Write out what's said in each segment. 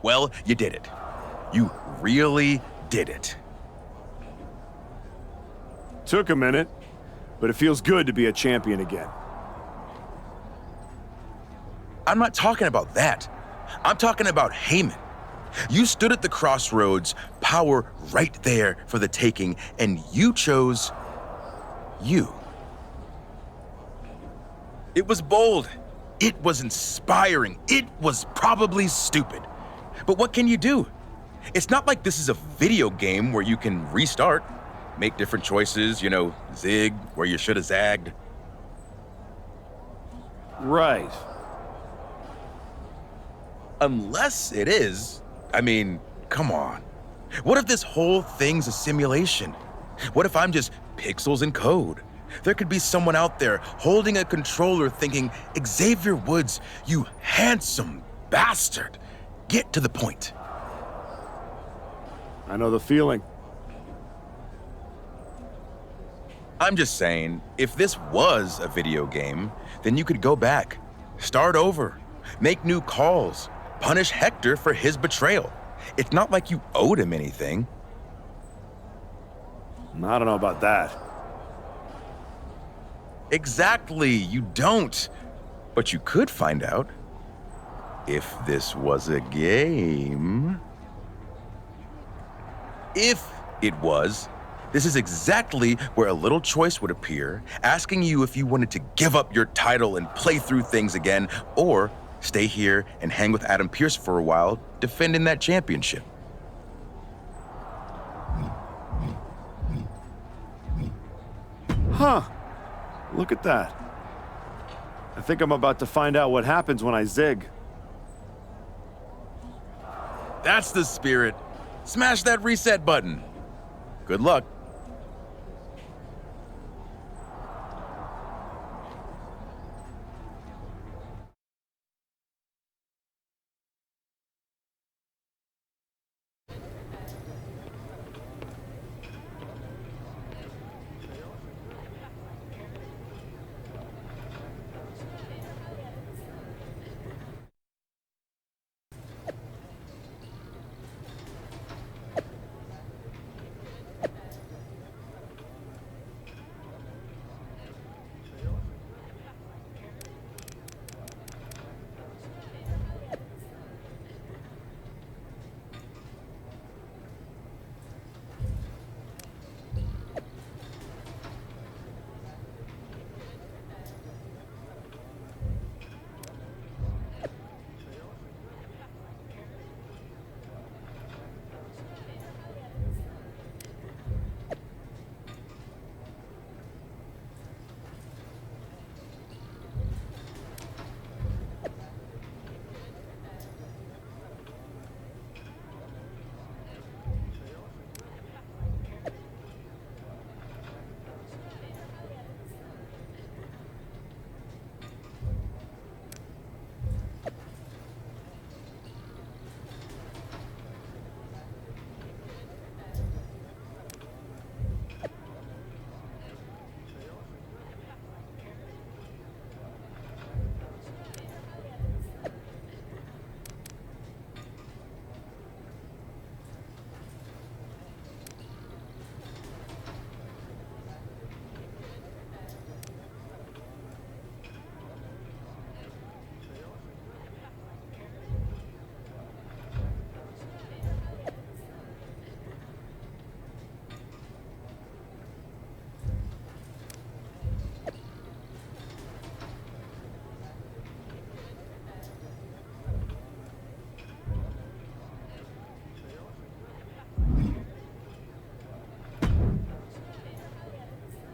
Well, you did it. You really did it. Took a minute, but it feels good to be a champion again. I'm not talking about that. I'm talking about Heyman. You stood at the crossroads, power right there for the taking, and you chose you. It was bold. It was inspiring. It was probably stupid. But what can you do? It's not like this is a video game where you can restart, make different choices, zig where you should have zagged. Right. Unless it is. I mean, come on. What if this whole thing's a simulation? What if I'm just pixels and code? There could be someone out there holding a controller thinking, Xavier Woods, you handsome bastard. Get to the point. I know the feeling. I'm just saying, if this was a video game, then you could go back, start over, make new calls, punish Hector for his betrayal. It's not like you owed him anything. I don't know about that. Exactly, you don't. But you could find out. If this was a game. If it was, this is exactly where a little choice would appear, asking you if you wanted to give up your title and play through things again, or stay here and hang with Adam Pearce for a while, defending that championship. Huh. Look at that. I think I'm about to find out what happens when I zig. That's the spirit. Smash that reset button. Good luck.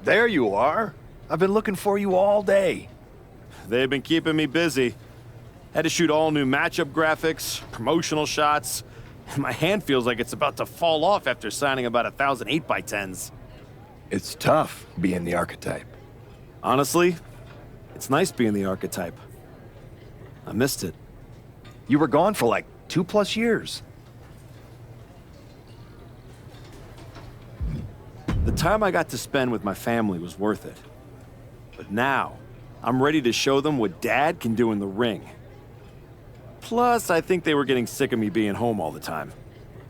There you are. I've been looking for you all day. They've been keeping me busy. Had to shoot all new matchup graphics, promotional shots. My hand feels like it's about to fall off after signing about 1,000 8x10s. It's tough being the archetype. Honestly, it's nice being the archetype. I missed it. You were gone for like 2+ years. The time I got to spend with my family was worth it. But now, I'm ready to show them what Dad can do in the ring. Plus, I think they were getting sick of me being home all the time.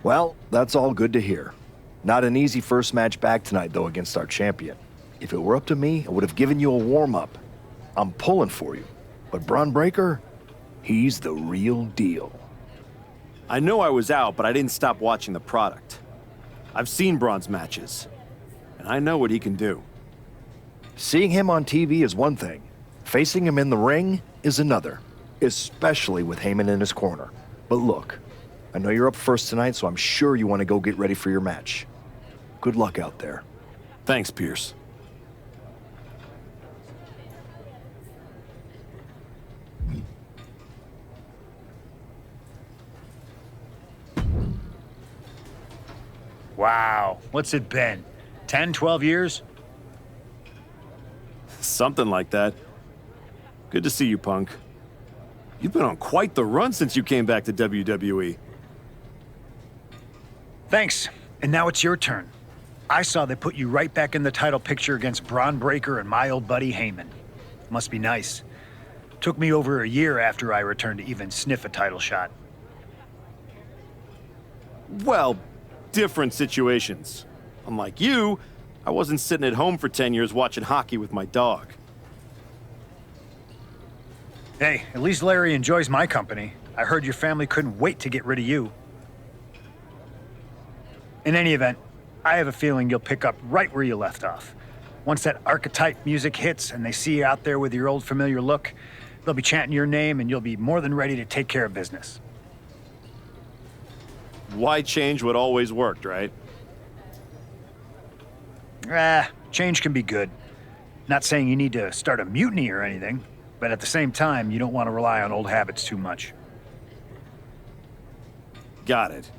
Well, that's all good to hear. Not an easy first match back tonight, though, against our champion. If it were up to me, I would have given you a warm-up. I'm pulling for you. But Braun Breaker, he's the real deal. I know I was out, but I didn't stop watching the product. I've seen Braun's matches, and I know what he can do. Seeing him on TV is one thing. Facing him in the ring is another, especially with Heyman in his corner. But look, I know you're up first tonight, so I'm sure you want to go get ready for your match. Good luck out there. Thanks, Pierce. Wow, what's it been? 10, 12 years? Something like that. Good to see you, Punk. You've been on quite the run since you came back to WWE. Thanks, and now it's your turn. I saw they put you right back in the title picture against Braun Breaker and my old buddy Heyman. Must be nice. Took me over a year after I returned to even sniff a title shot. Well, different situations. Unlike you, I wasn't sitting at home for 10 years watching hockey with my dog. Hey, at least Larry enjoys my company. I heard your family couldn't wait to get rid of you. In any event, I have a feeling you'll pick up right where you left off. Once that archetype music hits and they see you out there with your old familiar look, they'll be chanting your name and you'll be more than ready to take care of business. Why change what always worked, right? Change can be good. Not saying you need to start a mutiny or anything, but at the same time, you don't want to rely on old habits too much. Got it.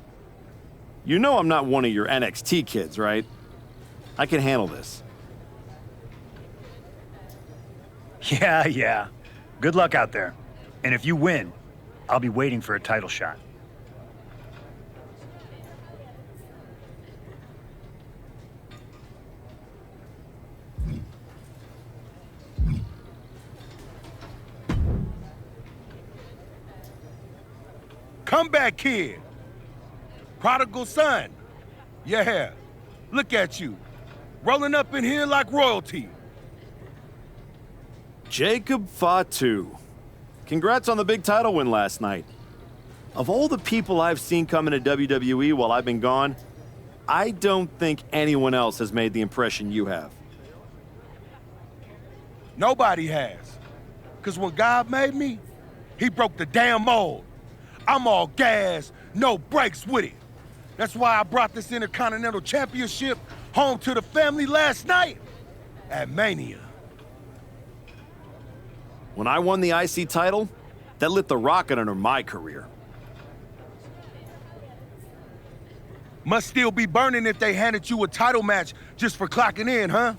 You know I'm not one of your NXT kids, right? I can handle this. Yeah. Good luck out there. And if you win, I'll be waiting for a title shot. Comeback kid. Prodigal son. Yeah. Look at you. Rolling up in here like royalty. Jacob Fatu. Congrats on the big title win last night. Of all the people I've seen come into WWE while I've been gone, I don't think anyone else has made the impression you have. Nobody has. Because when God made me, he broke the damn mold. I'm all gas, no brakes with it. That's why I brought this Intercontinental Championship home to the family last night at Mania. When I won the IC title, that lit the rocket under my career. Must still be burning if they handed you a title match just for clocking in, huh?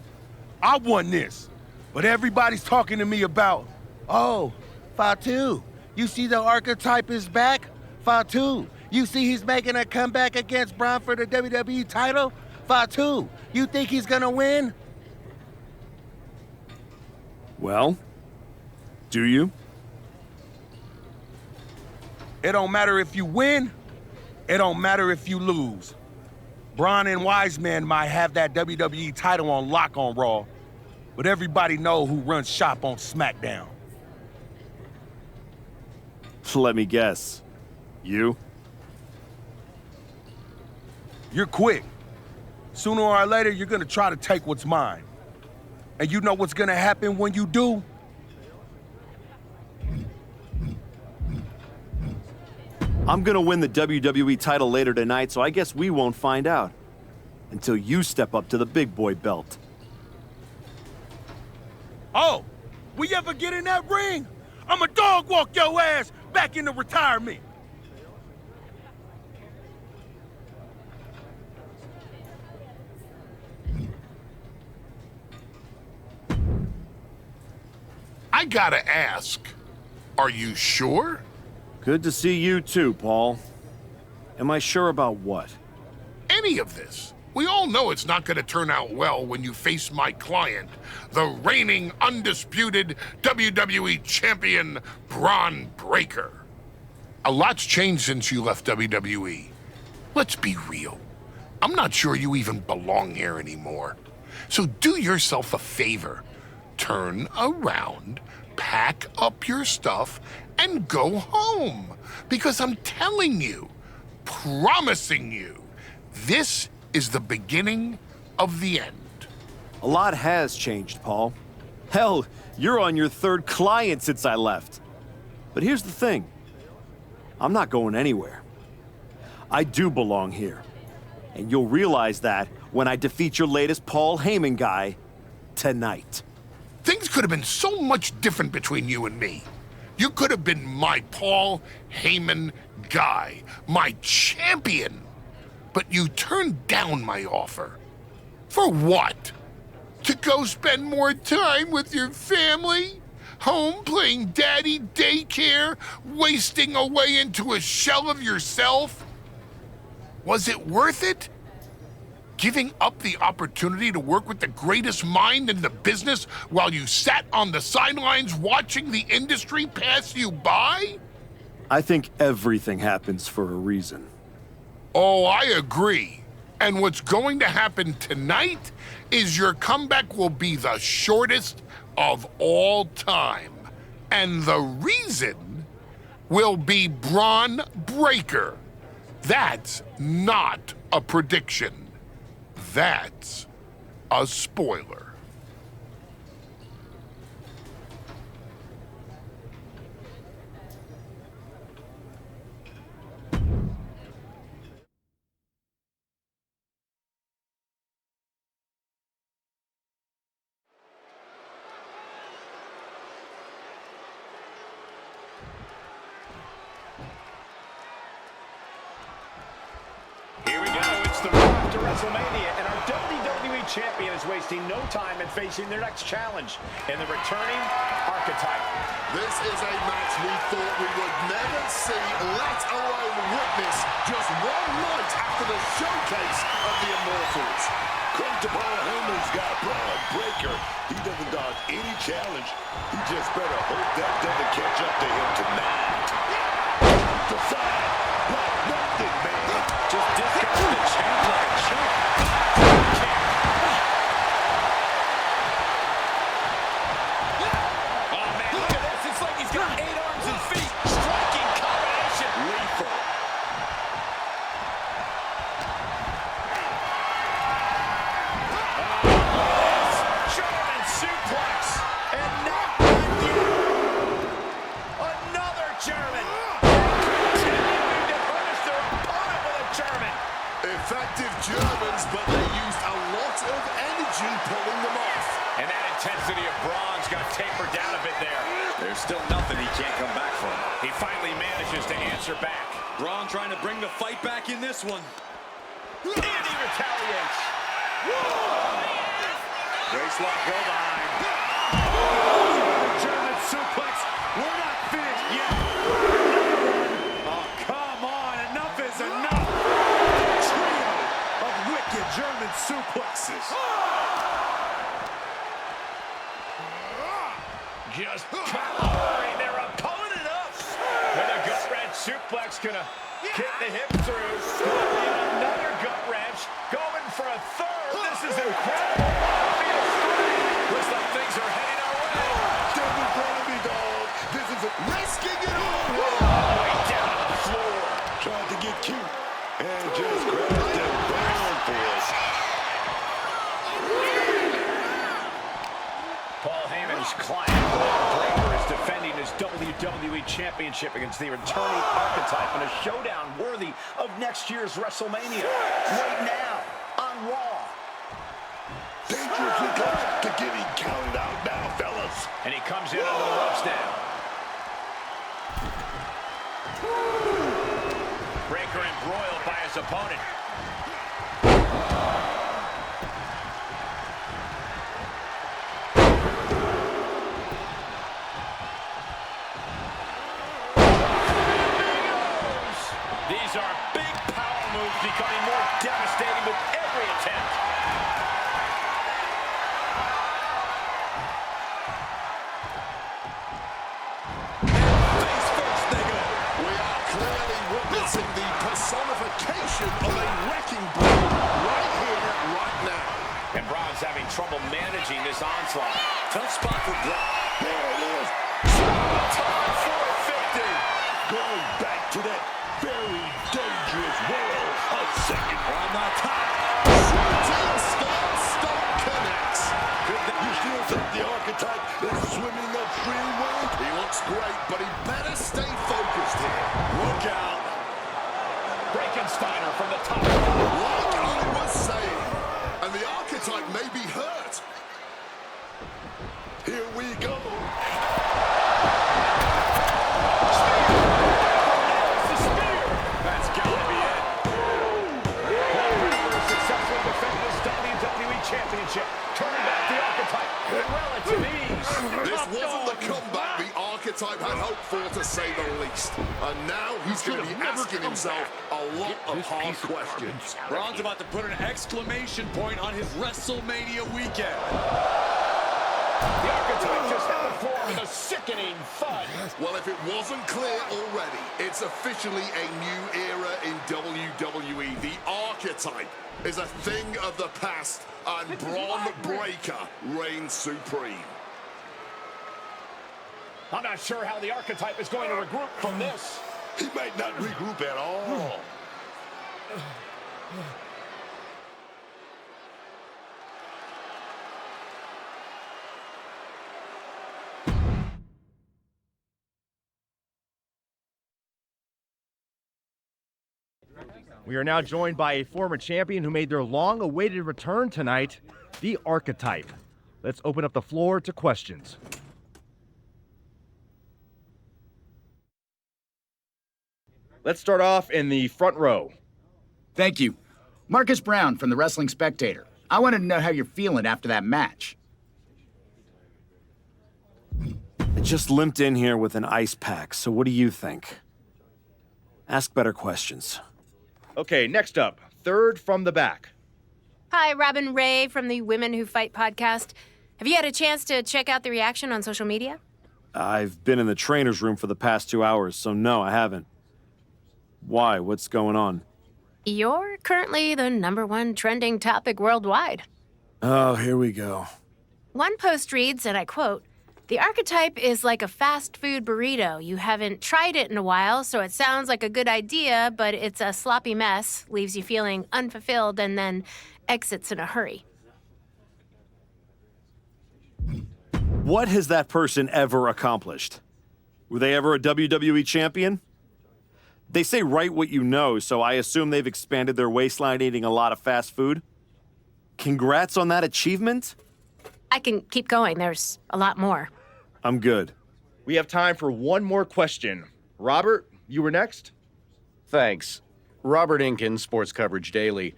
I won this, but everybody's talking to me about, oh, Fatu, you see the archetype is back? Fatu, you see he's making a comeback against Braun for the WWE title? Fatu, you think he's gonna win? Well, do you? It don't matter if you win, it don't matter if you lose. Braun and Wiseman might have that WWE title on lock on Raw, but everybody know who runs shop on SmackDown. Let me guess. You? You're quick. Sooner or later, you're gonna try to take what's mine. And you know what's gonna happen when you do? I'm gonna win the WWE title later tonight, so I guess we won't find out. Until you step up to the big boy belt. Oh, we ever get in that ring? I'ma dog walk your ass back into retirement. I gotta ask, are you sure? Good to see you too, Paul. Am I sure about what? Any of this? We all know it's not gonna turn out well when you face my client, the reigning, undisputed WWE Champion, Braun Breaker. A lot's changed since you left WWE. Let's be real. I'm not sure you even belong here anymore. So do yourself a favor. Turn around, pack up your stuff, and go home. Because I'm telling you, promising you, this is the beginning of the end. A lot has changed, Paul. Hell, you're on your third client since I left. But here's the thing. I'm not going anywhere. I do belong here. And you'll realize that when I defeat your latest Paul Heyman guy tonight. Things could have been so much different between you and me. You could have been my Paul Heyman guy, my champion. But you turned down my offer. For what? To go spend more time with your family? Home playing daddy daycare? Wasting away into a shell of yourself? Was it worth it? Giving up the opportunity to work with the greatest mind in the business while you sat on the sidelines watching the industry pass you by? I think everything happens for a reason. Oh, I agree. And what's going to happen tonight is your comeback will be the shortest of all time. And the reason will be Braun Breaker. That's not a prediction. That's a spoiler. Here we go. It's the road to WrestleMania, and our WWE Champion is wasting no time in facing their next challenge in the returning archetype. This is a match we thought we would never see, let alone witness, just 1 night after the showcase of the Immortals. Credit to Paul Heyman's got Braun Breaker. He doesn't dodge any challenge. He just better hope that doesn't catch up to him tonight. Decide like nothing, man. Just discard the champ like a champ. Oh, man, look at this. It's like he's got 8 arms and feet. Striking combination. Lethal. German suplex. And not done yet. Another German. Continuing to punish their opponent with a German. Effective Germans, but they used a lot of energy pulling them off. And that intensity of Braun's got tapered down a bit there. There's still nothing he can't come back from. He finally manages to answer back. Braun trying to bring the fight back in this one. And he retaliates. Grace lock go behind. German suplex. We're not finished yet. Oh, come on. Enough is enough. Trio of wicked German suplexes. Just powering their opponent up. And a gut wrench suplex gonna kick the hip through. And another gut wrench. Going for a third. This is incredible. Looks like things are heading our way. Step in front of me, dog. This is risking it all. Way down to the floor. Tried to get cute and just crashed and burned for us. Paul Heyman's client, Braun Breaker, is defending his WWE Championship against the returning archetype in a showdown worthy of next year's WrestleMania. Right now on Raw. Dangerously close to getting counted out now, fellas. And he comes in under the ropes now. Breaker embroiled by his opponent. These are big power moves becoming more devastating with every attempt. Face first, they go. We are witnessing the personification of a wrecking ball right here, right now. And Braun's having trouble managing this onslaught. Tough spot for Braun. There it is. Time for victory. Going back to that very dangerous world of second. On the top. Team stop connects. You still think the archetype is swimming upstream, Will? He looks great, but he better stay focused here. Look out. Frankensteiner from the top. Like I was saying, and the archetype may be hurt. Here we go. That's got to be it. Successfully defend this WWE Championship. Turning back the archetype with relative ease. This wasn't the comeback the archetype had hoped for, to say the least. And now he's going to be asking himself a lot of hard questions. Braun's about to put an exclamation point on his WrestleMania weekend. The archetype just hit the floor with a sickening thud. Well, if it wasn't clear already, it's officially a new era in WWE. The archetype is a thing of the past, and Braun Breaker reigns supreme. I'm not sure how the archetype is going to regroup from this. He might not regroup at all. We are now joined by a former champion who made their long-awaited return tonight, the Archetype. Let's open up the floor to questions. Let's start off in the front row. Thank you. Marcus Brown from the Wrestling Spectator. I wanted to know how you're feeling after that match. I just limped in here with an ice pack, so what do you think? Ask better questions. Okay, next up, third from the back. Hi, Robin Ray from the Women Who Fight podcast. Have you had a chance to check out the reaction on social media? I've been in the trainer's room for the past 2 hours, so no, I haven't. Why? What's going on? You're currently the #1 trending topic worldwide. Oh, here we go. One post reads, and I quote, "The archetype is like a fast food burrito. You haven't tried it in a while, so it sounds like a good idea, but it's a sloppy mess, leaves you feeling unfulfilled, and then exits in a hurry." What has that person ever accomplished? Were they ever a WWE champion? They say write what you know, so I assume they've expanded their waistline eating a lot of fast food. Congrats on that achievement. I can keep going. There's a lot more. I'm good. We have time for one more question. Robert, you were next? Thanks. Robert Inkin, Sports Coverage Daily.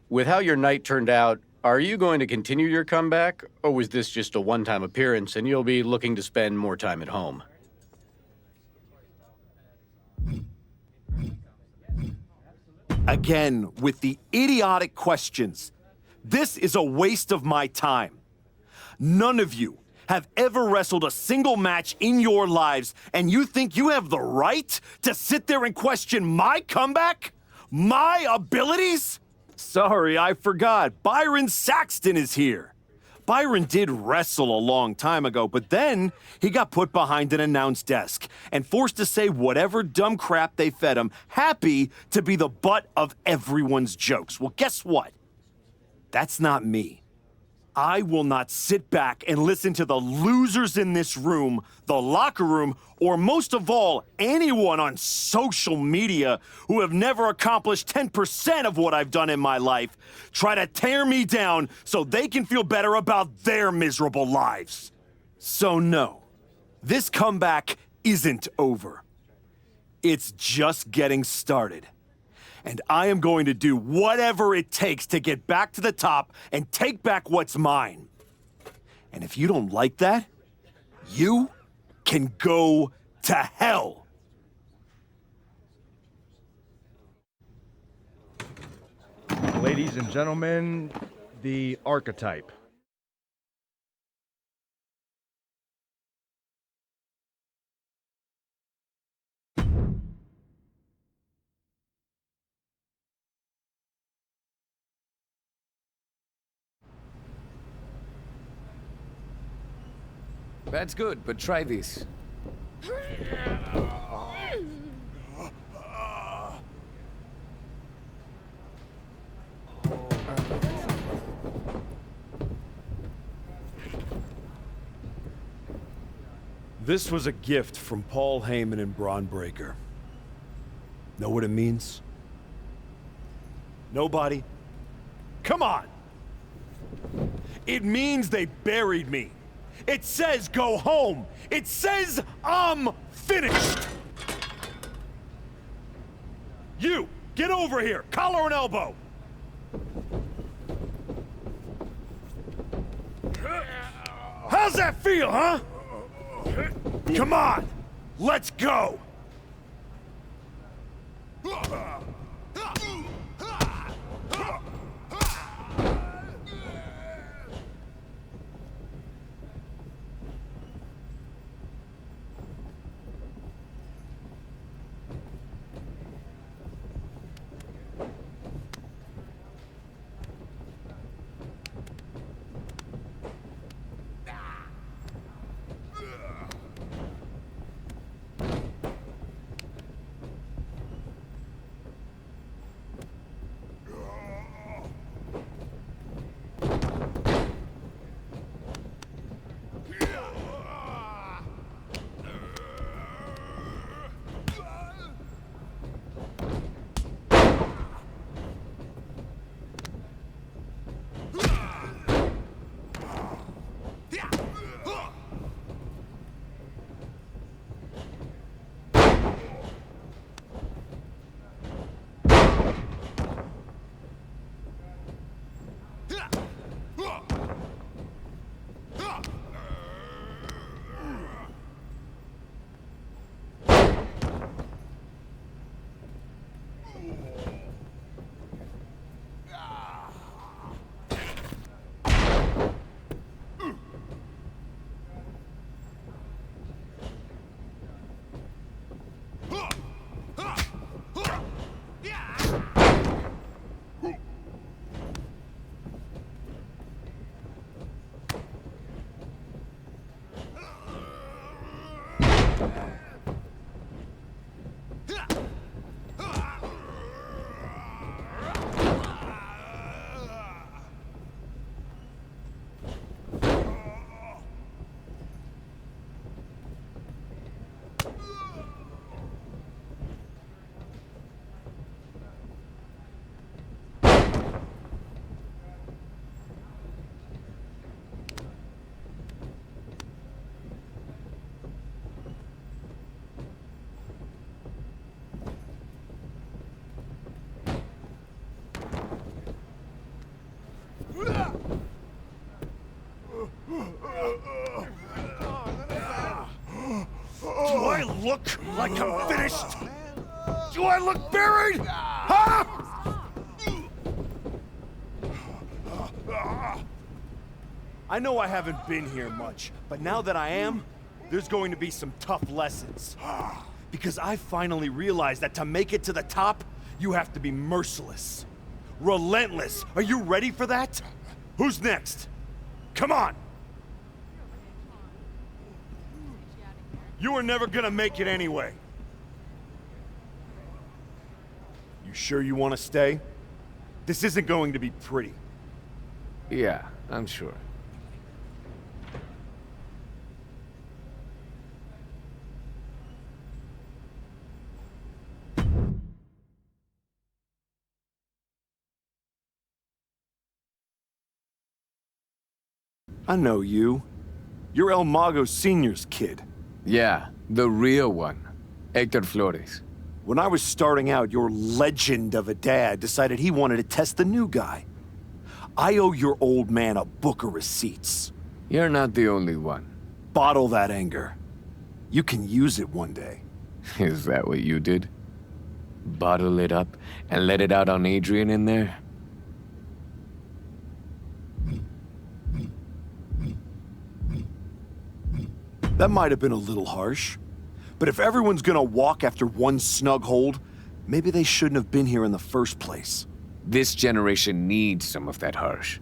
With how your night turned out, are you going to continue your comeback, or was this just a one-time appearance and you'll be looking to spend more time at home? Again, with the idiotic questions. This is a waste of my time. None of you have ever wrestled a single match in your lives, and you think you have the right to sit there and question my comeback? My abilities? Sorry, I forgot. Byron Saxton is here. Byron did wrestle a long time ago, but then he got put behind an announce desk and forced to say whatever dumb crap they fed him, happy to be the butt of everyone's jokes. Well, guess what? That's not me. I will not sit back and listen to the losers in this room, the locker room, or most of all, anyone on social media who have never accomplished 10% of what I've done in my life try to tear me down so they can feel better about their miserable lives. So no, this comeback isn't over. It's just getting started. And I am going to do whatever it takes to get back to the top and take back what's mine. And if you don't like that, you can go to hell. Ladies and gentlemen, the Archetype. That's good, but try this. This was a gift from Paul Heyman and Braun Breaker. Know what it means? Nobody? Come on! It means they buried me. It says go home. It says I'm finished. You, get over here, collar and elbow. How's that feel, huh? Come on, let's go. Do I look like I'm finished? Do I look buried? Huh? I know I haven't been here much, but now that I am, there's going to be some tough lessons. Because I finally realized that to make it to the top, you have to be merciless. Relentless. Are you ready for that? Who's next? Come on! You were never gonna make it anyway. You sure you want to stay? This isn't going to be pretty. Yeah, I'm sure. I know you. You're El Mago Sr.'s kid. Yeah, the real one. Hector Flores. When I was starting out, your legend of a dad decided he wanted to test the new guy. I owe your old man a book of receipts. You're not the only one. Bottle that anger. You can use it one day. Is that what you did? Bottle it up and let it out on Adrian in there? That might have been a little harsh. But if everyone's gonna walk after one snug hold, maybe they shouldn't have been here in the first place. This generation needs some of that harsh.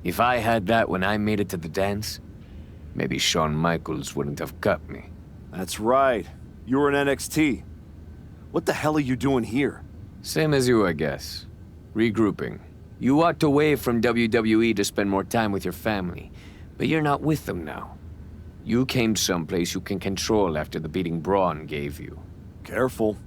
If I had that when I made it to the dance, maybe Shawn Michaels wouldn't have cut me. That's right. You were in NXT. What the hell are you doing here? Same as you, I guess. Regrouping. You walked away from WWE to spend more time with your family, but you're not with them now. You came someplace you can control after the beating Braun gave you. Careful.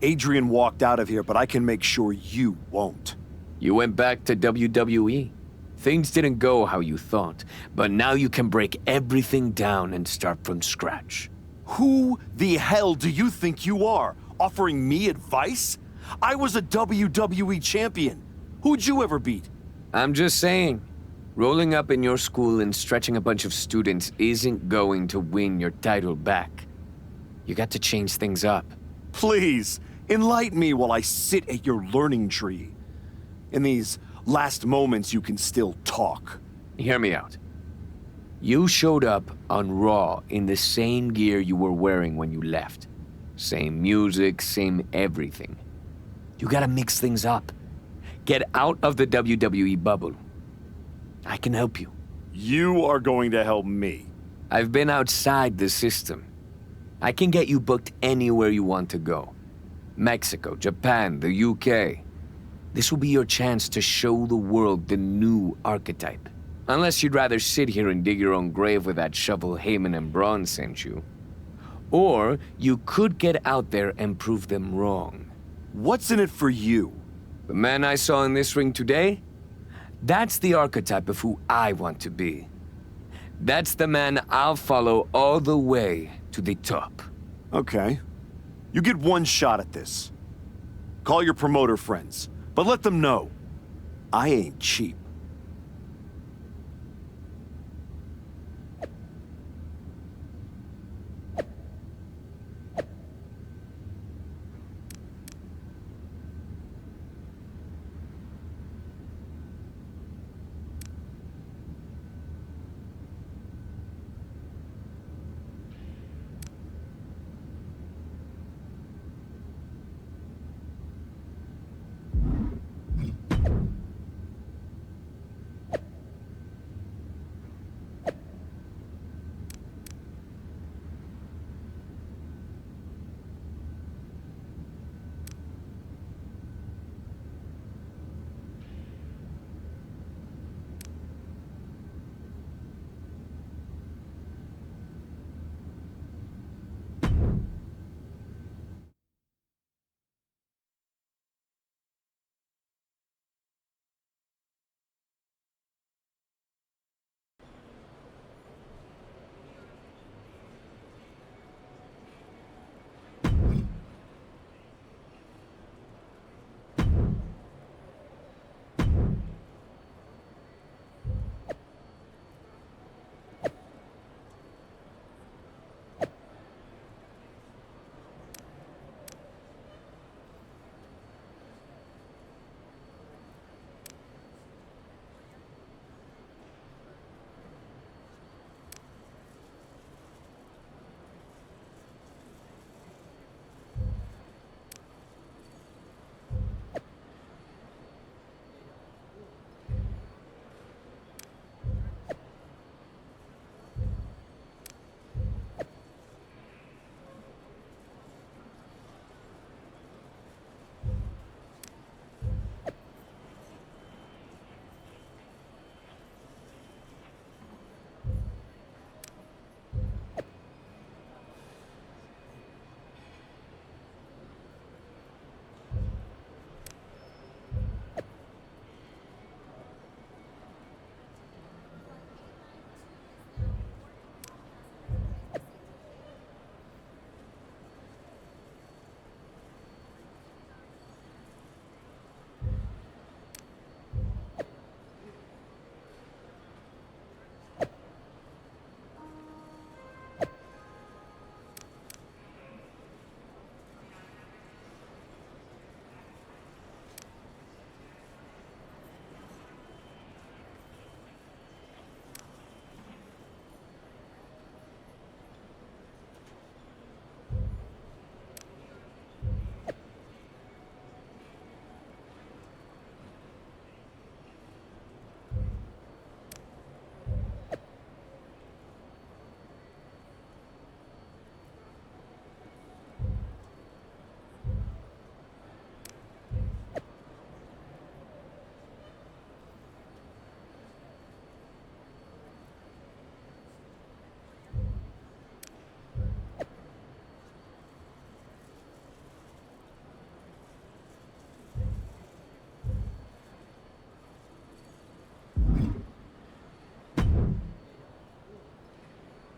Adrian walked out of here, but I can make sure you won't. You went back to WWE. Things didn't go how you thought, but now you can break everything down and start from scratch. Who the hell do you think you are? Offering me advice? I was a WWE champion. Who'd you ever beat? I'm just saying, rolling up in your school and stretching a bunch of students isn't going to win your title back. You got to change things up. Please, enlighten me while I sit at your learning tree. In these last moments, you can still talk. Hear me out. You showed up on Raw in the same gear you were wearing when you left. Same music, same everything. You gotta mix things up. Get out of the WWE bubble. I can help you. You are going to help me. I've been outside the system. I can get you booked anywhere you want to go. Mexico, Japan, the UK. This will be your chance to show the world the new archetype. Unless you'd rather sit here and dig your own grave with that shovel Heyman and Braun sent you. Or you could get out there and prove them wrong. What's in it for you? The man I saw in this ring today? That's the archetype of who I want to be. That's the man I'll follow all the way to the top. Okay. You get one shot at this. Call your promoter friends, but let them know I ain't cheap.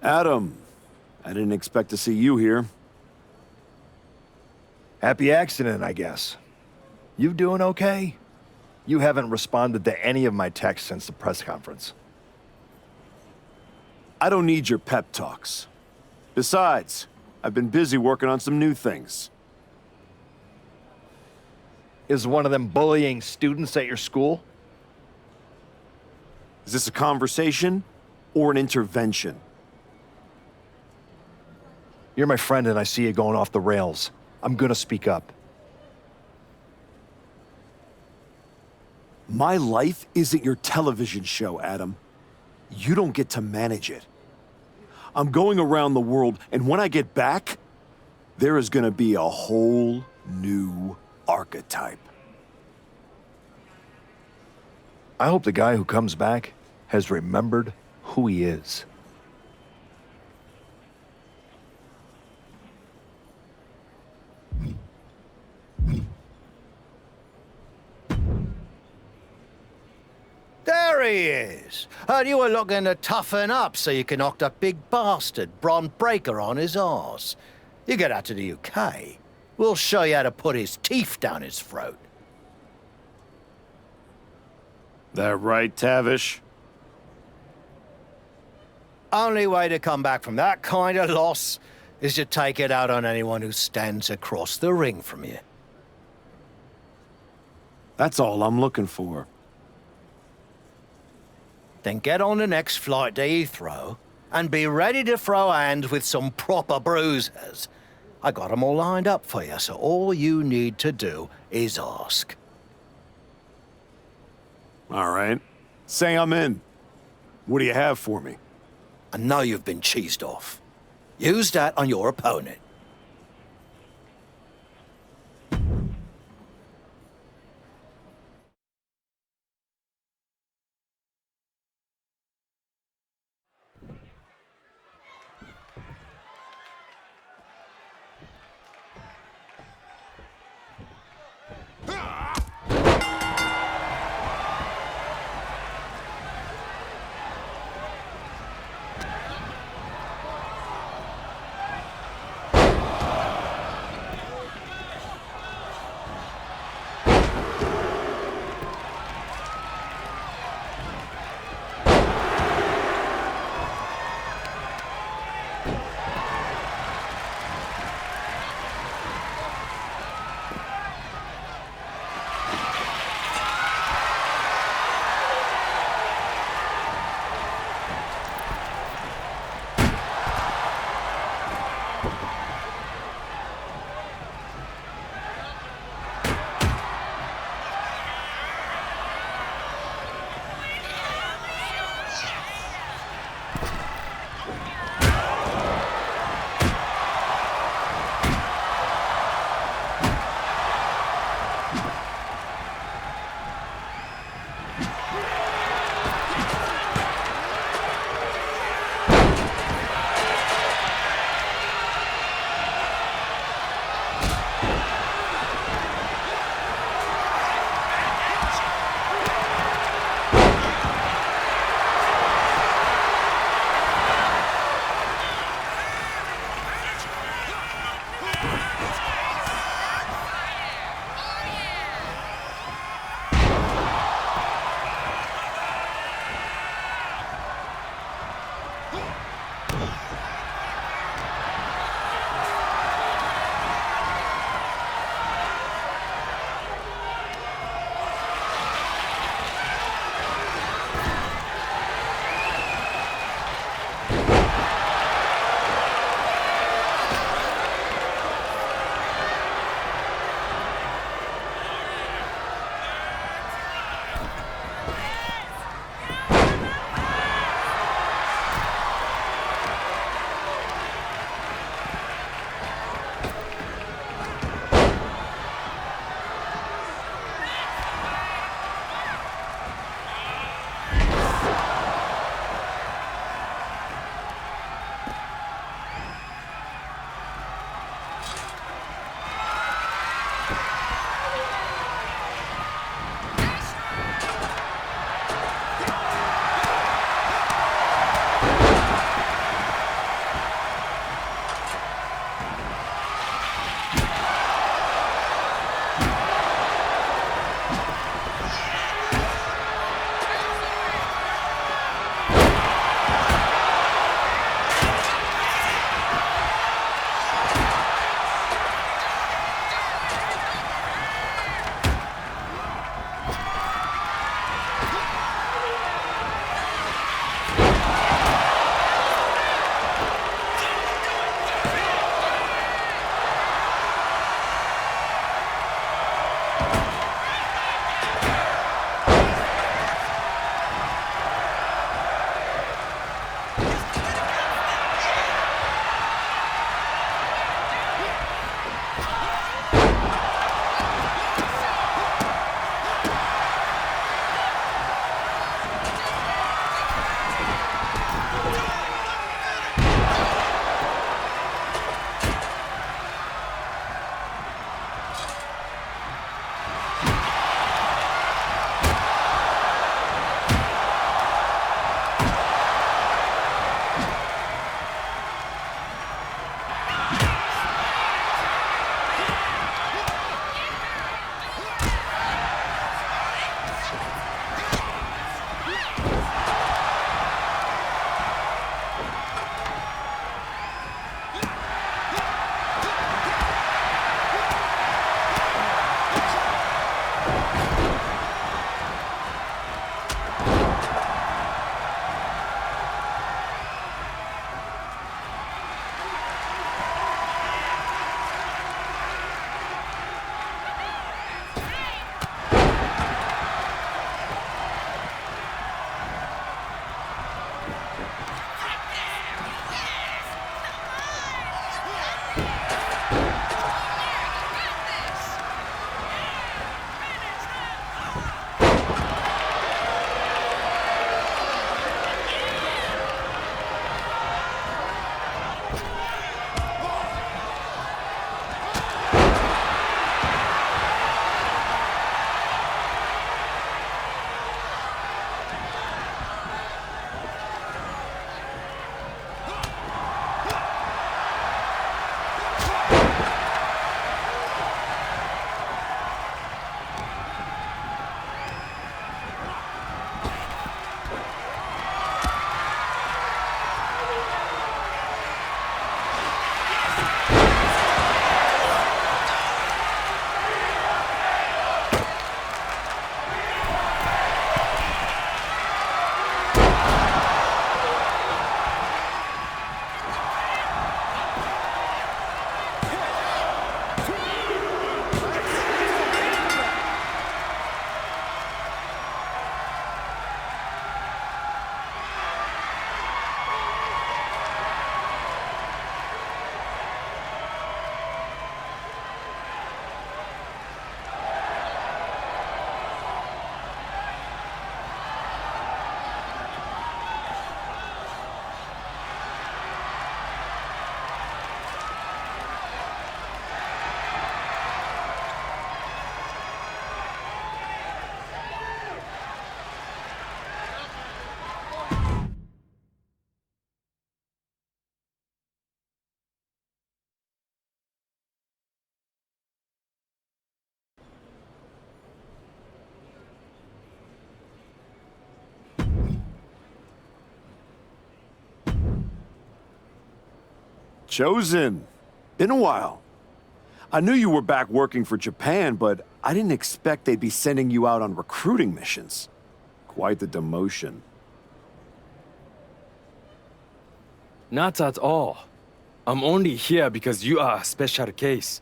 Adam, I didn't expect to see you here. Happy accident, I guess. You doing okay? You haven't responded to any of my texts since the press conference. I don't need your pep talks. Besides, I've been busy working on some new things. Is one of them bullying students at your school? Is this a conversation or an intervention? You're my friend and I see you going off the rails. I'm gonna speak up. My life isn't your television show, Adam. You don't get to manage it. I'm going around the world, and when I get back, there is gonna be a whole new archetype. I hope the guy who comes back has remembered who he is. There he is. And you were looking to toughen up so you can knock that big bastard, Bron Breakker, on his arse. You get out to the UK, we'll show you how to put his teeth down his throat. That right, Tavish? Only way to come back from that kind of loss is to take it out on anyone who stands across the ring from you. That's all I'm looking for. Then get on the next flight to Heathrow and be ready to throw hands with some proper bruisers. I got 'em all lined up for you, so all you need to do is ask. All right. Say I'm in. What do you have for me? I know you've been cheesed off. Use that on your opponent. Chosen. Been a while. I knew you were back working for Japan, but I didn't expect they'd be sending you out on recruiting missions. Quite the demotion. Not at all. I'm only here because you are a special case.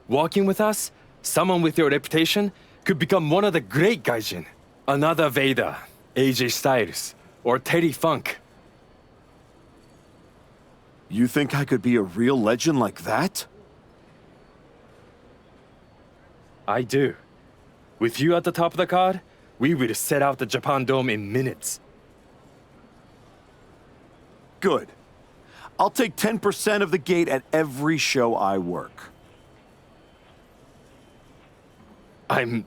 Working with us, someone with your reputation could become one of the great gaijin. Another Vader, AJ Styles, or Terry Funk. You think I could be a real legend like that? I do. With you at the top of the card, we will set out the Japan Dome in minutes. Good. I'll take 10% of the gate at every show I work. I'm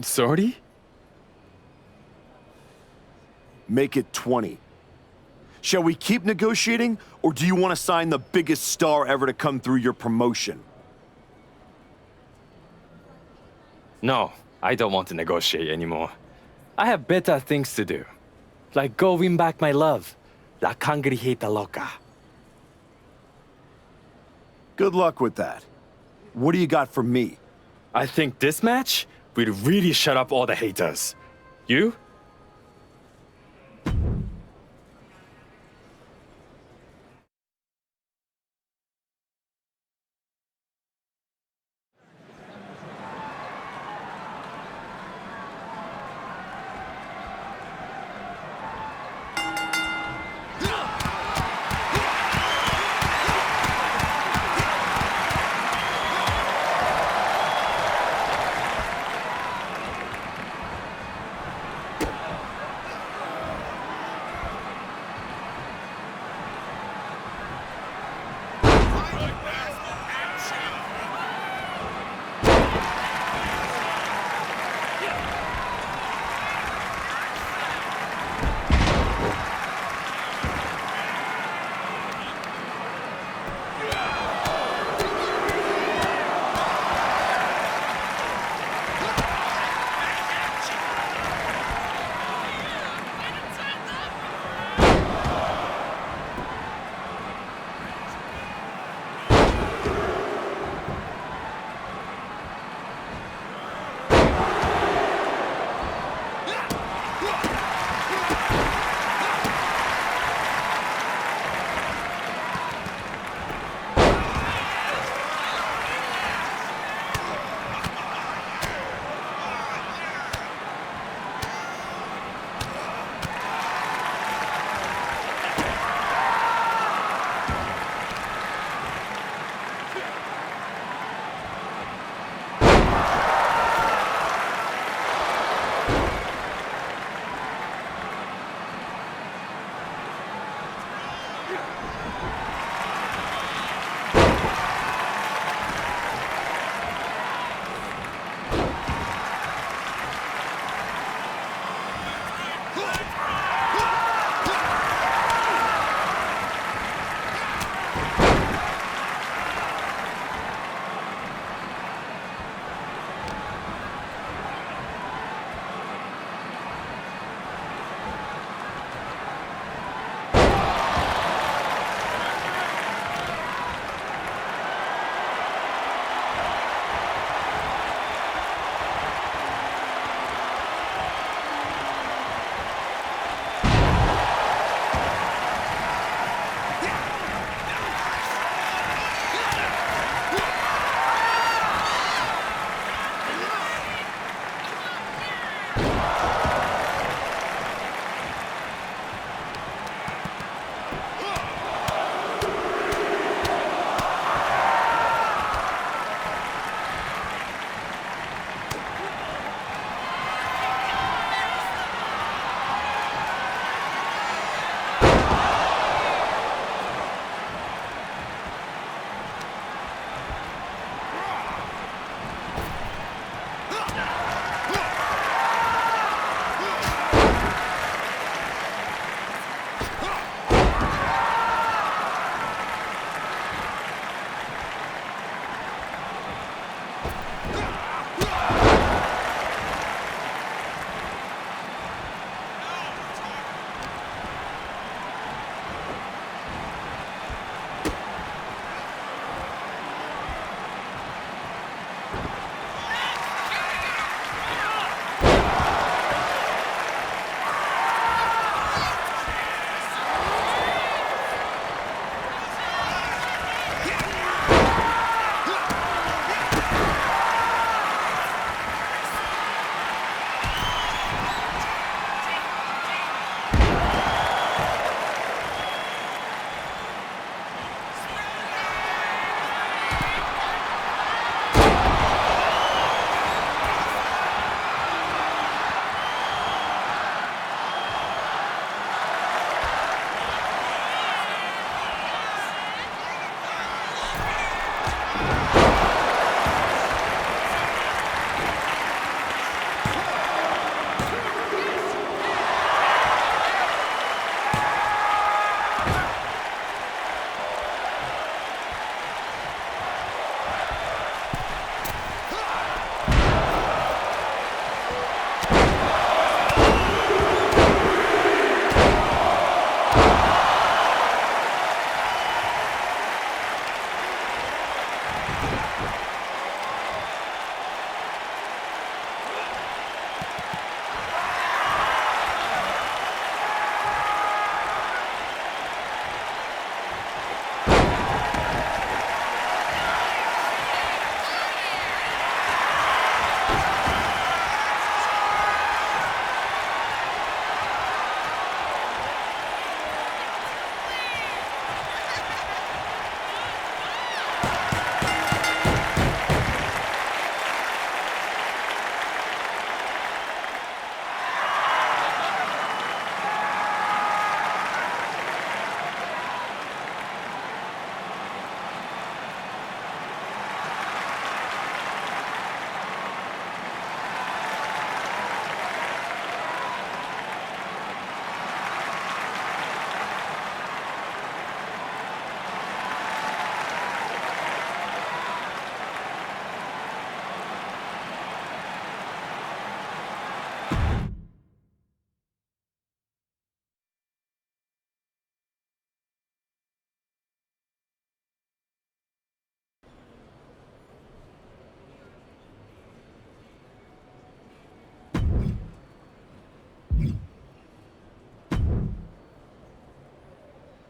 sorry? Make it 20. Shall we keep negotiating, or do you want to sign the biggest star ever to come through your promotion? No, I don't want to negotiate anymore. I have better things to do. Like go win back my love. La Cangrijita Loca. Good luck with that. What do you got for me? I think this match will really shut up all the haters. You?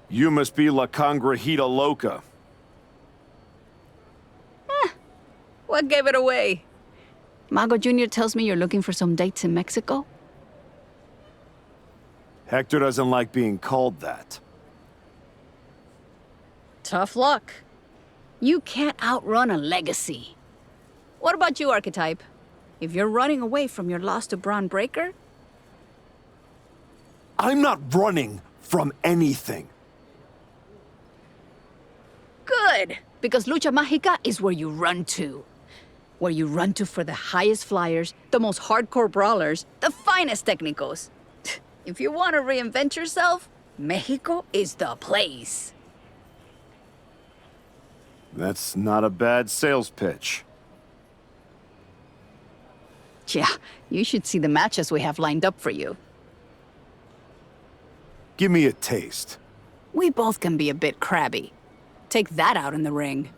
You must be La Congrejita Loca. What gave it away? Mago Jr. tells me you're looking for some dates in Mexico? Hector doesn't like being called that. Tough luck. You can't outrun a legacy. What about you, Archetype? If you're running away from your loss to Braun Breaker? I'm not running from anything. Good, because Lucha Mágica is where you run to. Where you run to for the highest flyers, the most hardcore brawlers, the finest technicos. If you want to reinvent yourself, Mexico is the place. That's not a bad sales pitch. Yeah, you should see the matches we have lined up for you. Give me a taste. We both can be a bit crabby. Take that out in the ring.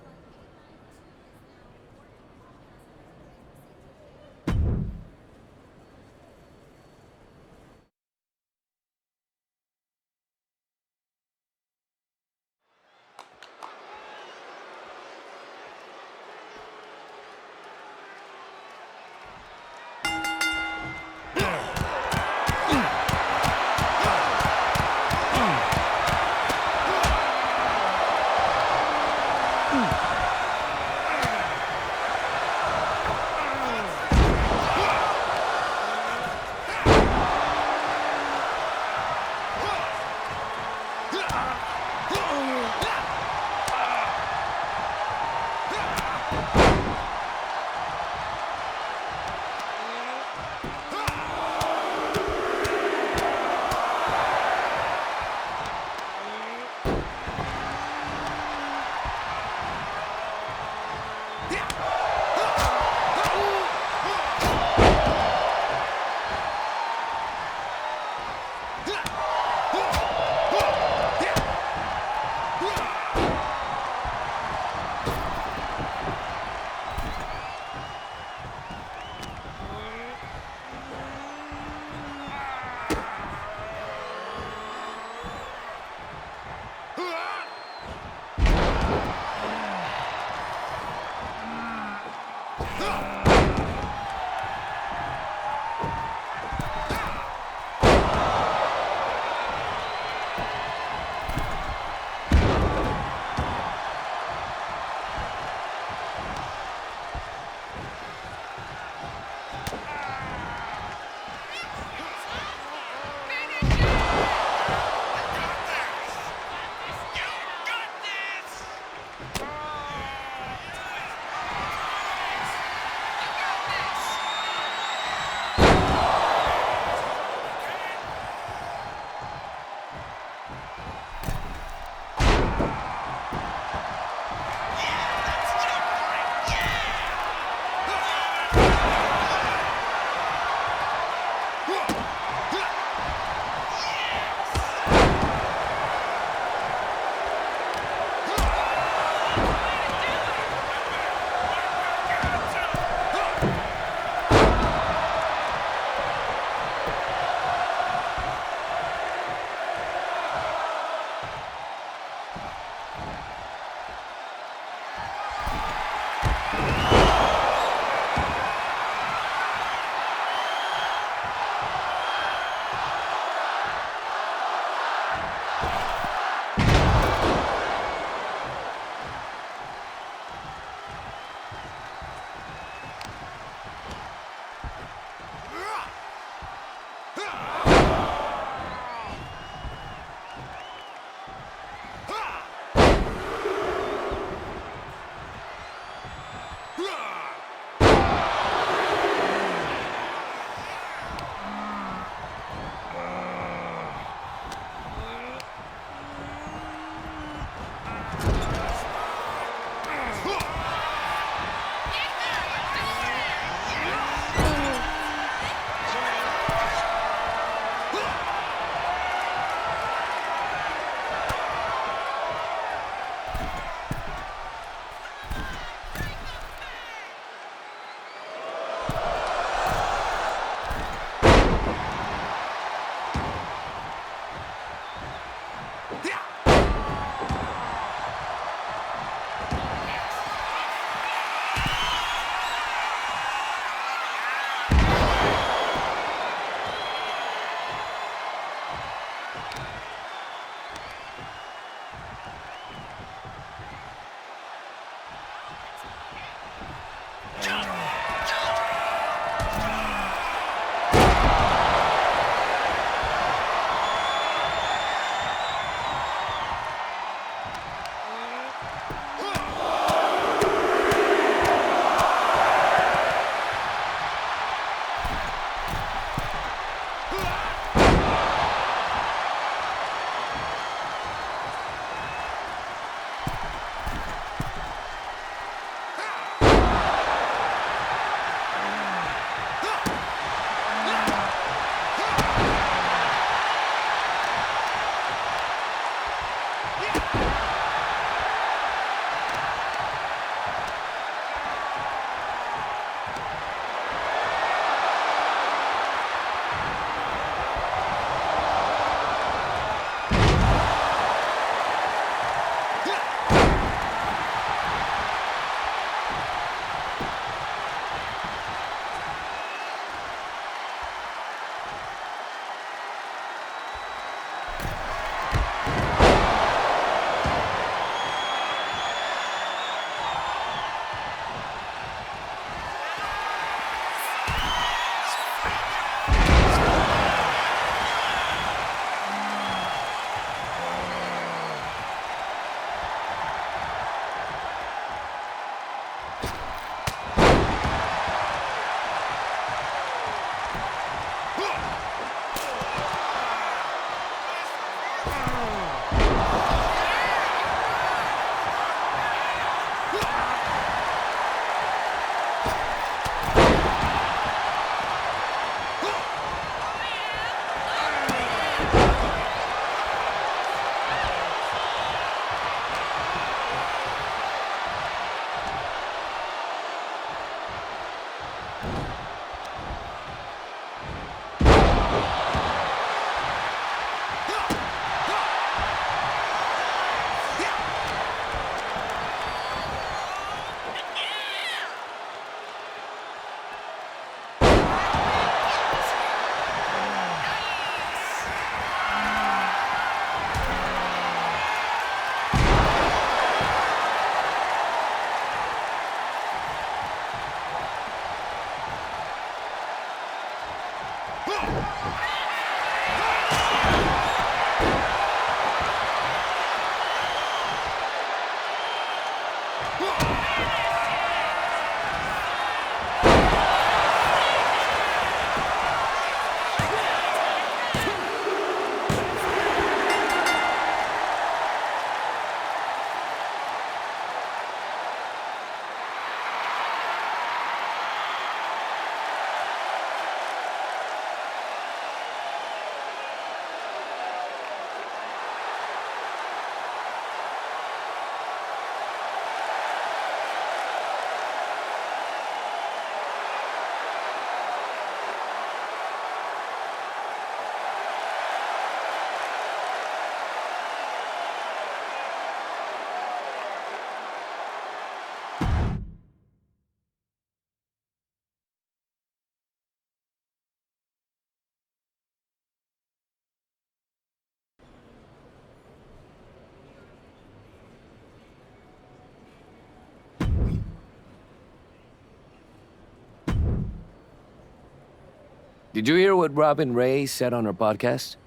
Did you hear what Robin Ray said on her podcast?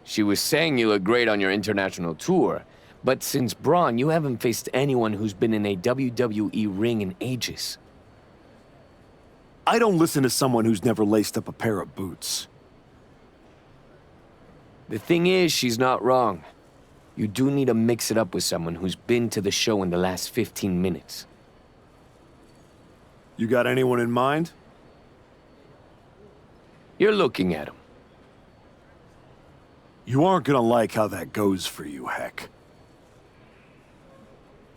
She was saying you look great on your international tour, but since Braun, you haven't faced anyone who's been in a WWE ring in ages. I don't listen to someone who's never laced up a pair of boots. The thing is, she's not wrong. You do need to mix it up with someone who's been to the show in the last 15 minutes. You got anyone in mind? You're looking at him. You aren't gonna like how that goes for you, Heck.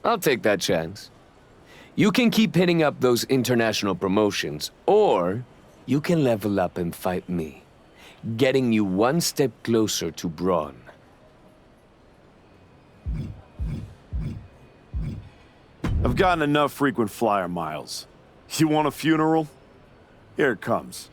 I'll take that chance. You can keep hitting up those international promotions, or you can level up and fight me, getting you one step closer to Braun. I've gotten enough frequent flyer miles. You want a funeral? Here it comes.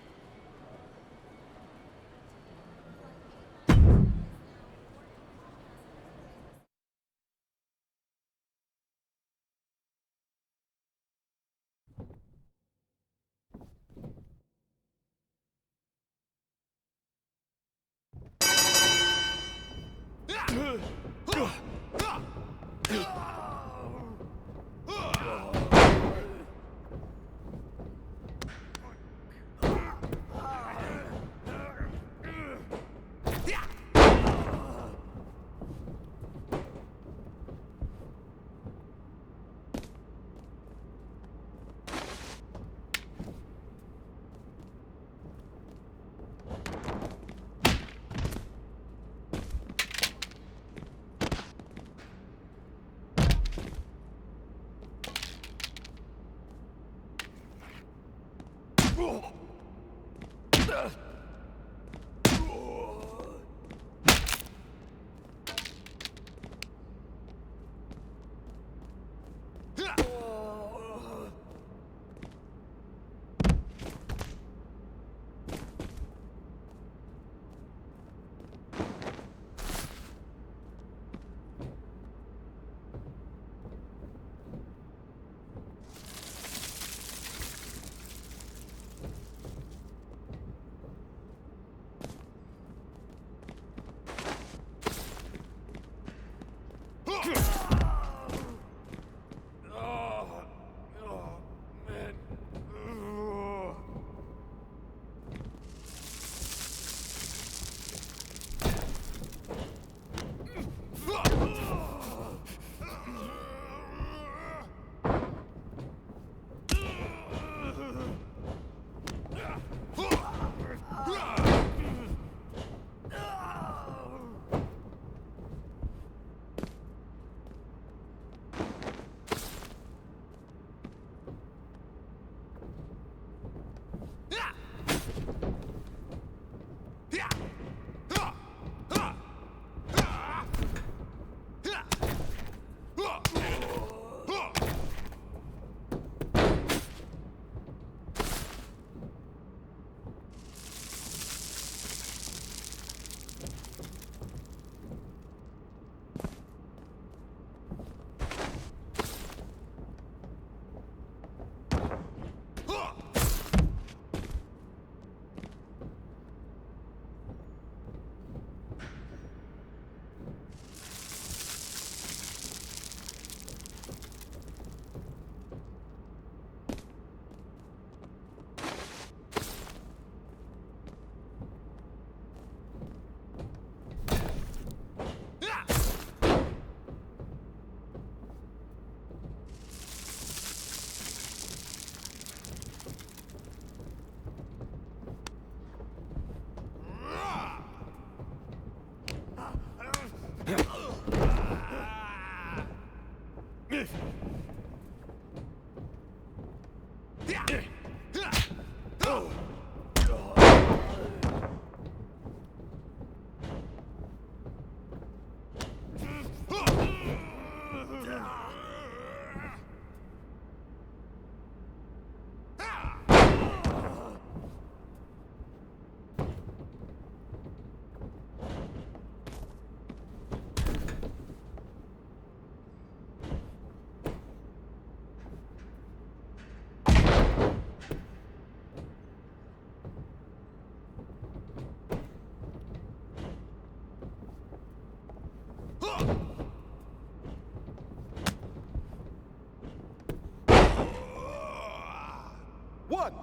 1.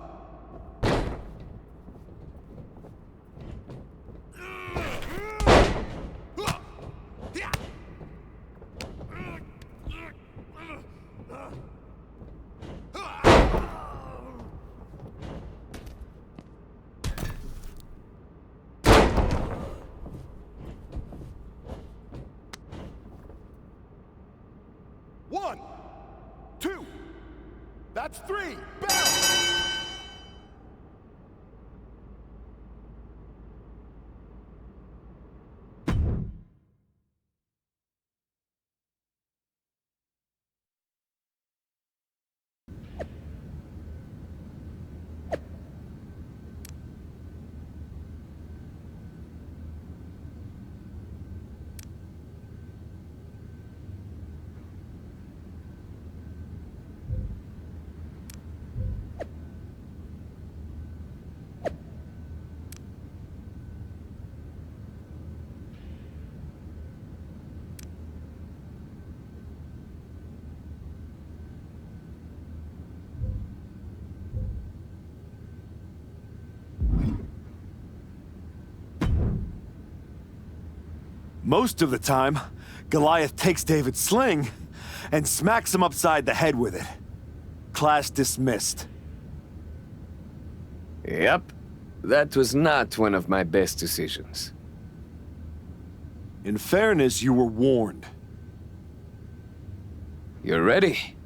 One, 2, that's 3, bounce! Most of the time, Goliath takes David's sling and smacks him upside the head with it. Class dismissed. Yep. That was not one of my best decisions. In fairness, you were warned. You're ready?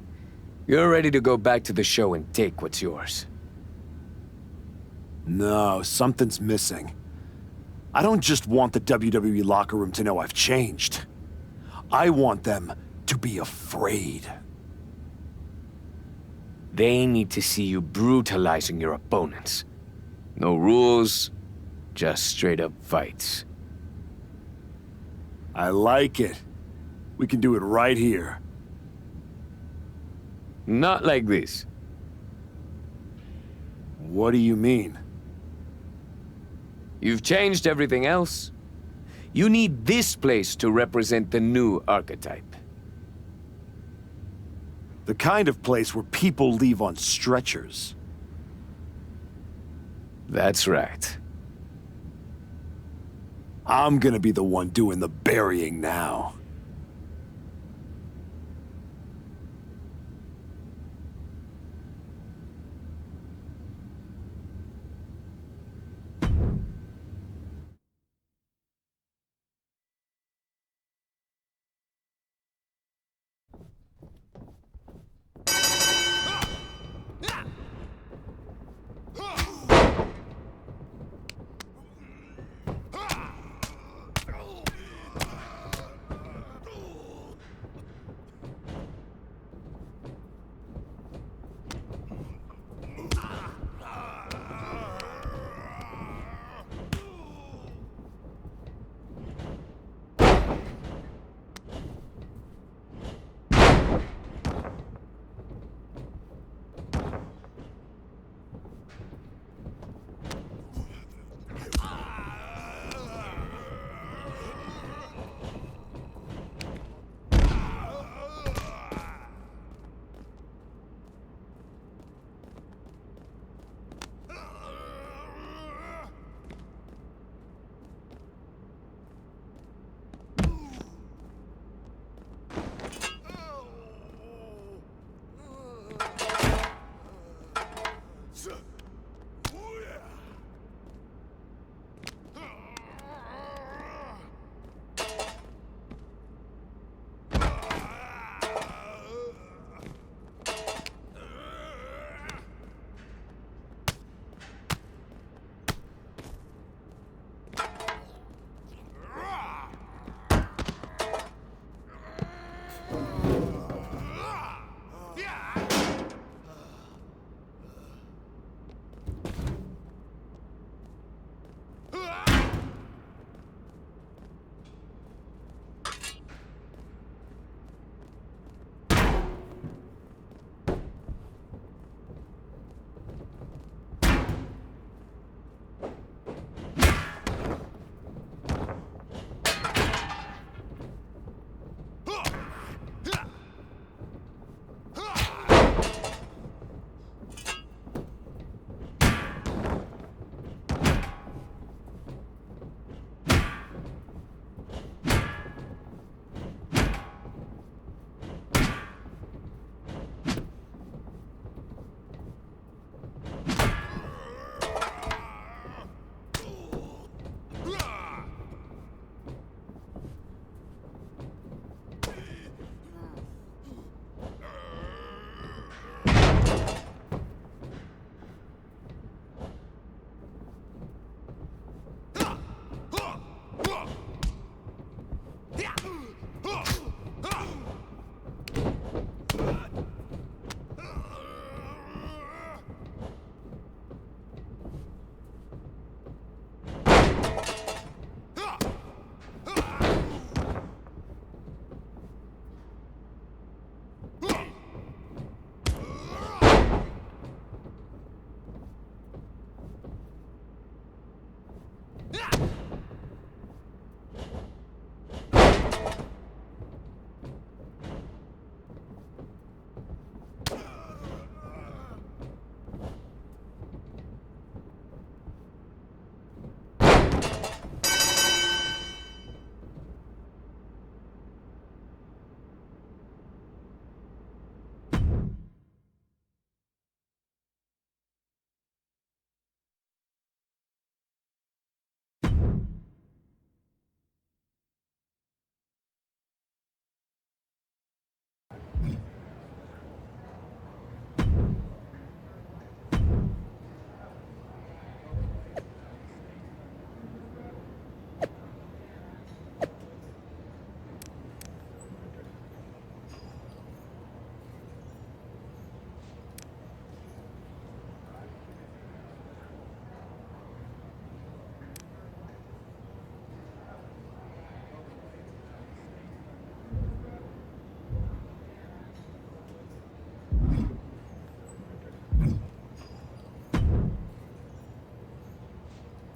You're ready to go back to the show and take what's yours. No, something's missing. I don't just want the WWE locker room to know I've changed. I want them to be afraid. They need to see you brutalizing your opponents. No rules, just straight-up fights. I like it. We can do it right here. Not like this. What do you mean? You've changed everything else. You need this place to represent the new archetype. The kind of place where people leave on stretchers. That's right. I'm gonna be the one doing the burying now.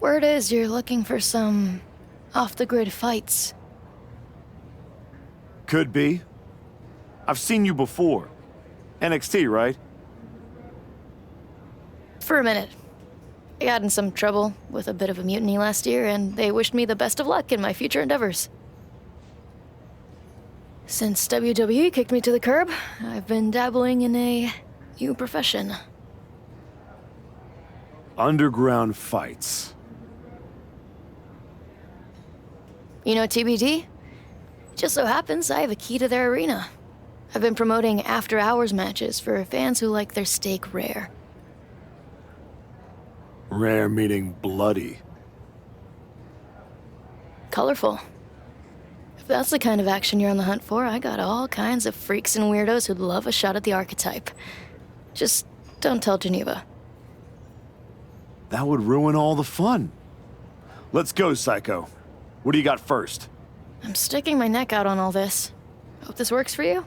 Word is you're looking for some off-the-grid fights. Could be. I've seen you before. NXT, right? For a minute. I got in some trouble with a bit of a mutiny last year, and they wished me the best of luck in my future endeavors. Since WWE kicked me to the curb, I've been dabbling in a new profession. Underground fights. You know TBD? Just so happens I have a key to their arena. I've been promoting after-hours matches for fans who like their steak rare. Rare meaning bloody. Colorful. If that's the kind of action you're on the hunt for, I got all kinds of freaks and weirdos who'd love a shot at the archetype. Just don't tell Geneva. That would ruin all the fun. Let's go, Psycho. What do you got first? I'm sticking my neck out on all this. Hope this works for you?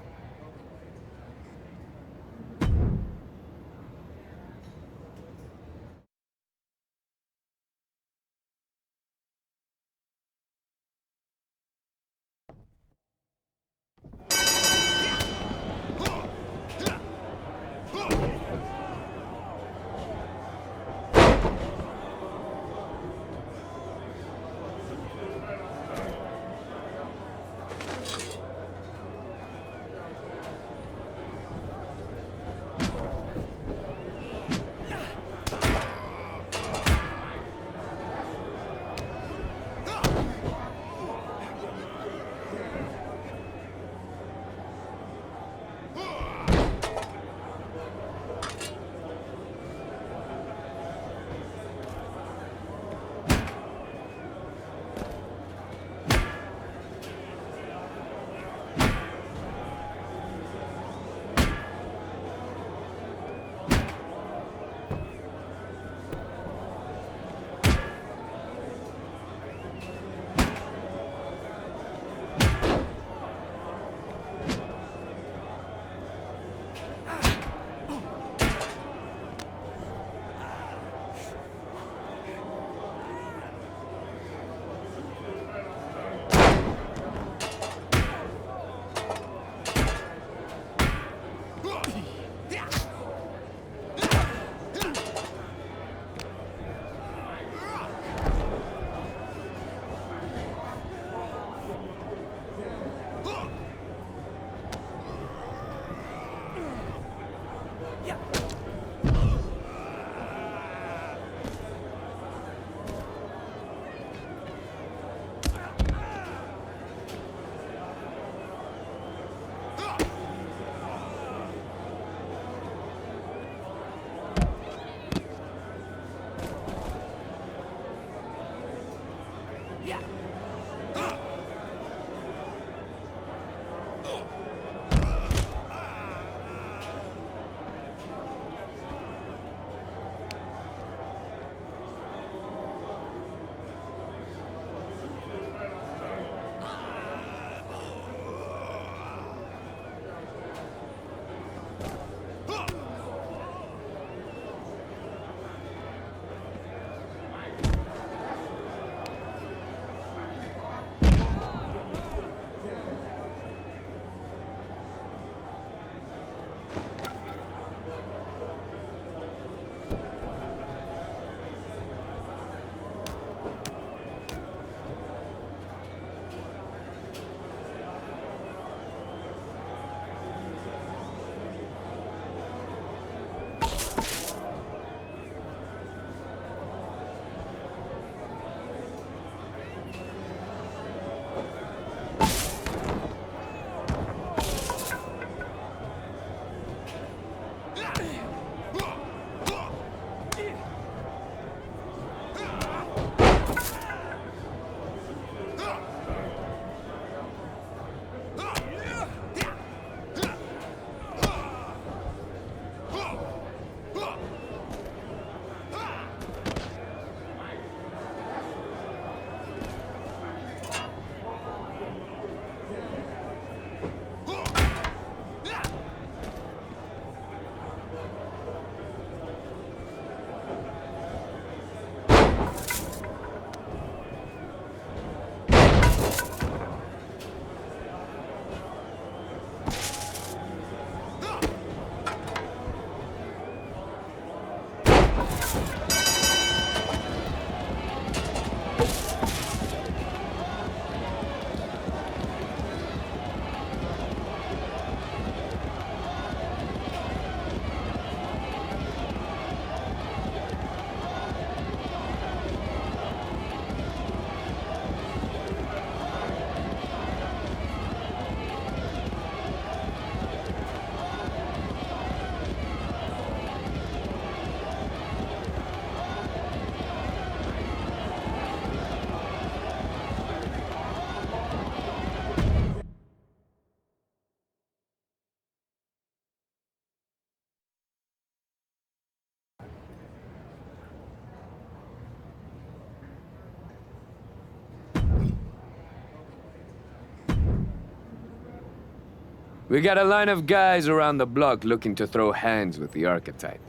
We got a line of guys around the block looking to throw hands with the archetype.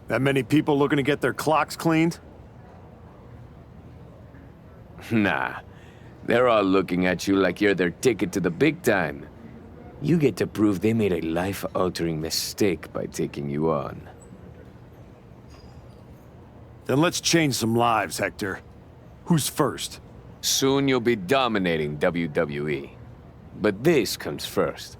That many people looking to get their clocks cleaned? Nah. They're all looking at you like you're their ticket to the big time. You get to prove they made a life-altering mistake by taking you on. Then let's change some lives, Hector. Who's first? Soon you'll be dominating WWE. But this comes first.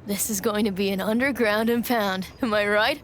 This is going to be an underground and pound, am I right?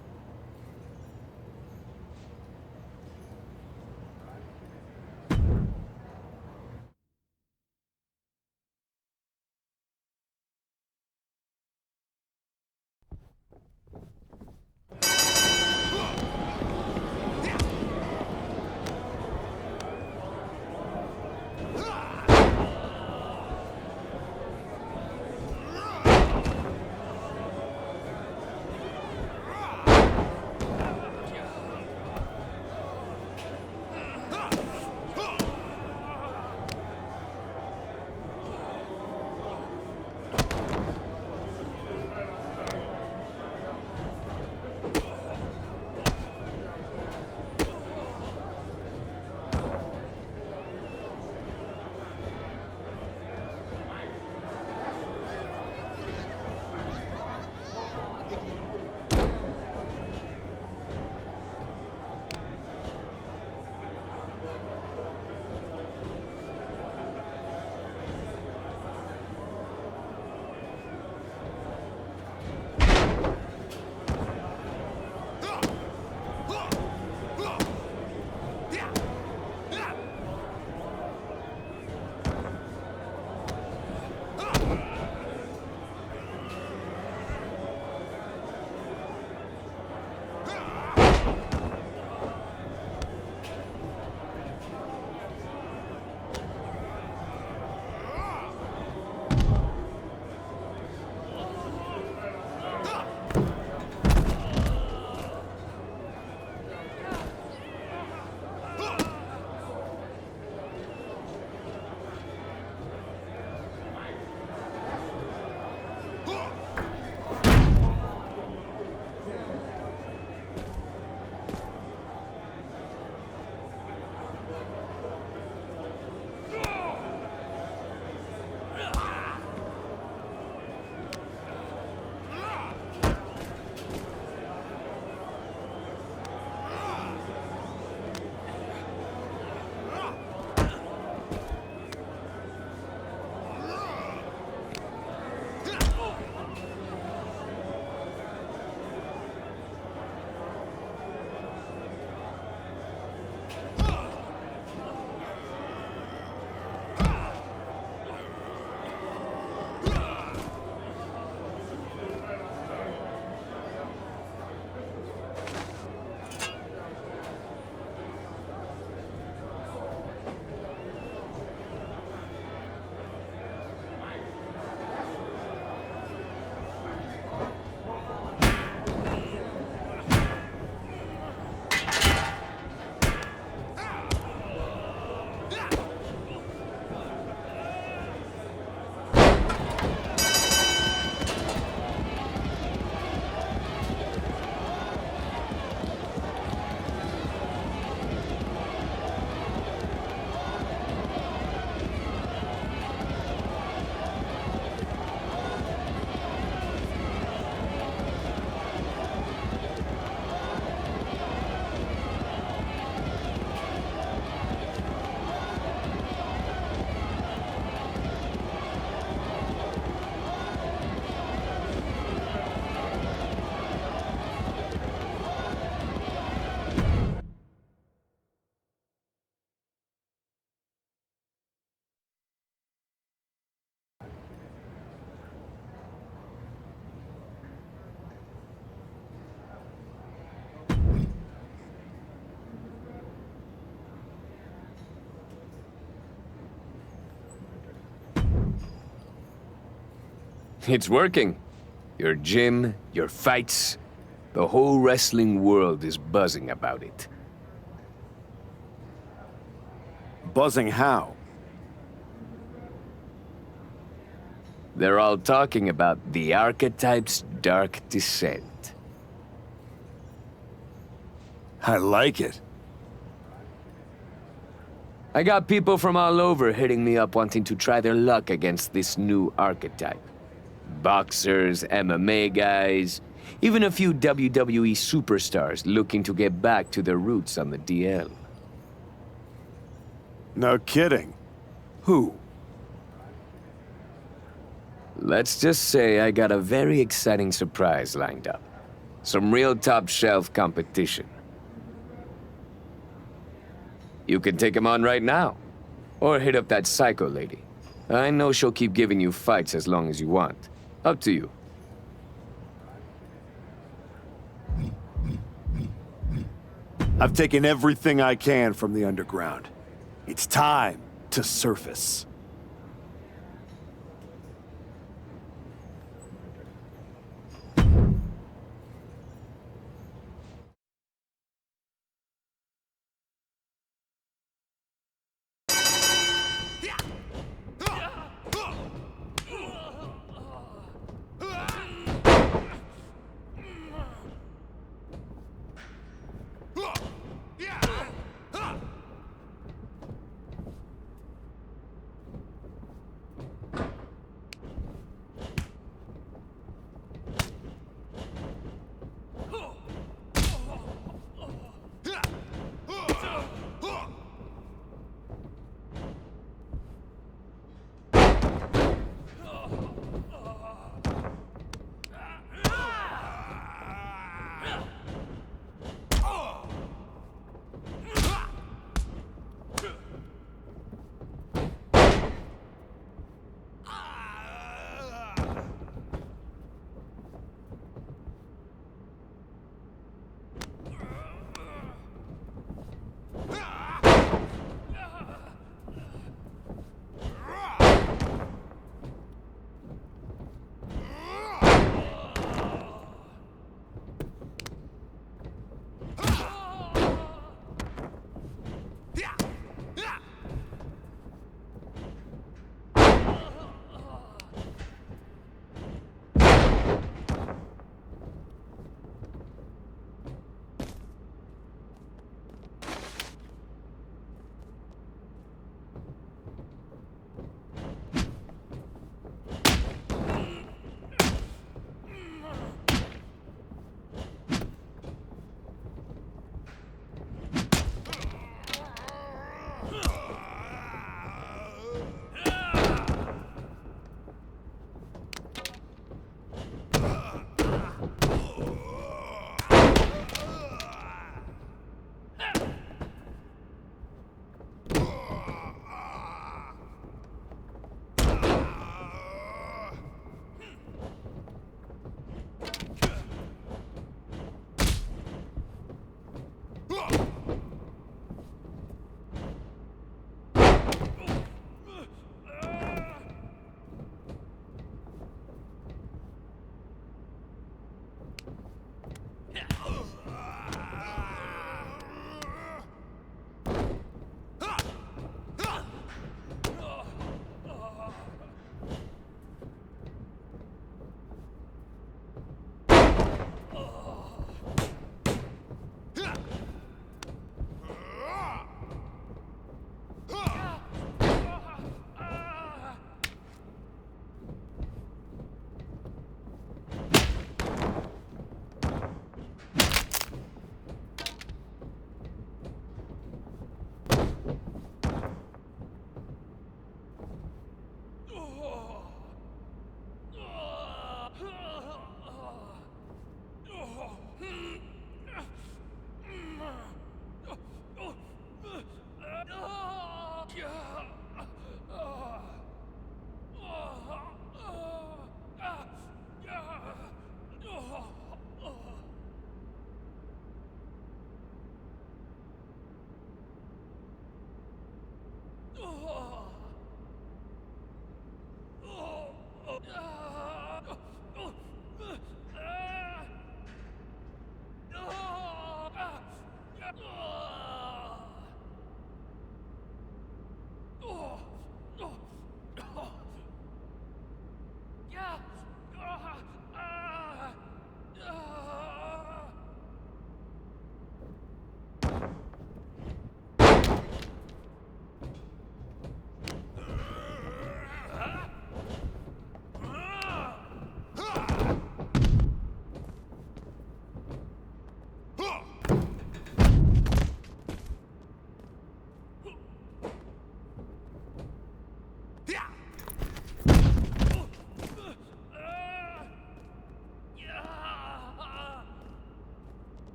It's working. Your gym, your fights, the whole wrestling world is buzzing about it. Buzzing how? They're all talking about the Archetype's dark descent. I like it. I got people from all over hitting me up wanting to try their luck against this new Archetype. Boxers, MMA guys, even a few WWE superstars looking to get back to their roots on the DL. No kidding. Who? Let's just say I got a very exciting surprise lined up. Some real top-shelf competition. You can take him on right now. Or hit up that psycho lady. I know she'll keep giving you fights as long as you want. Up to you. I've taken everything I can from the underground. It's time to surface.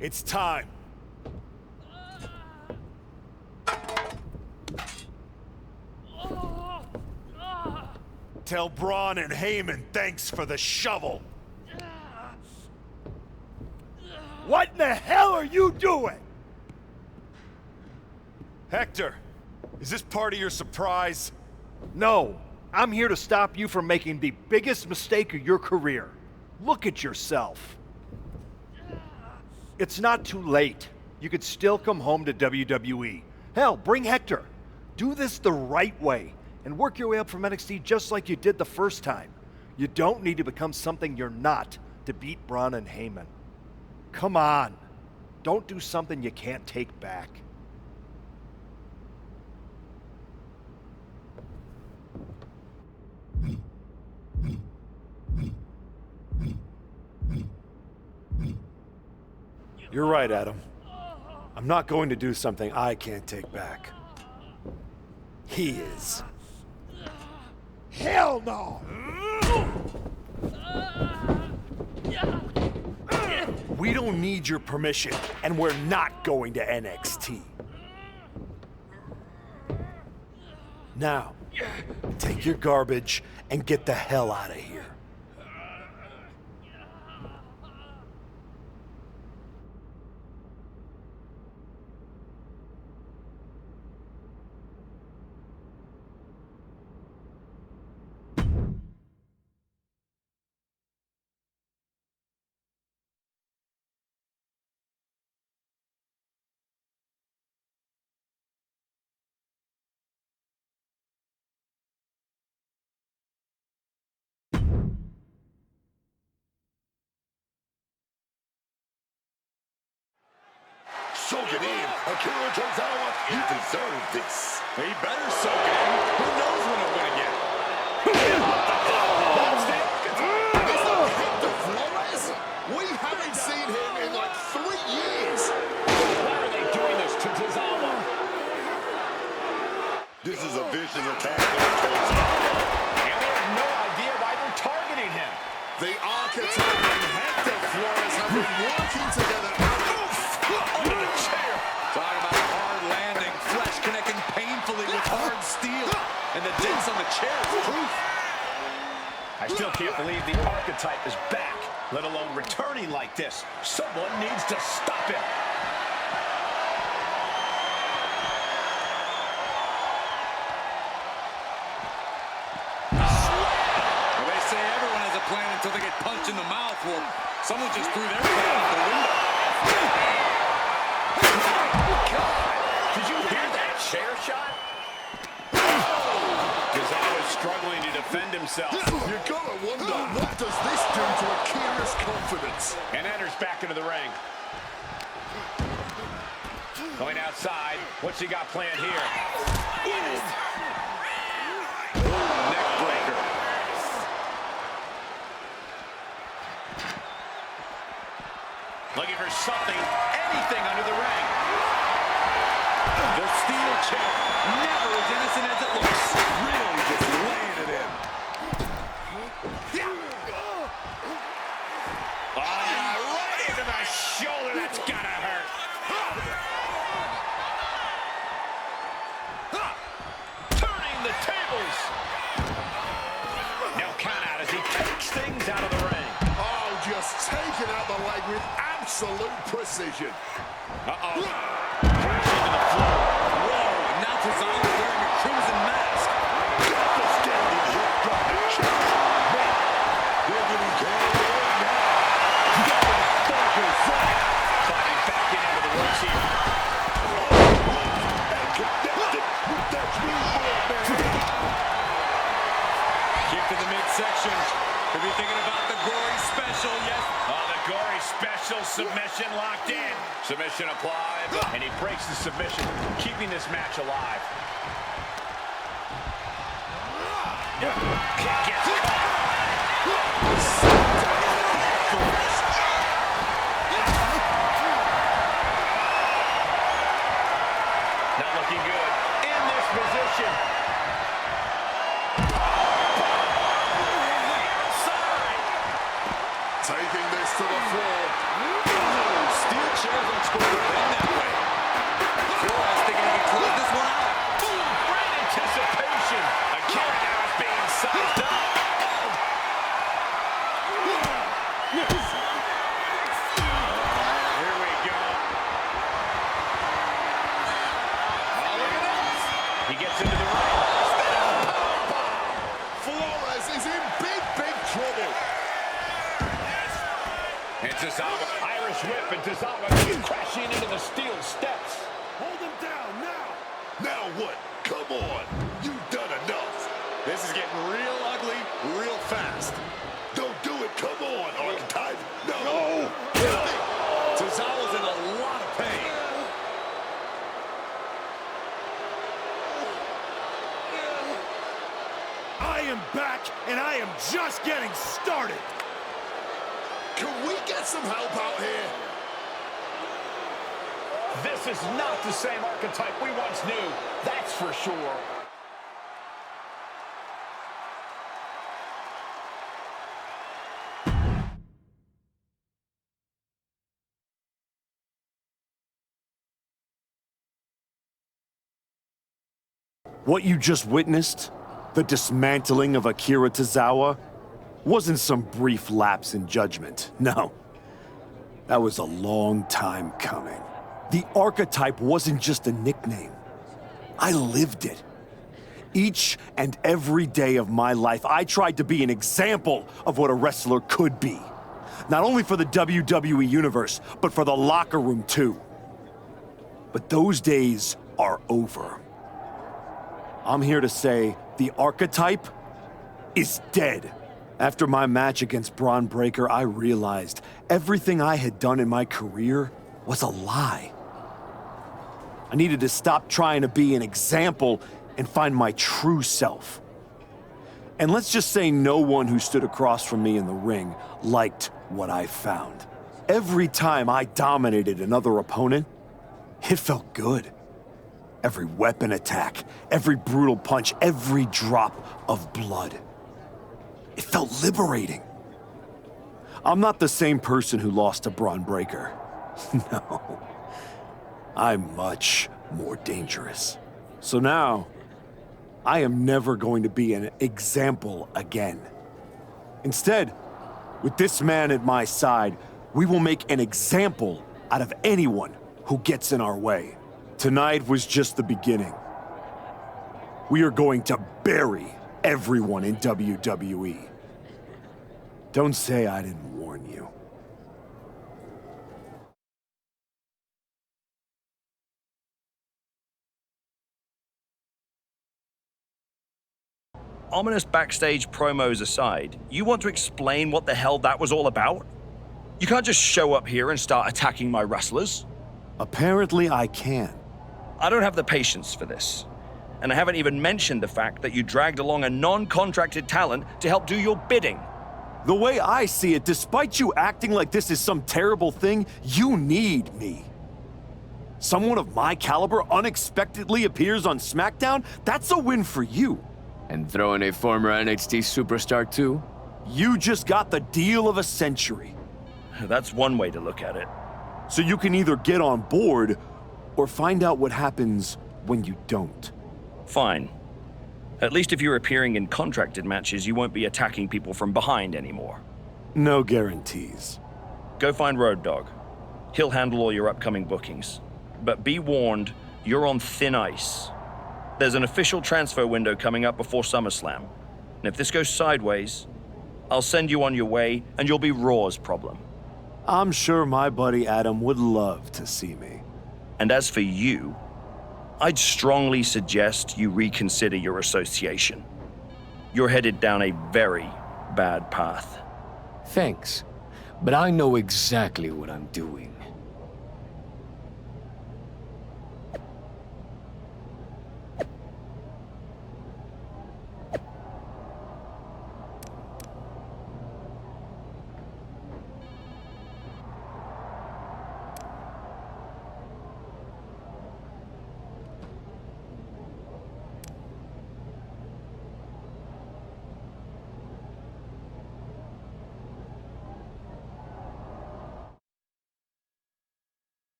It's time. Tell Braun and Heyman thanks for the shovel. What in the hell are you doing? Hector, is this part of your surprise? No, I'm here to stop you from making the biggest mistake of your career. Look at yourself. It's not too late. You could still come home to WWE. Hell, bring Hector. Do this the right way and work your way up from NXT just like you did the first time. You don't need to become something you're not to beat Braun and Heyman. Come on. Don't do something you can't take back. You're right, Adam. I'm not going to do something I can't take back. He is. Hell no! We don't need your permission, and we're not going to NXT. Now, take your garbage and get the hell out of here. Soak it in. Akira Tozawa, you deserve this. He better soak it in. Who knows when he'll win again? That's the archetype. Is that Hector Flores? We haven't seen him in like 3 years. Why are they doing this to Tozawa? This is a vicious attack on Tozawa. And they have no idea why they're targeting him. The archetype and Hector Flores have been working together. Under the chair. Talk about a hard landing, flesh connecting painfully with hard steel. And the dents on the chair is proof. I still can't believe the archetype is back, let alone returning like this. Someone needs to stop him. Well, they say everyone has a plan until they get punched in the mouth. Well, someone just threw their plan out the window. Did you hear that chair shot? Tozawa's struggling to defend himself. You gotta wonder, what does this do to Akira's confidence? And enters back into the ring. Going outside. What's he got planned here? Neck breaker. Looking for something, anything under the ring. The steel chair, never as innocent as it looks. Really just laying it in. Right into the shoulder. That's gotta hurt. Turning the tables. No count out as he takes things out of the ring. Oh, just taking out the leg with absolute precision. Uh-oh. Crash into the floor. Whoa, now Tozawa wearing a crimson mask. Devastating hip drop to kick. They're getting carried away now. Climbing back into the ropes here. And connected with that springboard, man. Kick to the midsection. Could be thinking about the gory special, yes. Oh, the gory special submission locked in. Submission applied, and he breaks the submission, keeping this match alive. Kick gets caught. Not looking good in this position. Taking this to the floor. steel chairs aren't supposed to bend that way. Flores thinking he can close this one out. Boom! Great anticipation. Akira now is being sized up. Here we go. Oh, look at this. He gets into the ring. Flores is in big, big trouble. And Tozawa, Irish whip, and Tozawa crashing into the steel steps. Hold him down now. Now what? Come on. You've done enough. This is getting real ugly real fast. Don't do it. Come on, Archetype. No. No. Tozawa's in a lot of pain. I am back, and I am just getting started. Can we get some help out here? This is not the same archetype we once knew. That's for sure. What you just witnessed, the dismantling of Akira Tozawa, wasn't some brief lapse in judgment. No. That was a long time coming. The archetype wasn't just a nickname. I lived it. Each and every day of my life, I tried to be an example of what a wrestler could be. Not only for the WWE Universe, but for the locker room too. But those days are over. I'm here to say the archetype is dead. After my match against Braun Breaker, I realized everything I had done in my career was a lie. I needed to stop trying to be an example and find my true self. And let's just say no one who stood across from me in the ring liked what I found. Every time I dominated another opponent, it felt good. Every weapon attack, every brutal punch, every drop of blood. It felt liberating. I'm not the same person who lost to Braun Breaker. No. I'm much more dangerous. So now, I am never going to be an example again. Instead, with this man at my side, we will make an example out of anyone who gets in our way. Tonight was just the beginning. We are going to bury everyone in WWE. Don't say I didn't warn you. Ominous backstage promos aside, you want to explain what the hell that was all about? You can't just show up here and start attacking my wrestlers. Apparently I can. I don't have the patience for this. And I haven't even mentioned the fact that you dragged along a non-contracted talent to help do your bidding. The way I see it, despite you acting like this is some terrible thing, you need me. Someone of my caliber unexpectedly appears on SmackDown? That's a win for you. And throw in a former NXT superstar too? You just got the deal of a century. That's one way to look at it. So you can either get on board or find out what happens when you don't. Fine. At least if you're appearing in contracted matches, you won't be attacking people from behind anymore. No guarantees. Go find Road Dogg. He'll handle all your upcoming bookings. But be warned, you're on thin ice. There's an official transfer window coming up before SummerSlam. And if this goes sideways, I'll send you on your way and you'll be Raw's problem. I'm sure my buddy Adam would love to see me. And as for you, I'd strongly suggest you reconsider your association. You're headed down a very bad path. Thanks, but I know exactly what I'm doing.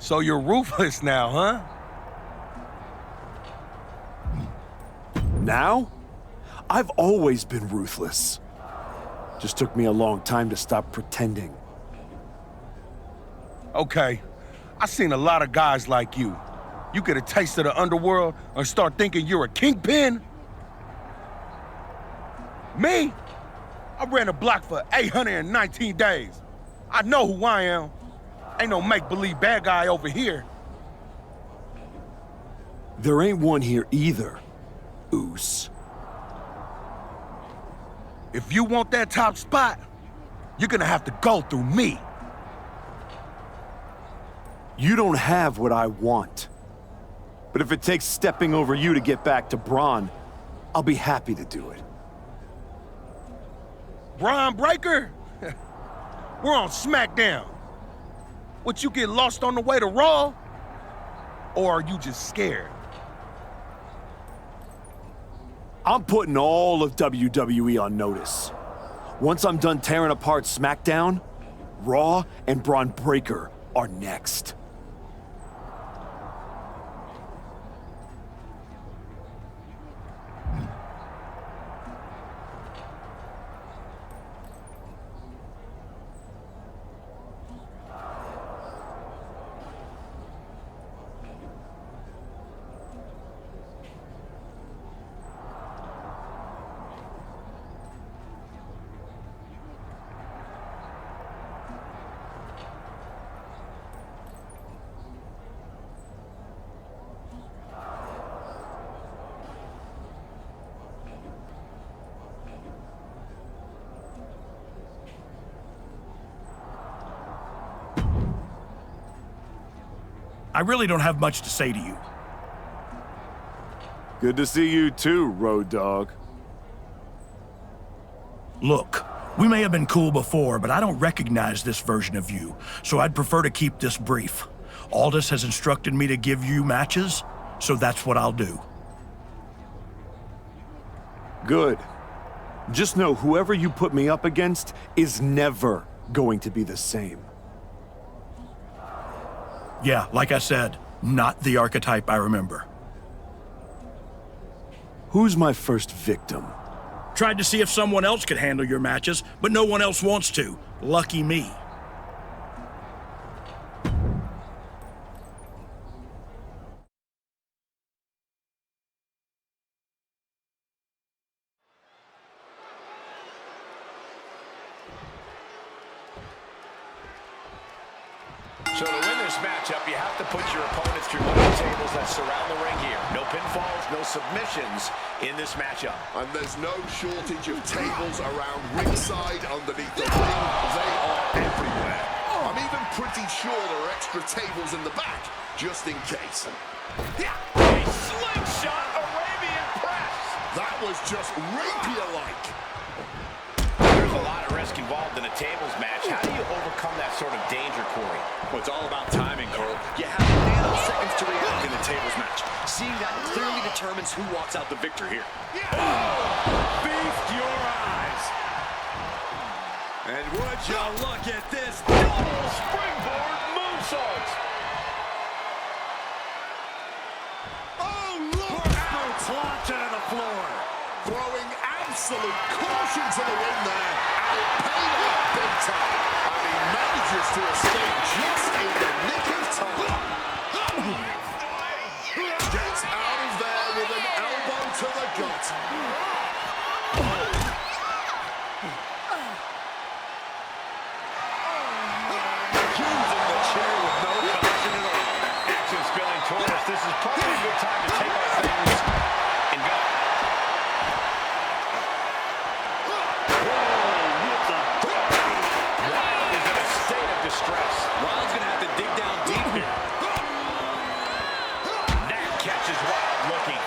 So you're ruthless now, huh? Now? I've always been ruthless. Just took me a long time to stop pretending. Okay, I've seen a lot of guys like you. You get a taste of the underworld and start thinking you're a kingpin? Me? I ran a block for 819 days. I know who I am. Ain't no make-believe bad guy over here. There ain't one here either, Oos. If you want that top spot, you're gonna have to go through me. You don't have what I want. But if it takes stepping over you to get back to Braun, I'll be happy to do it. Braun Breaker? We're on SmackDown. Would you get lost on the way to Raw? Or are you just scared? I'm putting all of WWE on notice. Once I'm done tearing apart SmackDown, Raw and Braun Breaker are next. I really don't have much to say to you. Good to see you too, Road Dogg. Look, we may have been cool before, but I don't recognize this version of you, so I'd prefer to keep this brief. Aldous has instructed me to give you matches, so that's what I'll do. Good. Just know whoever you put me up against is never going to be the same. Yeah, like I said, not the archetype I remember. Who's my first victim? Tried to see if someone else could handle your matches, but no one else wants to. Lucky me. So to win this matchup, you have to put your opponents through one of the tables that surround the ring here. No pinfalls, no submissions in this matchup. And there's no shortage of tables around ringside, underneath the ring. They are everywhere. I'm even pretty sure there are extra tables in the back, just in case. A slingshot Arabian press. That was just rapier-like. There's a lot of risk involved in a tables match. How do you overcome that sort of danger, Corey? Well, it's all about timing, Cole. You have nanoseconds to react in a tables match. Seeing that clearly determines who walks out the victor here. Feast your eyes. And would you look at this Double springboard moonsault. Oh, look out! Launching to the floor. Throwing absolute caution to the wind there, and it paid off big time. And he manages to escape just in the nick of time. Gets out of there with an elbow to the gut. Using the chair with no caution at all. Action spilling toward us. This is probably a good time to take our things and go. Wild is in a state of distress. Wild's gonna have to dig down deep here. That catches Wild looking.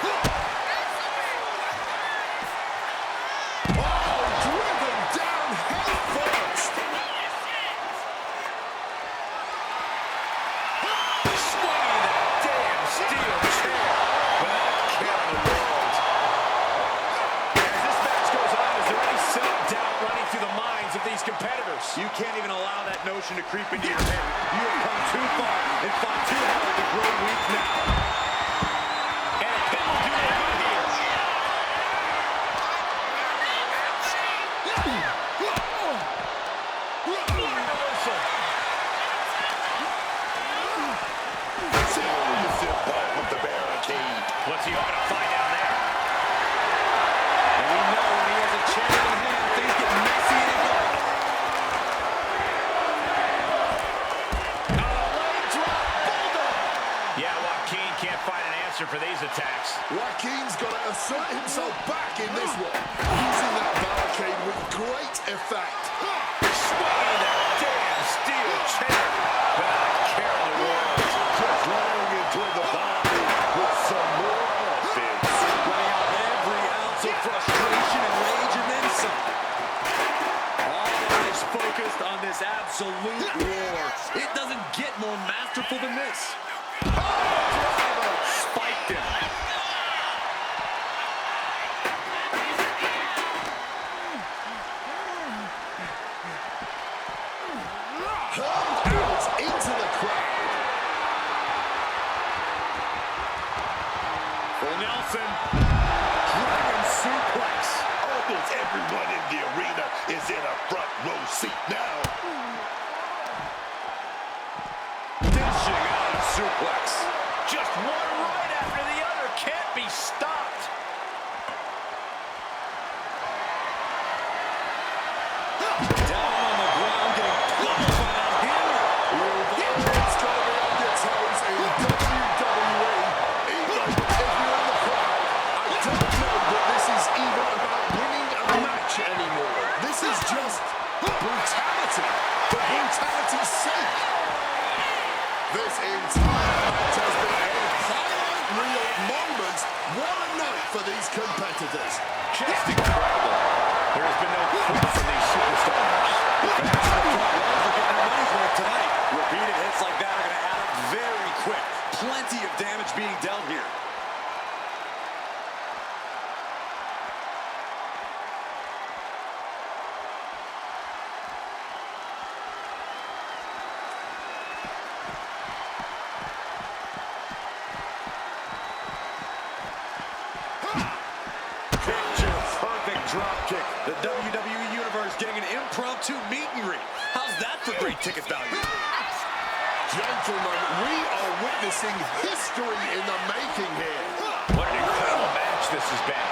Oh, driven down head first. Swinging that damn steel chair without a care in the world. As this match goes on, is there any self-doubt running through the minds of these competitors? You can't even allow that notion to creep into your head. You have come too far and fought too hard to grow weak now. And a pin will do no good here. Serious impact with the barricade. What's he hoping to find down there? And we know when he has a chair in hand, things get messy and ugly. Yeah, Joaquin can't find an answer for these attacks. Joaquin's got to assert himself back in this one, using that barricade with great effect. Swinging that damn steel chair without a care in the world. Just laying into the body with some more offense. Letting out every ounce of frustration and rage and then some. All eyes focused on this absolute war. It doesn't get more masterful than this. Spiked him. Hurled out into the crowd. Full Nelson. Dragon suplex. Almost everyone in the arena is in a front row seat now. Dishing out a suplex. Just one right after the other can't be stopped. Down on the ground, getting pummeled by that hammer. It's got to be on your toes in WWE. Even if you're in the crowd, I don't know that this is even about winning a match anymore. This is just brutality for brutality's sake. This entire match has been a highlight reel moment. What a night for these competitors. Just incredible. There has been no quit from these superstars. The fans in the front rows are getting their money's worth tonight. Repeated hits like that are going to add up very quick. Plenty of damage being dealt here. Dropkick. The WWE Universe getting an impromptu meet and greet. How's that for great ticket value? Gentlemen, we are witnessing history in the making here. What an incredible match this has been.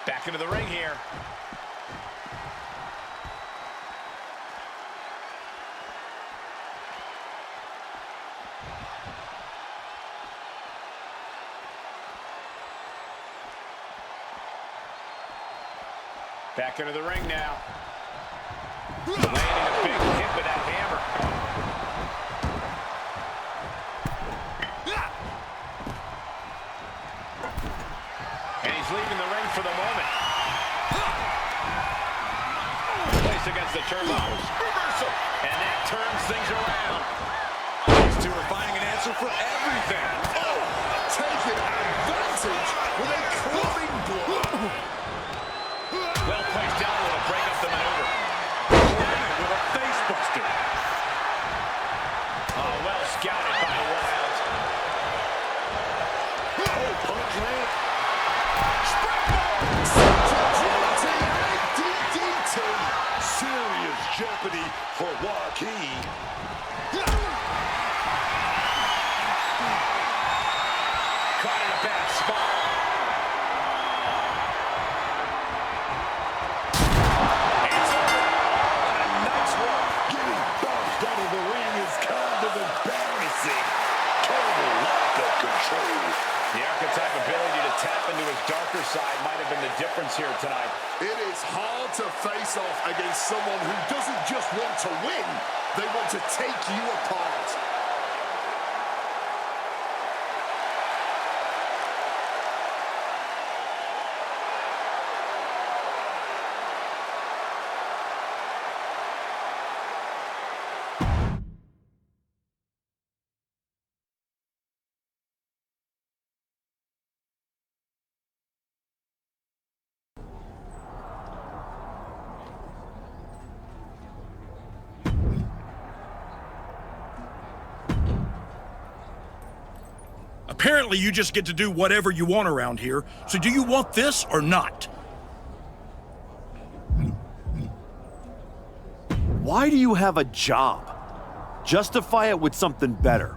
Back into the ring here. Back into the ring now. Landing a big hit with that hammer. And he's leaving the ring for the moment. Placed against the turnbuckles. Reversal. And that turns things around. These two are finding an answer for everything. Oh, taking advantage with a clubbing blow. Well placed down to break up the maneuver. Landed with a face buster. Oh, well scouted by Wild. Oh, punch land. DDT. Serious jeopardy for Joaquin. Caught in a bad spot. It's over. What a nice work. Getting bounced out of the ring is kind of embarrassing. Total lack of control. The archetype ability to tap into his darker side might have been the difference here tonight. It is hard to face off against someone who doesn't just want to win, they want to take you apart. Apparently, you just get to do whatever you want around here. So do you want this or not? Why do you have a job? Justify it with something better.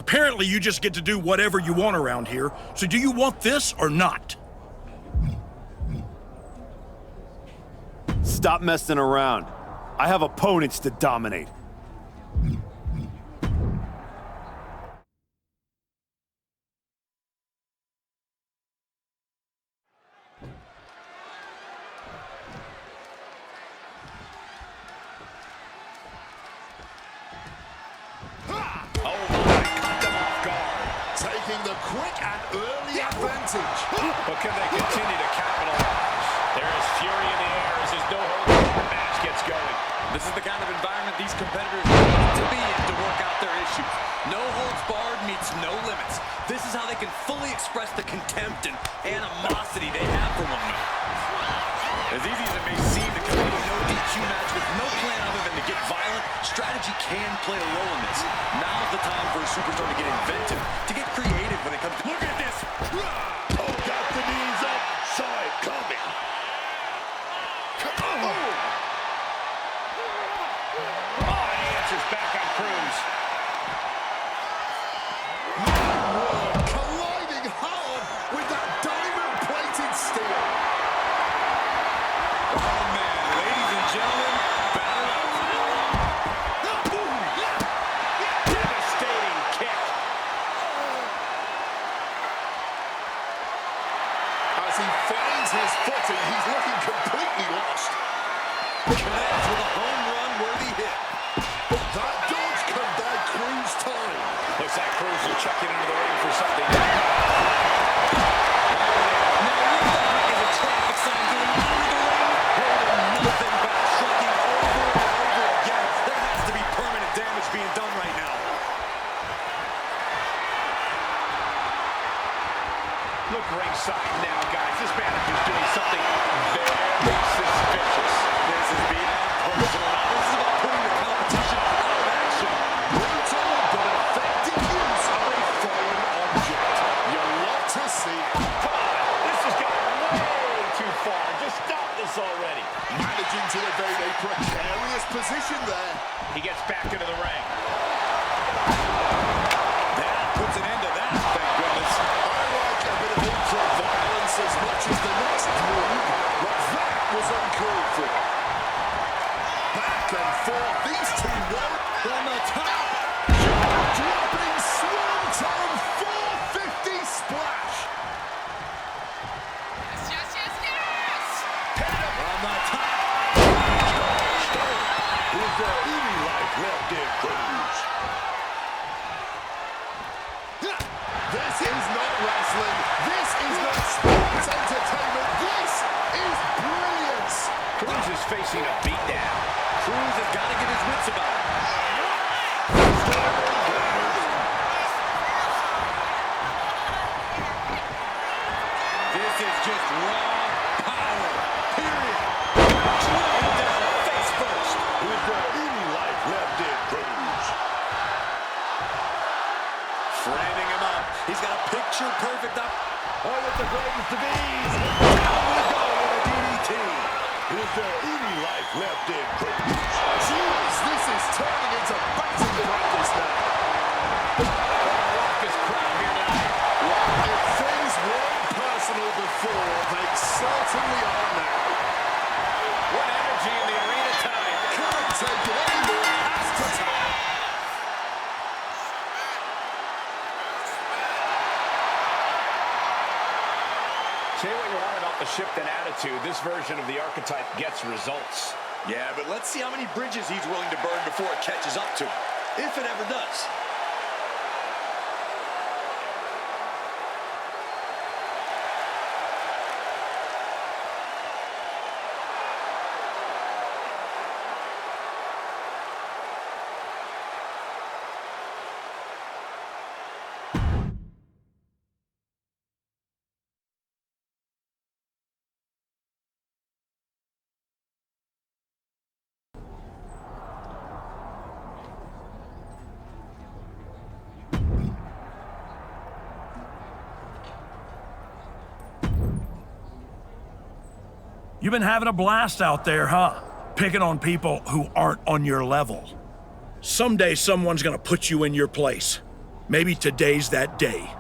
Apparently you just get to do whatever you want around here, so do you want this or not? Stop messing around. I have opponents to dominate. Taking the quick and early advantage. But can they continue to capitalize? There is fury in the air as this no-holds-barred match gets going. This is the kind of environment these competitors need to be in to work out their issues. No holds barred meets no limits. This is how they can fully express the contempt and animosity they have for one another. As easy as it may seem to come into a no DQ match with no plan other than to get violent, strategy can play a role in this. Now's the time for a superstar to get inventive, to get creative when it comes to... Look at this! Oh, got the knees up, saw it coming. Back on Cruz. Colliding hard with that diamond-plated steel. Oh, man. Ladies and gentlemen, battle up. Devastating kick. As he finds his footing, he's looking completely lost. Connects with a home run-worthy hit. That dodge can buy Cruz time. Looks like Cruz will check it into the ring for something. Now, look, that is a traffic sign going through the ring. Holding nothing back, striking over and over again. There has to be permanent damage being done right now. Look ringside now, guys. This manager's doing something very suspicious. This is beyond personal. This is about putting the competition out of action. Brutal but effective use of a foreign object. You love to see it. Come on, this has gone way too far. Just stop this already. Managing to evade a precarious position there. He gets back into the ring. That puts an end to that, thank goodness. I like a bit of ultra-violence as much as the next move, but that was uncalled for. Back and forth, these two were on the top. Dropping swan-tongue 450 splash. Yes! On the top. Is there any life left in Cruz? This is not wrestling. This is not sports entertainment. This is brilliance. Cruz is facing a beatdown. Cruz has got to get his wits about him. This is just raw power, period. Driven down face first. Is there any life left in Cruz? Framing him up. He's got a picture-perfect up. Oh, with the greatest of ease. Down we go with a DDT. Is there any life left in Cruz? Jeez, this is turning into batting practice now. Raucous crowd here tonight. If things weren't personal before, they certainly are now. What energy in the arena tonight. Can't take it anymore. Has to tap. Say what you want about the shift in attitude. This version of the archetype gets results. Yeah, but let's see how many bridges he's willing to burn before it catches up to him. If it ever does. You've been having a blast out there, huh? Picking on people who aren't on your level. Someday someone's gonna put you in your place. Maybe today's that day.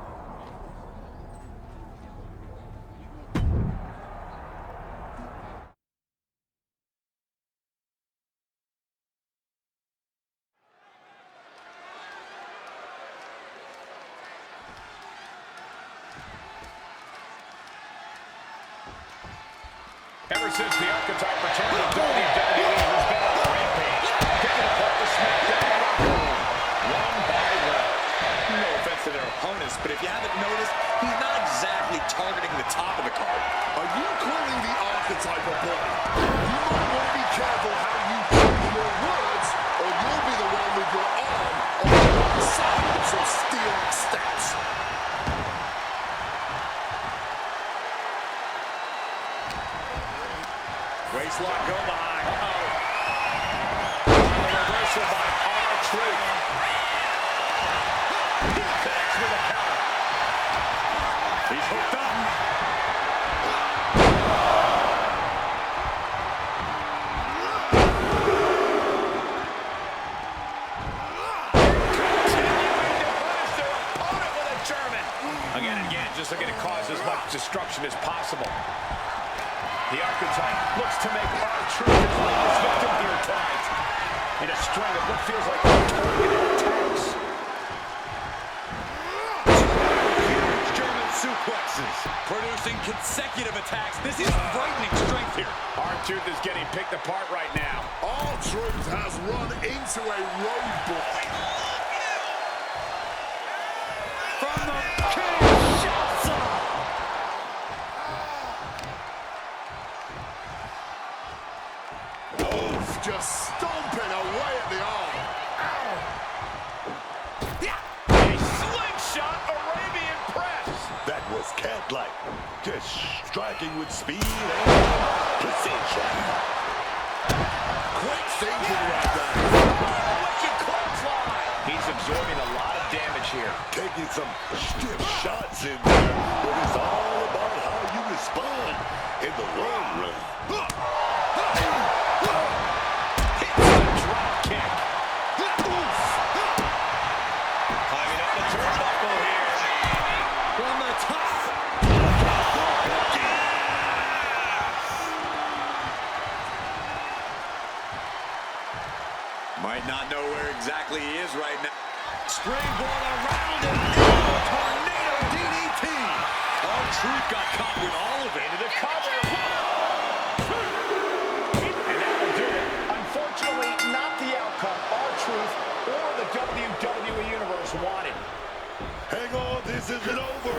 Ever since the Archetype returned to WWE, he's been on a rampage, picking apart the SmackDown locker room, one by one. No offense to their opponents, but if you haven't noticed, he's not exactly targeting the top of the card. Are you calling the Archetype a bully? You might want to be careful how you choose your words, or you'll be the one with your arm on the wrong side of some steel steps. Waistlock go behind. The reversal by R-Truth. He connects with a counter. He's hooked up. Continuing to punish their opponent with a German. Again and again, just looking to cause as much destruction as possible. The Archetype looks to make R-Truth his latest victim here tonight in a string of what feels like targeted attacks. Huge German suplexes, producing consecutive attacks. This is frightening strength here. R-Truth is getting picked apart right now. R-Truth has run into a roadblock. From the cage, shots up. Just stomping away at the arm. A slingshot Arabian press. That was cat-like. Just striking with speed and precision. Quick thinking right there. Wicked clothesline. He's absorbing a lot of damage here. Taking some stiff shots in there, but it's all about how you respond in the long run. Might not know where exactly he is right now. Springboard around him. Tornado DDT. R-Truth got caught with all of it. Into the cover. And that will do it. Unfortunately, not the outcome R-Truth or the WWE Universe wanted. Hang on, this isn't over.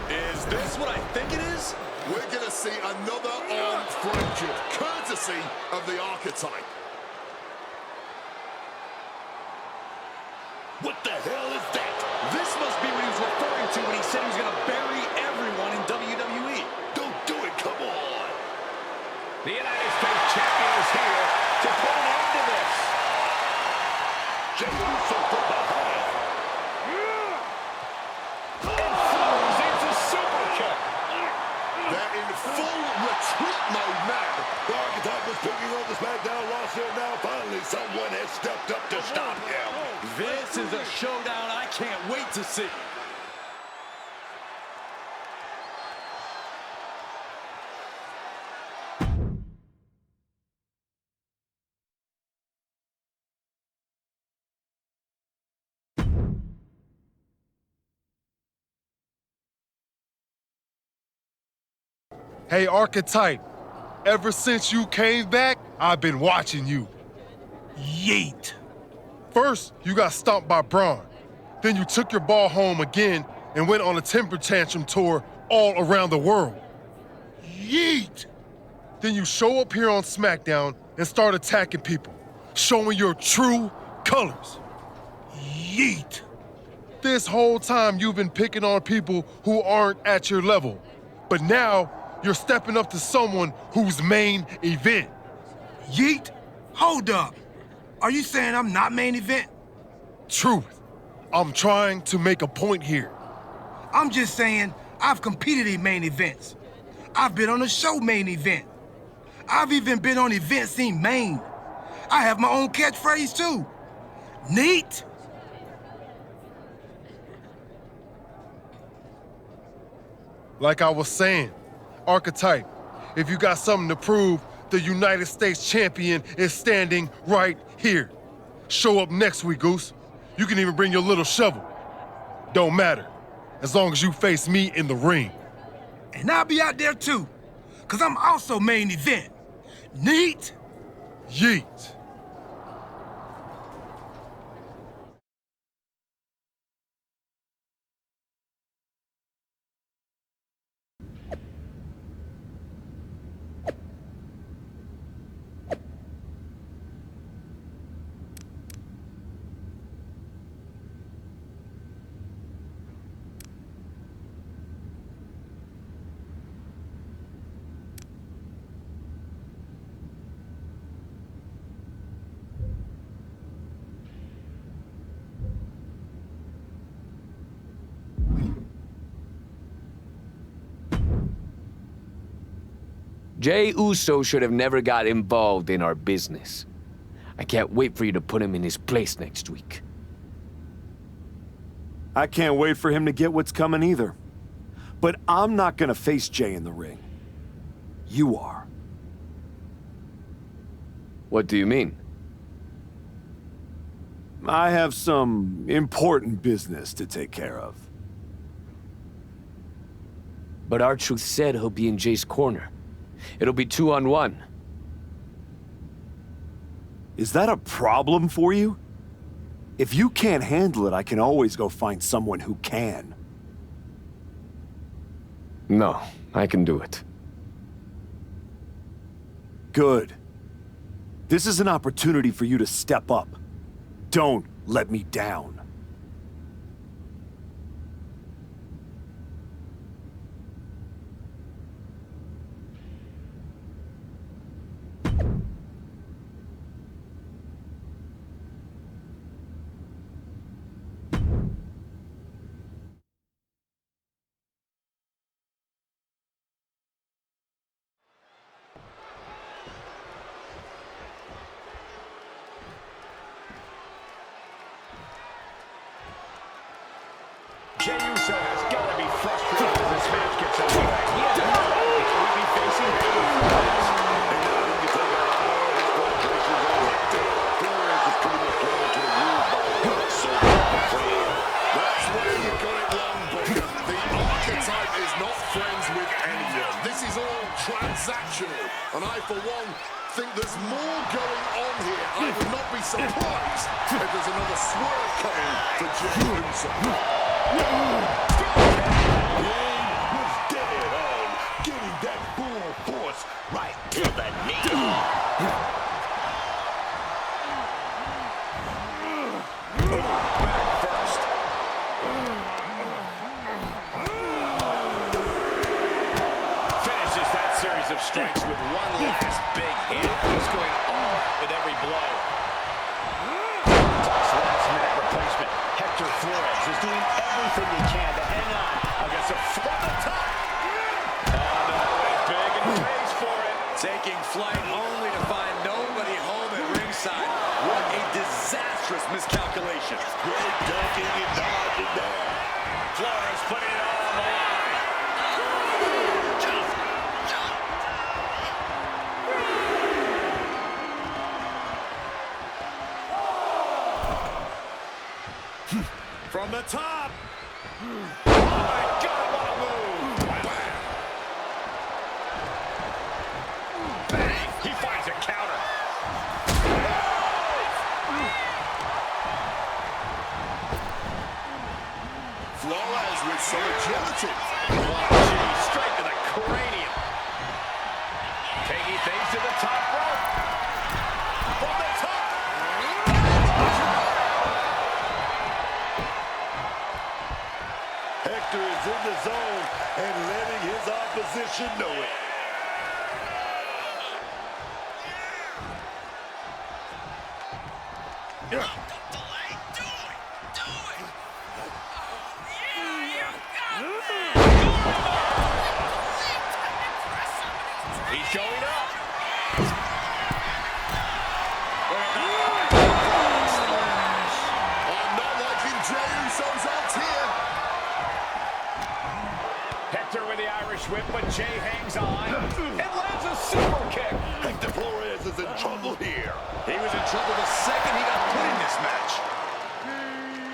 Is this what I think it is? We're going to see another armed friendship, courtesy of the Archetype. What the hell is that? This must be what he was referring to when he said he was going to bury everyone in WWE. Don't do it, come on. The United States champion is here to put an end to this. Jay Uso from behind. And throws into super kick. They're in full retreat mode now. The Archetype was picking on the SmackDown roster, and now finally someone has stepped up to stop him. This is a showdown I can't wait to see. Hey, Archetype, ever since you came back, I've been watching you. Yeet. First, you got stomped by Braun. Then you took your ball home again and went on a temper tantrum tour all around the world. Yeet. Then you show up here on SmackDown and start attacking people, showing your true colors. Yeet. This whole time you've been picking on people who aren't at your level, but now you're stepping up to someone who's main event. Yeet? Hold up. Are you saying I'm not main event? Truth. I'm trying to make a point here. I'm just saying I've competed in main events. I've been on a show main event. I've even been on events in Maine. I have my own catchphrase too. Neat? Like I was saying, archetype, if you got something to prove, the United States champion is standing right here. Show up next week, Goose. You can even bring your little shovel. Don't matter, as long as you face me in the ring. And I'll be out there too, because I'm also main event. Neat? Yeet. Jey Uso should have never got involved in our business. I can't wait for you to put him in his place next week. I can't wait for him to get what's coming either. But I'm not gonna face Jey in the ring. You are. What do you mean? I have some important business to take care of. But R-Truth said he'll be in Jey's corner. It'll be 2-on-1. Is that a problem for you? If you can't handle it, I can always go find someone who can. No, I can do it. Good. This is an opportunity for you to step up. Don't let me down. Jey Uso has got to be frustrated as this match gets underway. He has no idea he will be facing Hayward for this. And now he can take out all his frustrations on it. Flores is pretty much going to the move by one, so That's where you got it wrong, Booker. The archetype is not friends with anyone. This is all transactional. And I, for one, think there's more going on here. I would not be surprised if there's another swerve coming for Jey Uso. He was dead on getting that full force right to the knee. Back first. Finishes that series of strikes with one last big hit. He's going all out with every blow. Last-minute replacement. Hector Flores is doing everything he can to hang on against a from the top. Oh, no, went big and pays for it. Taking flight only to find nobody home at ringside. What a disastrous miscalculation. Great ducking and dodging there. Flores putting it all on the line. From the top. Oh my God, what a move. Bang. He finds a counter. Flores with some agility. Gee, straight to the cranium. Taking things to the top rope. From the top. Hector is in the zone and letting his opposition know it. He's showing up. I'm not liking Jey Uso's odds here. Hector with the whip, but Jay hangs on and lands a super kick. Hector Flores is in trouble here. He was in trouble the second he got put in this match.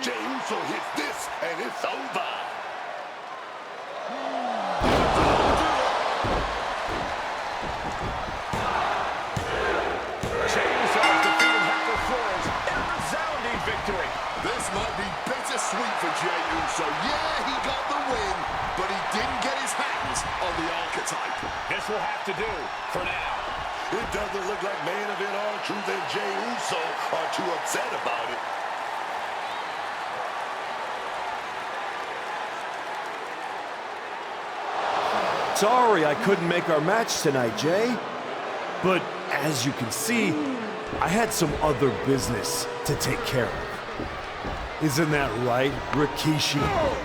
Jey Uso hits this, and it's over. Jey Uso has defeated Hector Flores in a resounding victory. This might be bittersweet for Jey Uso. Yeah, he got the win, but he didn't get his hands on the archetype. This will have to do for now. It doesn't look like Main Event R-Truth and Jey Uso are too upset about it. Sorry I couldn't make our match tonight, Jay. But as you can see, I had some other business to take care of. Isn't that right, Rikishi?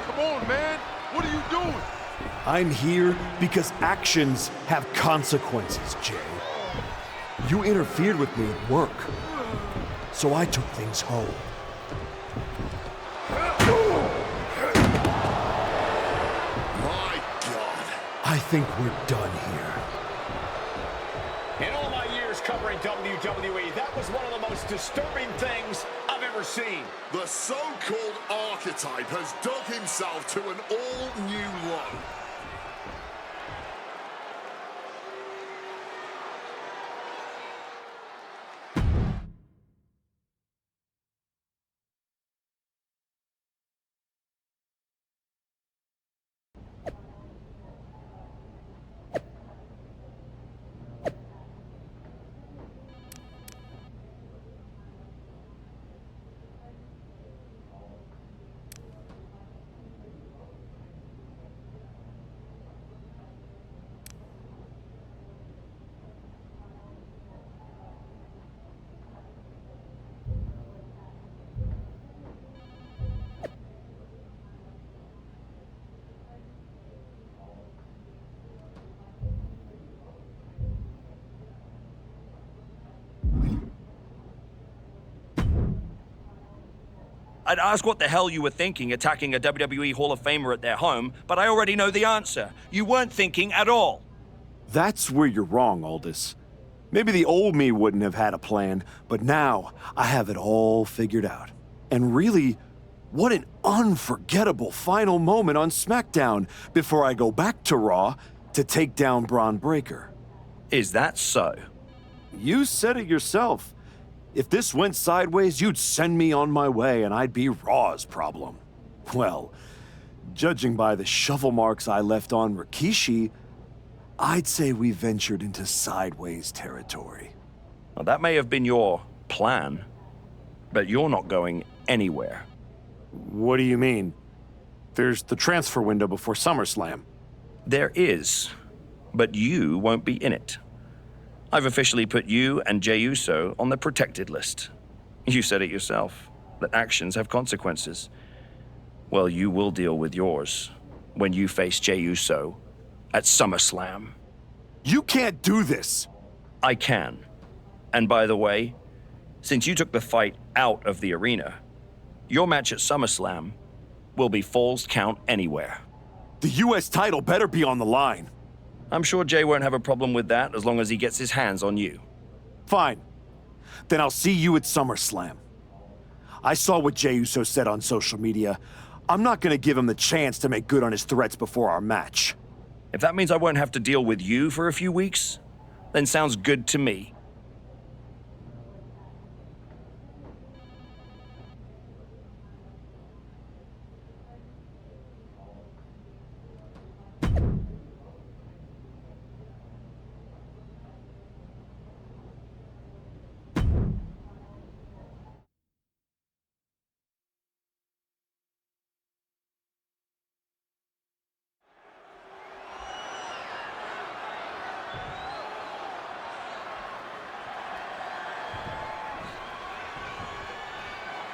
Come on, man. What are you doing? I'm here because actions have consequences, Jay. You interfered with me at work, so I took things home. My God. I think we're done here. In all my years covering WWE, that was one of the most disturbing things I've ever seen. The so-called archetype has dug himself to an all-new low. I'd ask what the hell you were thinking attacking a WWE Hall of Famer at their home, but I already know the answer. You weren't thinking at all. That's where you're wrong, Aldous. Maybe the old me wouldn't have had a plan, but now I have it all figured out. And really, what an unforgettable final moment on SmackDown before I go back to Raw to take down Braun Breaker. Is that so? You said it yourself. If this went sideways, you'd send me on my way and I'd be Raw's problem. Well, judging by the shovel marks I left on Rikishi, I'd say we ventured into sideways territory. Well, that may have been your plan, but you're not going anywhere. What do you mean? There's the transfer window before SummerSlam. There is, but you won't be in it. I've officially put you and Jey Uso on the protected list. You said it yourself, that actions have consequences. Well, you will deal with yours when you face Jey Uso at SummerSlam. You can't do this! I can. And by the way, since you took the fight out of the arena, your match at SummerSlam will be Falls Count Anywhere. The US title better be on the line. I'm sure Jay won't have a problem with that as long as he gets his hands on you. Fine. Then I'll see you at SummerSlam. I saw what Jey Uso said on social media. I'm not gonna give him the chance to make good on his threats before our match. If that means I won't have to deal with you for a few weeks, then sounds good to me.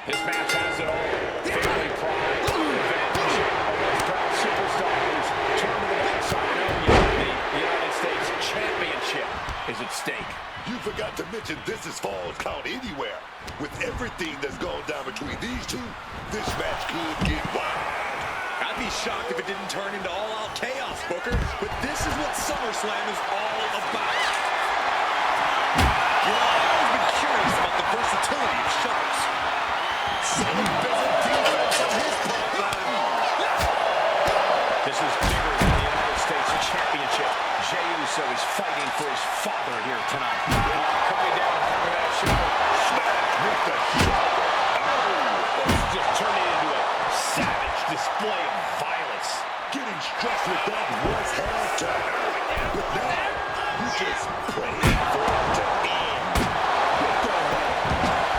This match has it all. Family pride, revenge, a once-proud superstar who's turned to the dark side. The United States Championship is at stake. You forgot to mention this is Falls Count Anywhere. With everything that's gone down between these two, this match could get wild. I I'd be shocked if it didn't turn into all-out chaos, Booker. But this is what SummerSlam is all about. You know, I've always been curious about the versatility of Sharks. Solid defense on his part, man. This is bigger than the United States Championship. Jey Uso is fighting for his father here tonight. Coming down from that shoulder. Smack with the shoulder. Oh, this just turned into a savage display of violence. Getting stressed with that was hard to hurt. But now, you just pray for it to end. What the hell?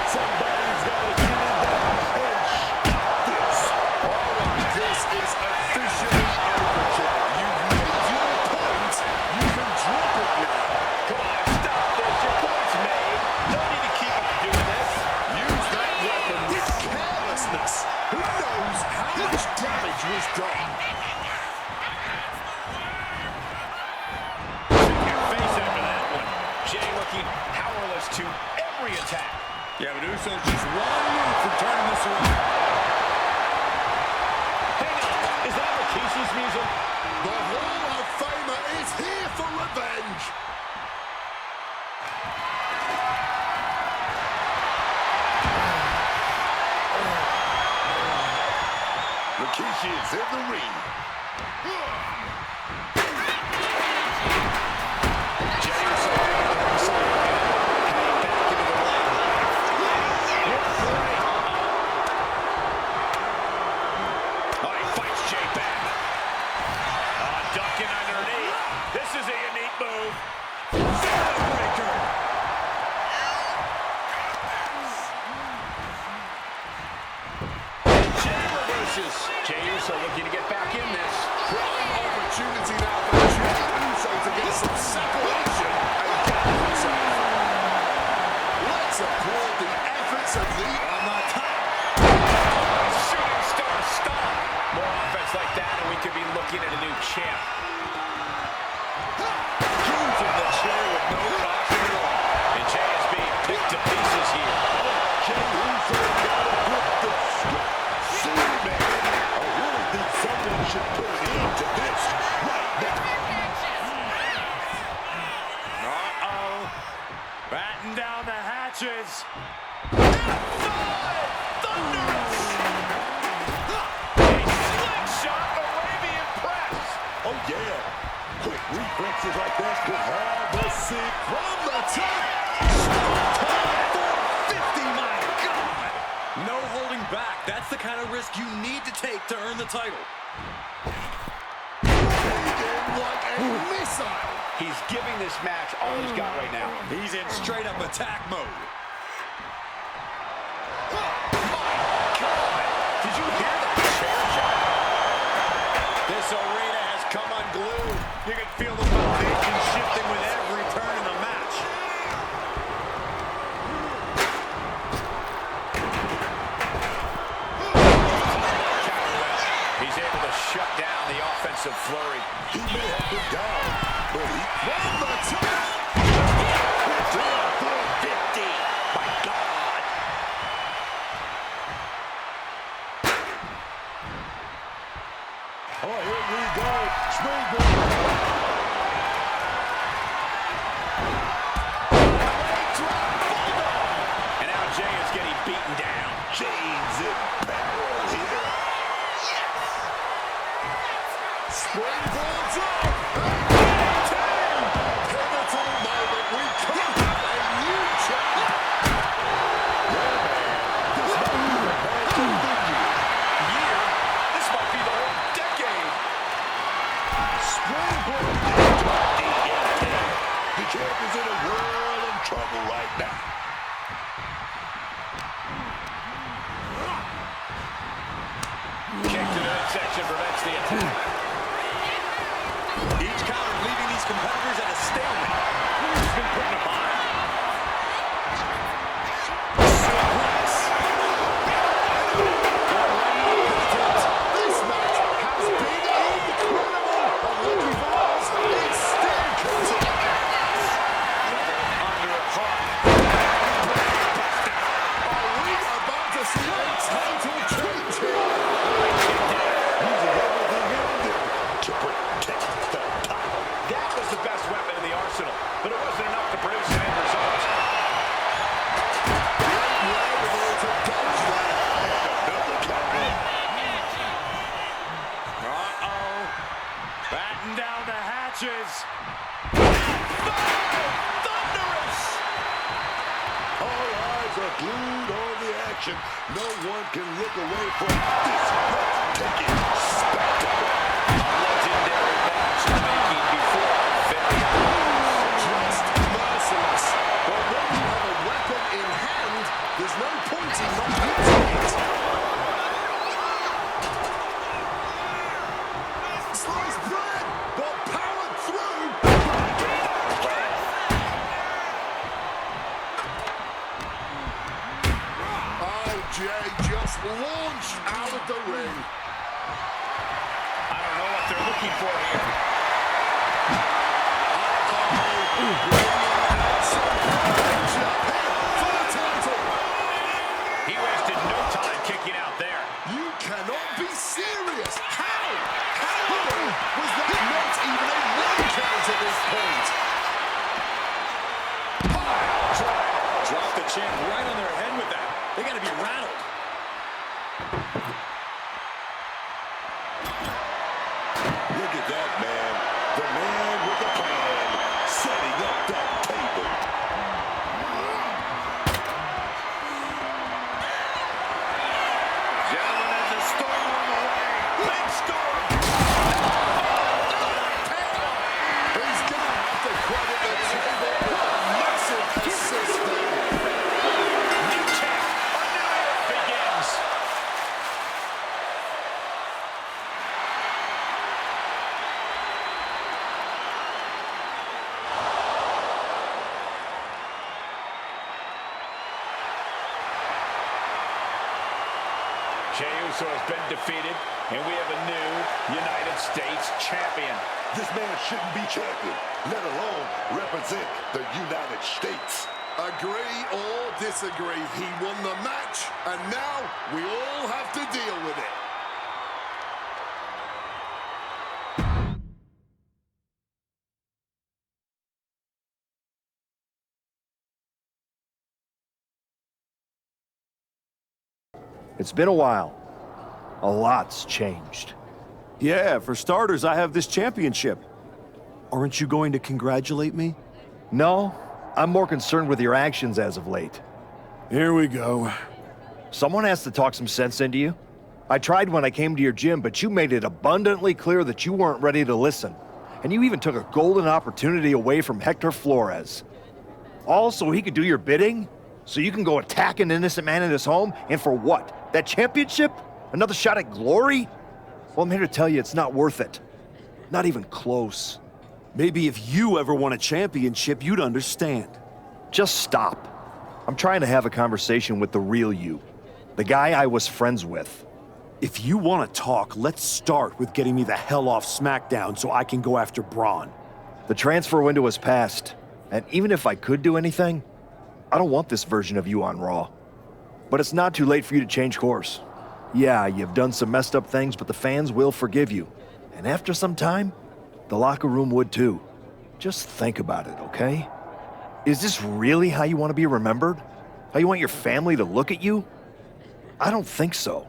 Somebody's got to get in there and stop this. All right, this is officially over, Joe. You've made your point. You can drop it now. Come on, stop this. Your point's made. No need to keep on doing this. Use that weapon with carelessness. Who knows how much damage was done? Jey looking powerless to every attack. Yeah, but Uso's just one move from turning this around. Hang on, is that Rikishi's music? The Hall of Famer is here for revenge. Rikishi is in the ring. Jey Uso looking to get back in this. Prime opportunity now for Jey Uso to get some separation and get himself. Let's applaud the efforts of the on the top. Shooting star stop. More offense like that and we could be looking at a new champ. Using the chair with no caution at all. And Jey is being picked to pieces here. Jey Uso got it with the strip. Someone should put an end to this right now. Uh-oh. Batten down the hatches. Thunderous. A slingshot Arabian press. Oh, yeah. Quick reflexes like that could have the seat from the top. Time for 50, my God. No holding back. That's the kind of risk you need to take to earn the title. Like a missile. He's giving this match all he's got right now. He's in straight-up attack mode. Oh, my God. Did you hear that chair shot? This arena has come unglued. You can feel the foundation shifting with every turn in the match. He's able to shut down the offensive flurry. He may have been down, but he from the top. Down for 50. My God. Oh, here we go. Springboard. And now Jey is getting beaten down. Jey's in peril here. Springboards up. Pivotal moment. We could have a new champion. This might be the match of the year. This might be the whole decade. Springboard. The champ is in a world of trouble right now. Kick to the midsection prevents the attack. Each counter leaving these competitors at a stalemate. He's been put in a bind. Suplex. This match has been incredible. But looking for us, it's still continuing. Under a heart. Are we about to see a title change here? Using every glued on the action. No one can look away from this breathtaking spectacle. Legendary match in the making before our very eyes. Just merciless. But when you have a weapon in hand, there's no point in not using it. Sliced bread, but powered through. Jay just launched out of the ring. I don't know what they're looking for here. For the title. He wasted no time kicking out there. You cannot be serious. How? How was that not even a one count at this point? Drop the champ right on their head with that. They got to be rattled. Look at that, man. The man with the plan, setting up that table. Gentlemen, as the storm on the way. Big storm. He's going to have to credit the table with a massive assist there. New champ. A new era begins. Jey Uso has been defeated, and we have a new United States champion. This man shouldn't be champion, let alone represent the United States. Agree or disagree, he won the match, and now we all have to deal with it. It's been a while. A lot's changed. Yeah, for starters, I have this championship. Aren't you going to congratulate me? No, I'm more concerned with your actions as of late. Here we go. Someone has to talk some sense into you. I tried when I came to your gym, but you made it abundantly clear that you weren't ready to listen. And you even took a golden opportunity away from Hector Flores. All so he could do your bidding? So you can go attack an innocent man in his home? And for what? That championship? Another shot at glory? Well, I'm here to tell you it's not worth it. Not even close. Maybe if you ever won a championship, you'd understand. Just stop. I'm trying to have a conversation with the real you. The guy I was friends with. If you want to talk, let's start with getting me the hell off SmackDown so I can go after Braun. The transfer window has passed, and even if I could do anything, I don't want this version of you on Raw. But it's not too late for you to change course. Yeah, you've done some messed up things, but the fans will forgive you. And after some time, the locker room would too. Just think about it, okay? Is this really how you want to be remembered? How you want your family to look at you? I don't think so.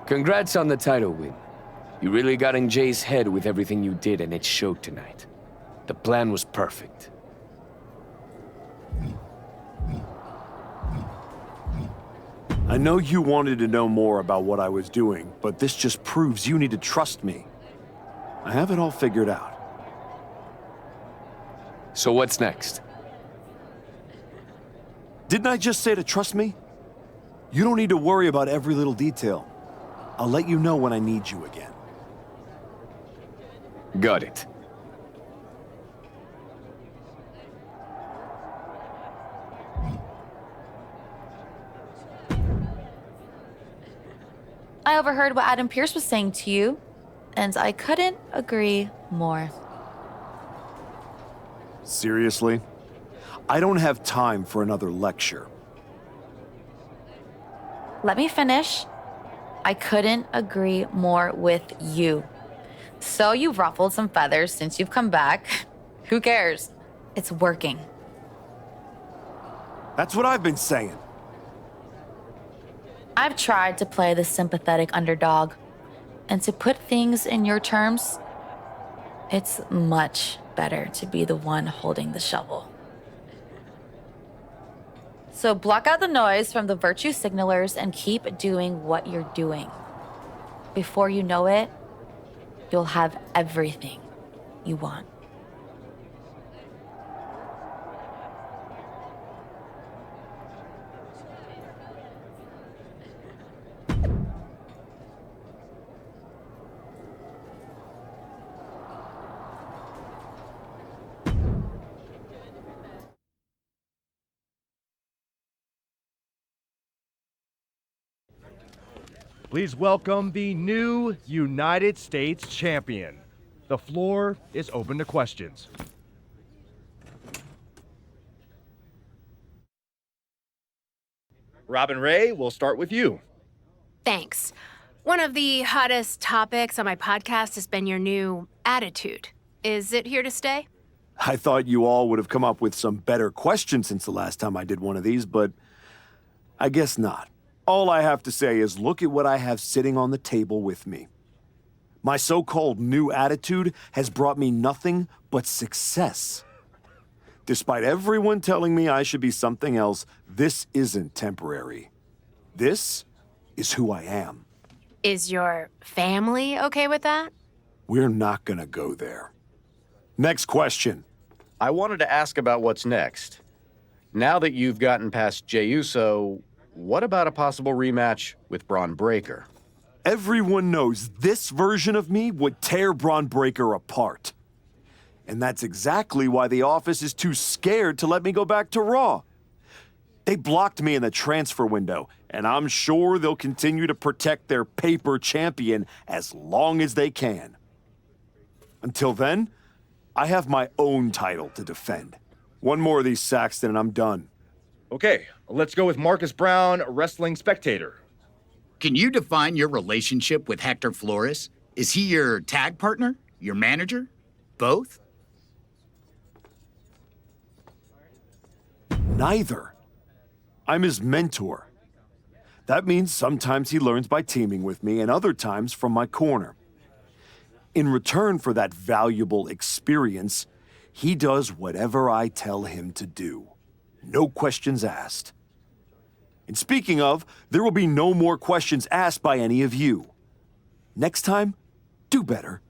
Congrats on the title win. You really got in Jay's head with everything you did, and it showed tonight. The plan was perfect. I know you wanted to know more about what I was doing, but this just proves you need to trust me. I have it all figured out. So what's next? Didn't I just say to trust me? You don't need to worry about every little detail. I'll let you know when I need you again. Got it. I overheard what Adam Pearce was saying to you, and I couldn't agree more. Seriously? I don't have time for another lecture. Let me finish. I couldn't agree more with you. So you've ruffled some feathers since you've come back. Who cares? It's working. That's what I've been saying. I've tried to play the sympathetic underdog, and to put things in your terms, it's much better to be the one holding the shovel. So block out the noise from the virtue signalers and keep doing what you're doing. Before you know it, you'll have everything you want. Please welcome the new United States champion. The floor is open to questions. Robin Ray, we'll start with you. Thanks. One of the hottest topics on my podcast has been your new attitude. Is it here to stay? I thought you all would have come up with some better questions since the last time I did one of these, but I guess not. All I have to say is look at what I have sitting on the table with me. My so-called new attitude has brought me nothing but success. Despite everyone telling me I should be something else, this isn't temporary. This is who I am. Is your family okay with that? We're not gonna go there. Next question. I wanted to ask about what's next. Now that you've gotten past Jey Uso, what about a possible rematch with Braun Breaker? Everyone knows this version of me would tear Braun Breaker apart. And that's exactly why the office is too scared to let me go back to Raw. They blocked me in the transfer window, and I'm sure they'll continue to protect their paper champion as long as they can. Until then, I have my own title to defend. One more of these, Saxton, and I'm done. Okay, let's go with Marcus Brown, wrestling spectator. Can you define your relationship with Hector Flores? Is he your tag partner? Your manager? Both? Neither. I'm his mentor. That means sometimes he learns by teaming with me and other times from my corner. In return for that valuable experience, he does whatever I tell him to do. No questions asked. And speaking of, there will be no more questions asked by any of you. Next time, do better.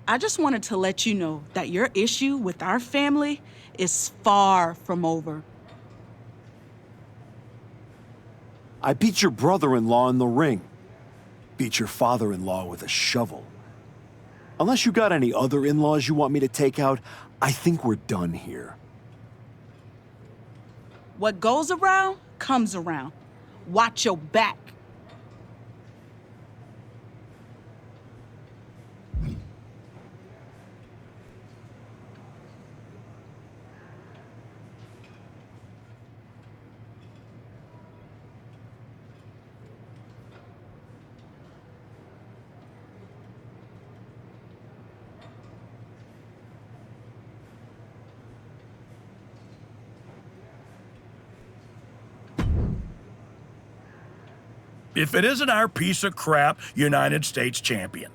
I just wanted to let you know that your issue with our family is far from over. I beat your brother-in-law in the ring. Beat your father-in-law with a shovel. Unless you got any other in-laws you want me to take out, I think we're done here. What goes around, comes around. Watch your back. if it isn't our piece of crap United States champion.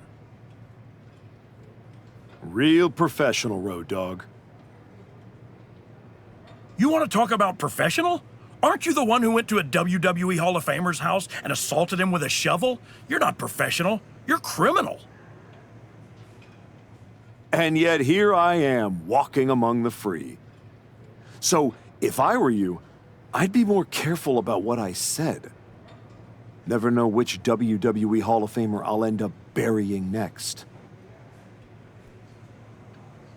Real professional, Road Dogg. You want to talk about professional? Aren't you the one who went to a WWE Hall of Famer's house and assaulted him with a shovel? You're not professional. You're criminal. And yet here I am, walking among the free. So, if I were you, I'd be more careful about what I said. Never know which WWE Hall of Famer I'll end up burying next.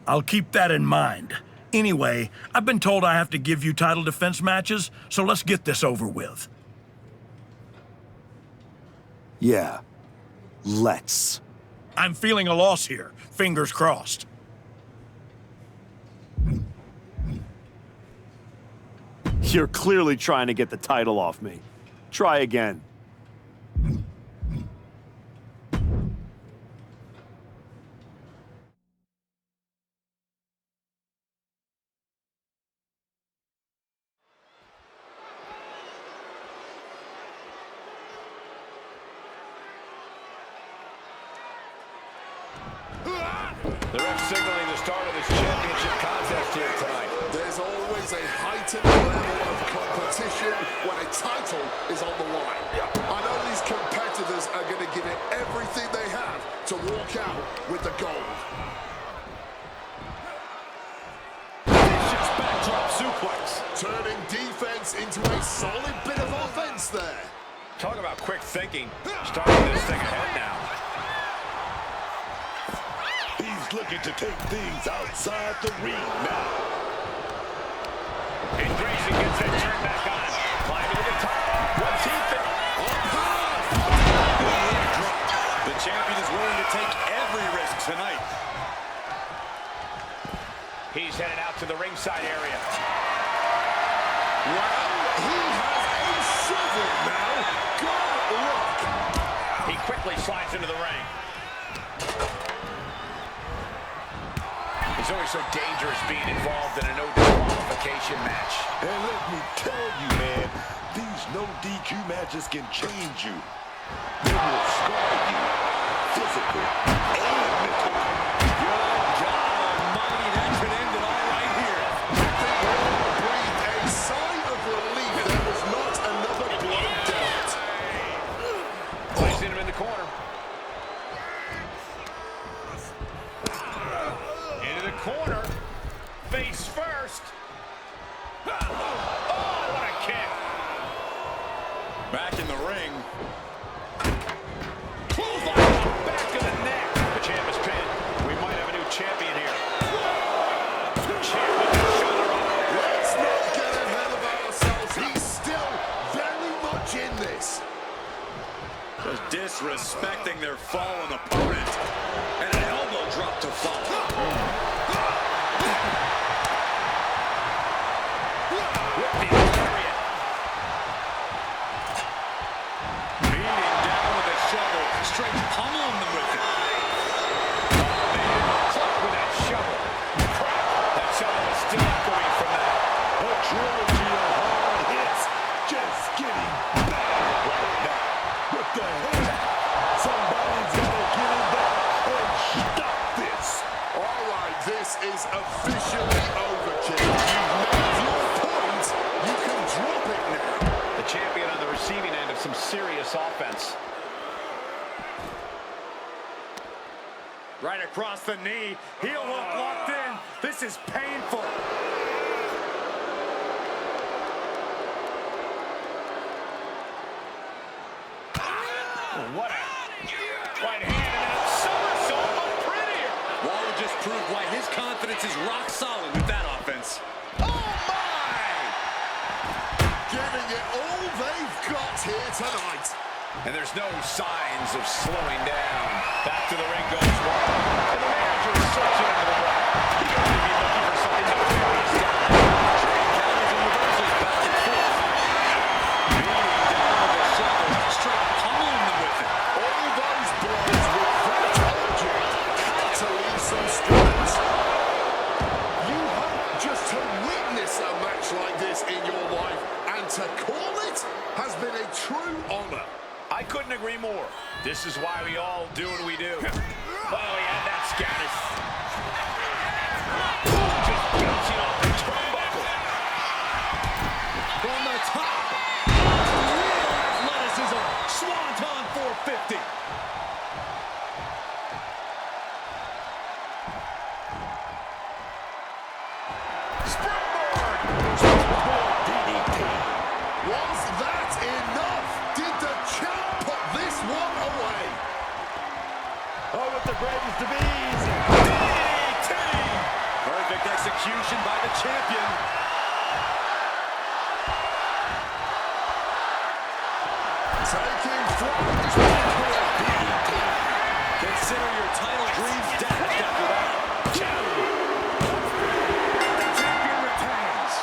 I'll keep that in mind. Anyway, I've been told I have to give you title defense matches, so let's get this over with. Yeah, let's. I'm feeling a loss here. Fingers crossed. You're clearly trying to get the title off me. Try again. The ref signaling the start of this championship contest here tonight. There's always a heightened level of competition when a title is on the line. I know these competitors are going to give it everything they have to walk out with the gold. Vicious backdrop suplex. Turning defense into a solid bit of offense there. Talk about quick thinking. Starting this thing ahead now. He's looking to take things outside the ring now. And Grayson gets that turn back on. Climbing to the top. What's he thinking? The champion is willing to take every risk tonight. He's headed out to the ringside area. Well, he has a shovel now. Good luck. He quickly slides into the ring. It's always so dangerous being involved in a no disqualification match. And let me tell you, man, these no DQ matches can change you. They will scar you, physical and mental. Good God Almighty, that could end it all right here. I think we all breathed a sigh of relief. There was not another blow dealt. Placing him in the corner. Corner, face first. Oh, what a kick. Back in the ring. Back to the neck. The champ is pinned. We might have a new champion here. Champ with the shoulder up. Let's not get ahead of ourselves. He's still very much in this. Just disrespecting their fallen opponent. And an elbow drop to follow. Straight pummeling them with it. Oh, man. Clock with that shovel. That shovel is still echoing from that. A trilogy of hard hits. Just getting back right now. What the hell? Somebody's got to get in there and stop this. All right, this is officially over, Jim. You've made your point. You can drop it now. The champion on the receiving end of some serious offense. Right across the knee. Heel hook locked in. This is painful. What a right hand and a somersault, but prettier. Waller just proved why his confidence is rock solid with that offense. Oh, my! Giving it all they've got here tonight. And there's no signs of slowing down. Back to the ring goes Waller. And the manager is searching into the ring. He got to be looking for something to bury his guy. Trading counters and reversals back and forth. Beating down with the shovel. Straight pummeling them with it. All those blows with that object had to leave some scars. You hope just to witness a match like this in your life, and to call it has been a true honor. I couldn't agree more. This is why we all do what we do. Oh, yeah, that's Gaddis. Just bouncing off the turnbuckle. From the top. Real athleticism. Swanton 450. Springboard! Springboard DDT. Was that enough? Did the champ put this one away? Oh, with the greatest of ease. DDT! Perfect execution by the champion. Taking flight. DDT. Consider your title dreams dashed after that. The champion retains.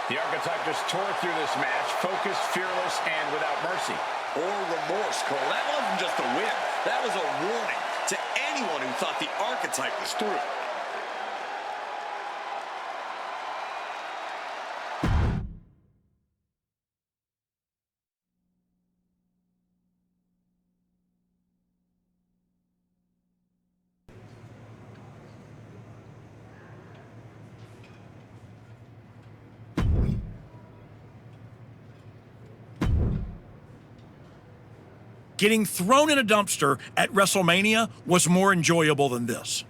The Archetype just tore through this match, focused, fearless, and without mercy. Or remorse, Cole. That wasn't just a win. That was a warning to anyone who thought the Archetype was through. Getting thrown in a dumpster at WrestleMania was more enjoyable than this.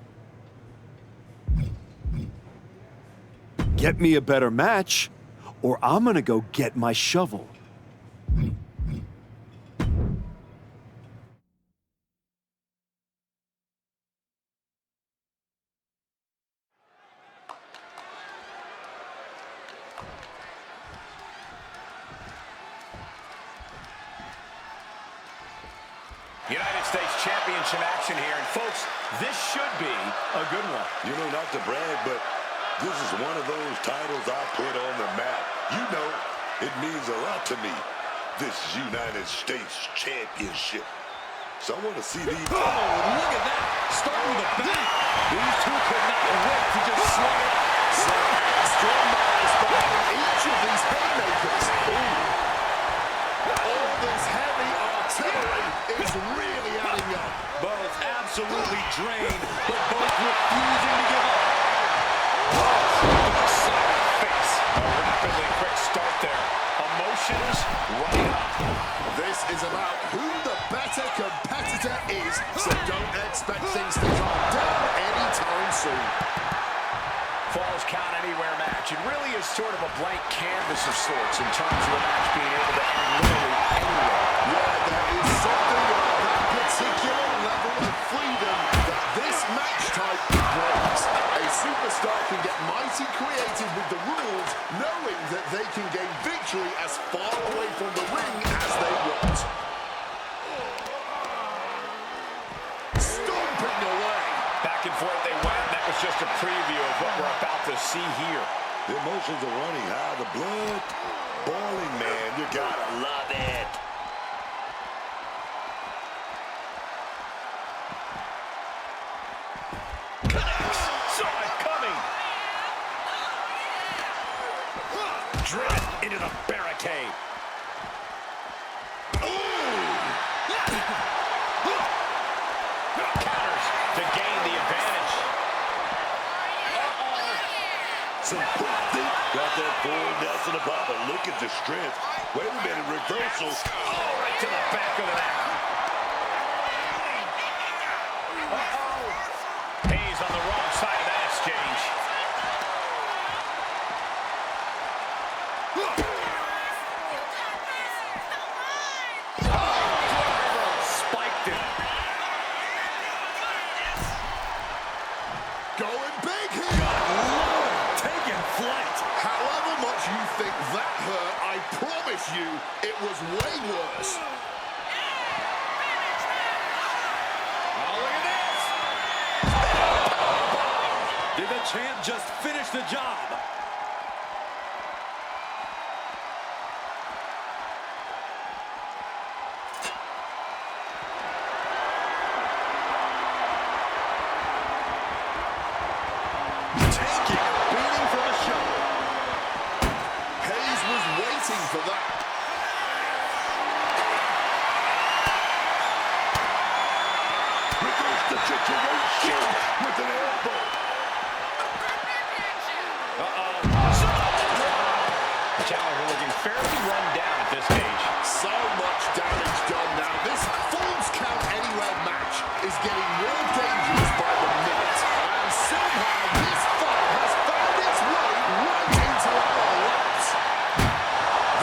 Get me a better match, or I'm gonna go get my shovel. United States Championship action here, and folks, this should be a good one. You know, not to brag, but this is one of those titles I put on the map. You know, it means a lot to me, this United States Championship. So I want to see these. Oh, look at that. Starting with a bang. These two could not wait to just slug it out. Strong miles behind each of these haymakers. All this heavy artillery is really adding up. Both absolutely drained, but both refusing to give up. Face. A rapidly quick start there. Emotions right up. This is about who the better competitor is, so don't expect things to calm down anytime soon. Falls count anywhere match. It really is sort of a blank canvas of sorts in terms of the match being able to end literally anywhere. Yeah, there is something about that particular level of freedom that this match type brings. A superstar can get mighty creative with the rules, knowing that they can gain victory as far away from the ring as they want. Stomping away. Back and forth they went. That was just a preview of what we're about to see here. The emotions are running high. The blood boiling, man. You gotta love it. Connects. Saw it coming. Driven into the barricade. Counters to gain the advantage. Some quick deep. Got that full Nelson above, but look at the strength. Wait a minute, reversal. Oh, right to the back of the neck. Hayes on the wrong side of that exchange. Spiked it. Going big here. Lord, taking flight. However much you think that hurt, I promise you it was way worse. Oh, look at this. Did the champ just finish the job? for that. Reverse the situation with an elbow. Challenger looking fairly run down at this stage. So much damage done now. This Falls Count Anywhere match is getting more dangerous by the minute. And somehow this fight has found its way right into our laps.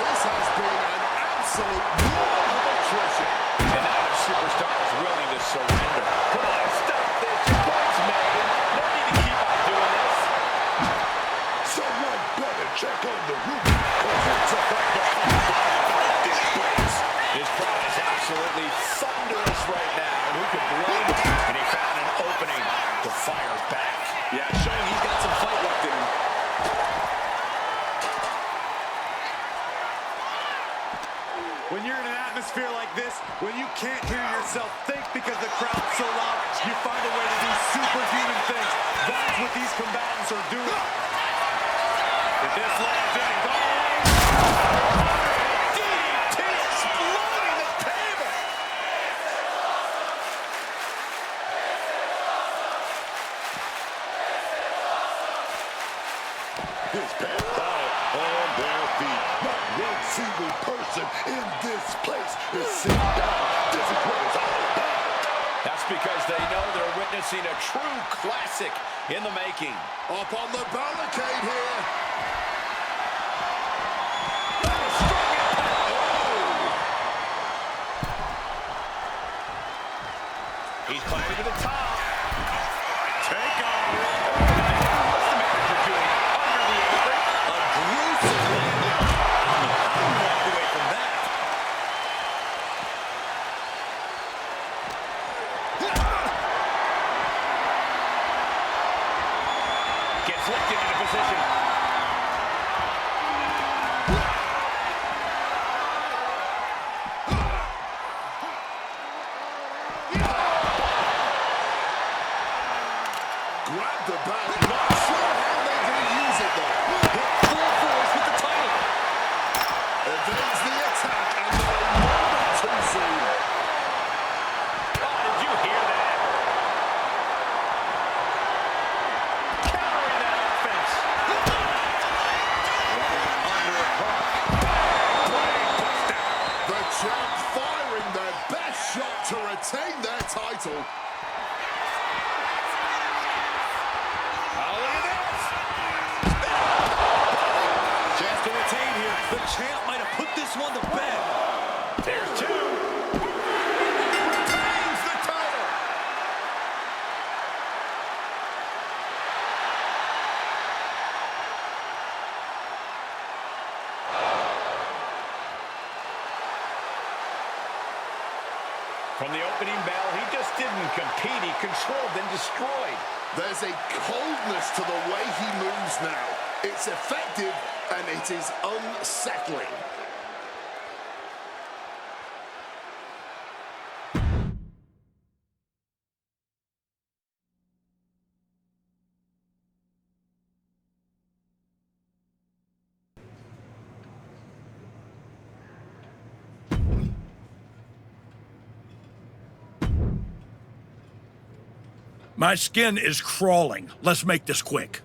This has been an absolute war of attrition. And now the superstar is willing to surrender. Come on, stop this. Your point's made. No need to keep on doing this. Someone better check on the roof, because it's about to fight this place. His crowd is absolutely thunderous right now. And who could blame him? And he found an opening to fire back. Yeah, showing he's got some fight left in him. When you're in an atmosphere like this, when you can't hear yourself think because the crowd's so loud, you find a way to do superhuman things. That's what these combatants are doing. If this lands in, DDT exploding the table. His path out on their feet. Not one single person in this place is sitting down. This is what it's all about. That's because they know they're witnessing a true classic in the making. Up on the barricade here. He's climbing to the top. Take on. What's the manager doing? Under the apron. A gruesome landing. How do you walk away from that? Gets lifted into position. Grab the bag. Not sure how they're going to use it though. Hit full force with the title. Evades the attack and they're a moment too soon. Oh, did you hear that? Countering that offense. Under a pump. The champ firing their best shot to retain their title. Oh, look at this. Chance to retain here. The champ might have put this one to bed. There's two. Retains the title. From the opening bell, he just didn't compete. He controlled and destroyed. There's a coldness to the way he moves now. It's effective and it is unsettling. My skin is crawling. Let's make this quick.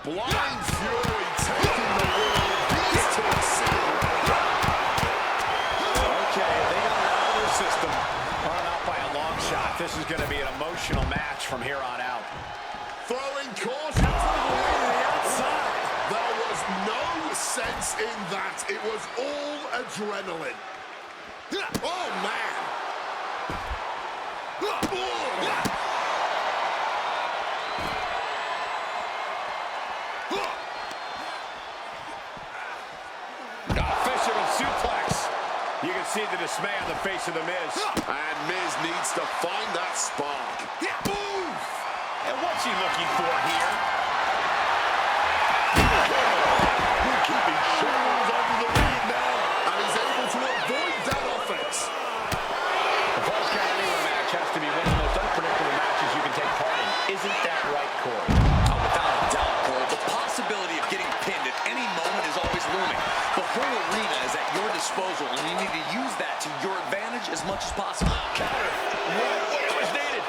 Blind Fury taking the world. These two see. Okay, they got it out of their system. Run out by a long shot. This is going to be an emotional match from here on out. Throwing caution all the way to the outside. There was no sense in that. It was all adrenaline. Oh, man. Fisherman suplex. You can see the dismay on the face of The Miz. And Miz needs to find that spark. Move! And what's he looking for here? moment is always looming. The whole arena is at your disposal, and you need to use that to your advantage as much as possible. Counter. What was needed?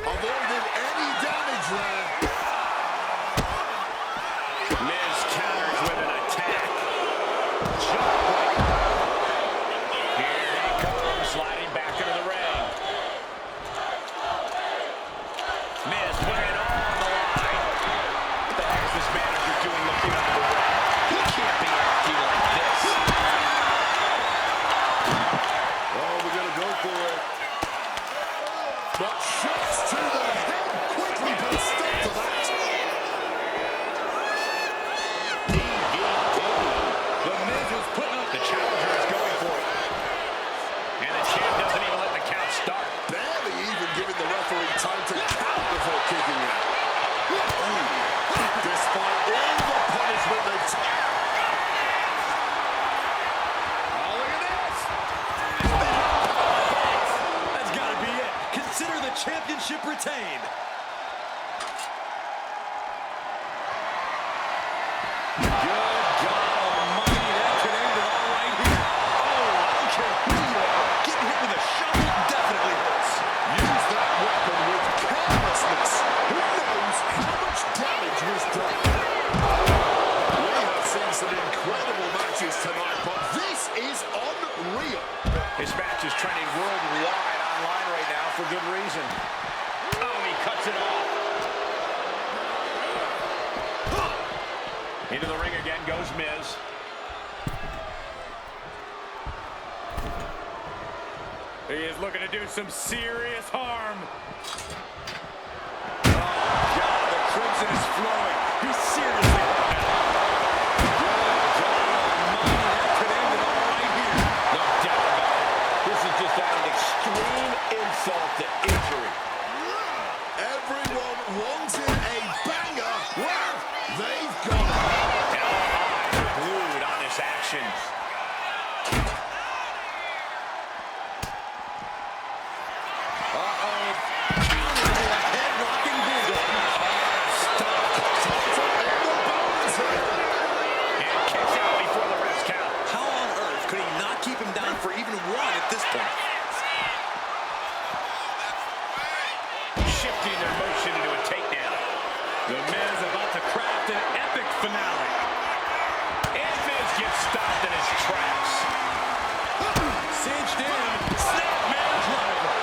Avoided any damage there. Miz counters with an attack. Jawbreaker. Here he comes, sliding back into the ring. Miz putting it all on the line. What the heck is this manager doing looking under the ring? He can't be acting like this. Oh, we're going to go for it. But shots to the head quickly put a stop to that. The Miz was putting up. The challenger is going for it. And the champ doesn't even let the count start. Barely even giving the referee time to count before kicking out. Despite all the punishment they've taken. Oh, look at this. That's got to be it. Consider the championship retained. Good God almighty, that could end it all right here. Oh, I don't care who you are. Getting hit with a shovel definitely hurts. Use that weapon with carelessness. Who knows how much damage was done? We have seen some incredible matches tonight, but this is unreal. This match is trending worldwide online right now for good reason. Oh, he cuts it off. Into the ring again goes Miz. He is looking to do some serious harm. Oh, God, the crimson is flowing. He's seriously hurt now. Good God almighty, that could end it all right here. No doubt about it. This is just adding extreme insult to injury. Everyone wanted a banger. Well, they've got it. And all eyes are glued on this action. For even one at this point. Shifting their motion into a takedown. The Miz about to craft an epic finale. And Miz gets stopped in his tracks. Cinched in. Snap man's rival.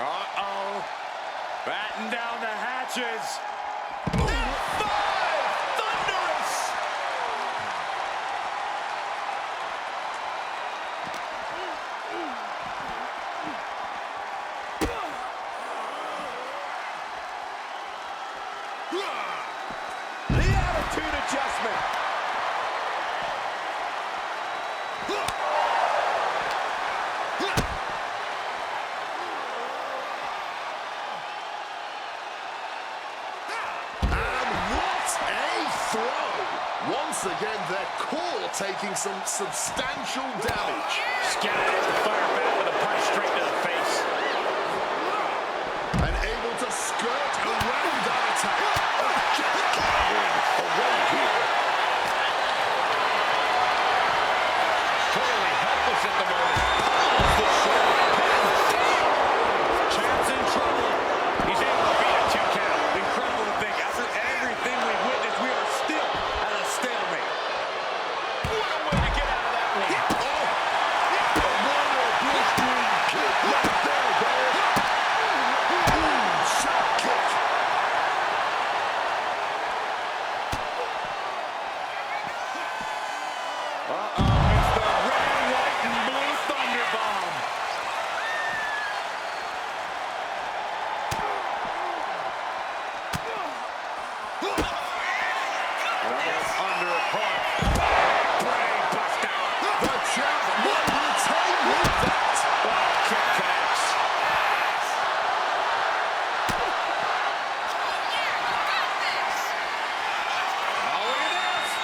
Uh-oh. Batten down the hatches. Once again, their core taking some substantial damage. Scattered the fire back with a punch straight to the face. And able to skirt around that attack. Away here. Totally helpless at the moment. The Champ's in trouble. He's able to beat a 2 count. Incredible to think. After everything we've witnessed, we are still at a stalemate. What a way to get out of that one. Shot kick. It's the red, white, and blue Thunder Bomb. Underhook. Brain buster. The champ might retain with that. Kick connects. Oh, look at this.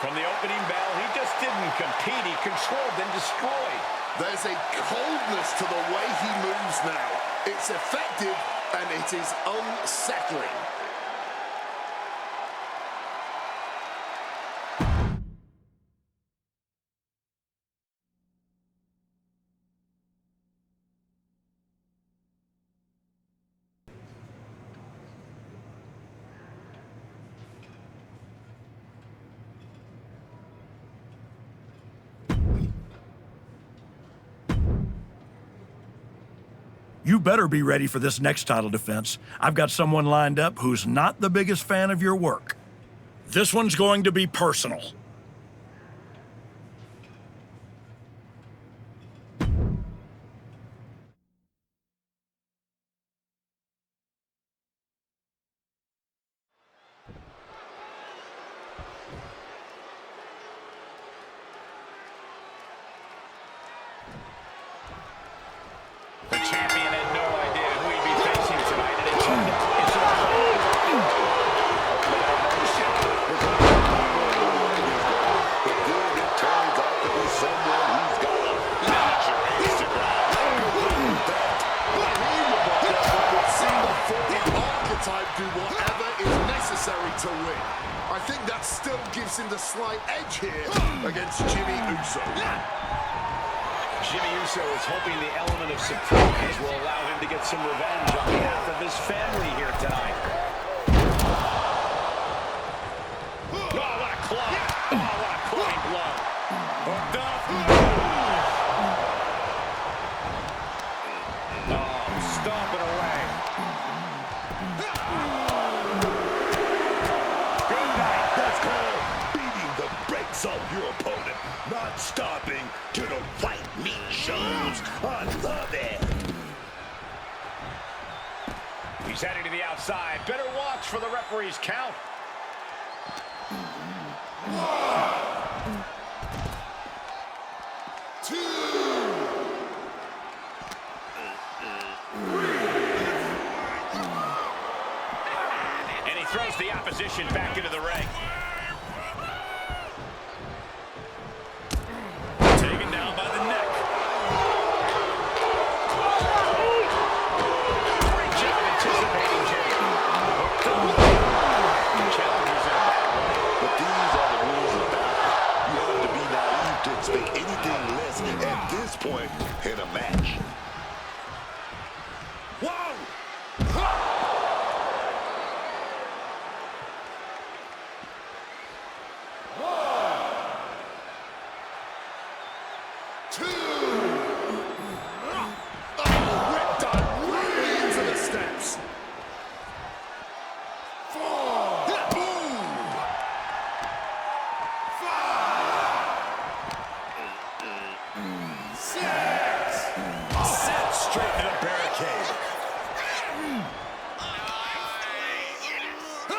From the opening bell, he just didn't compete. He controlled and destroyed. There's a coldness to the way he moves now. It's effective, and it is unsettling. You better be ready for this next title defense. I've got someone lined up who's not the biggest fan of your work. This one's going to be personal. The champion had no idea who he'd be facing tonight, and it's It turns out to be someone who's got a major Instagram. We've seen the former archetype do whatever is necessary to win. I think that still gives him the slight edge here against Jimmy Uso. Jimmy Uso is hoping the element of surprise will allow him to get some revenge on behalf of his family here tonight. Oh, what a club. Oh, what a clean blow. Hooked up. Oh, stomping away. Good night. That's called beating the brakes off your opponent, not stopping to the white meat shows. I love it. He's heading to the outside. Better watch for the referee's count. And he throws the opposition back into the ring. Taken down by the neck. Great job anticipating Jimmy. Challenger's in a bad way. But these are the rules of battle. You have to be naive to expect anything less at this point in a match. Whoa!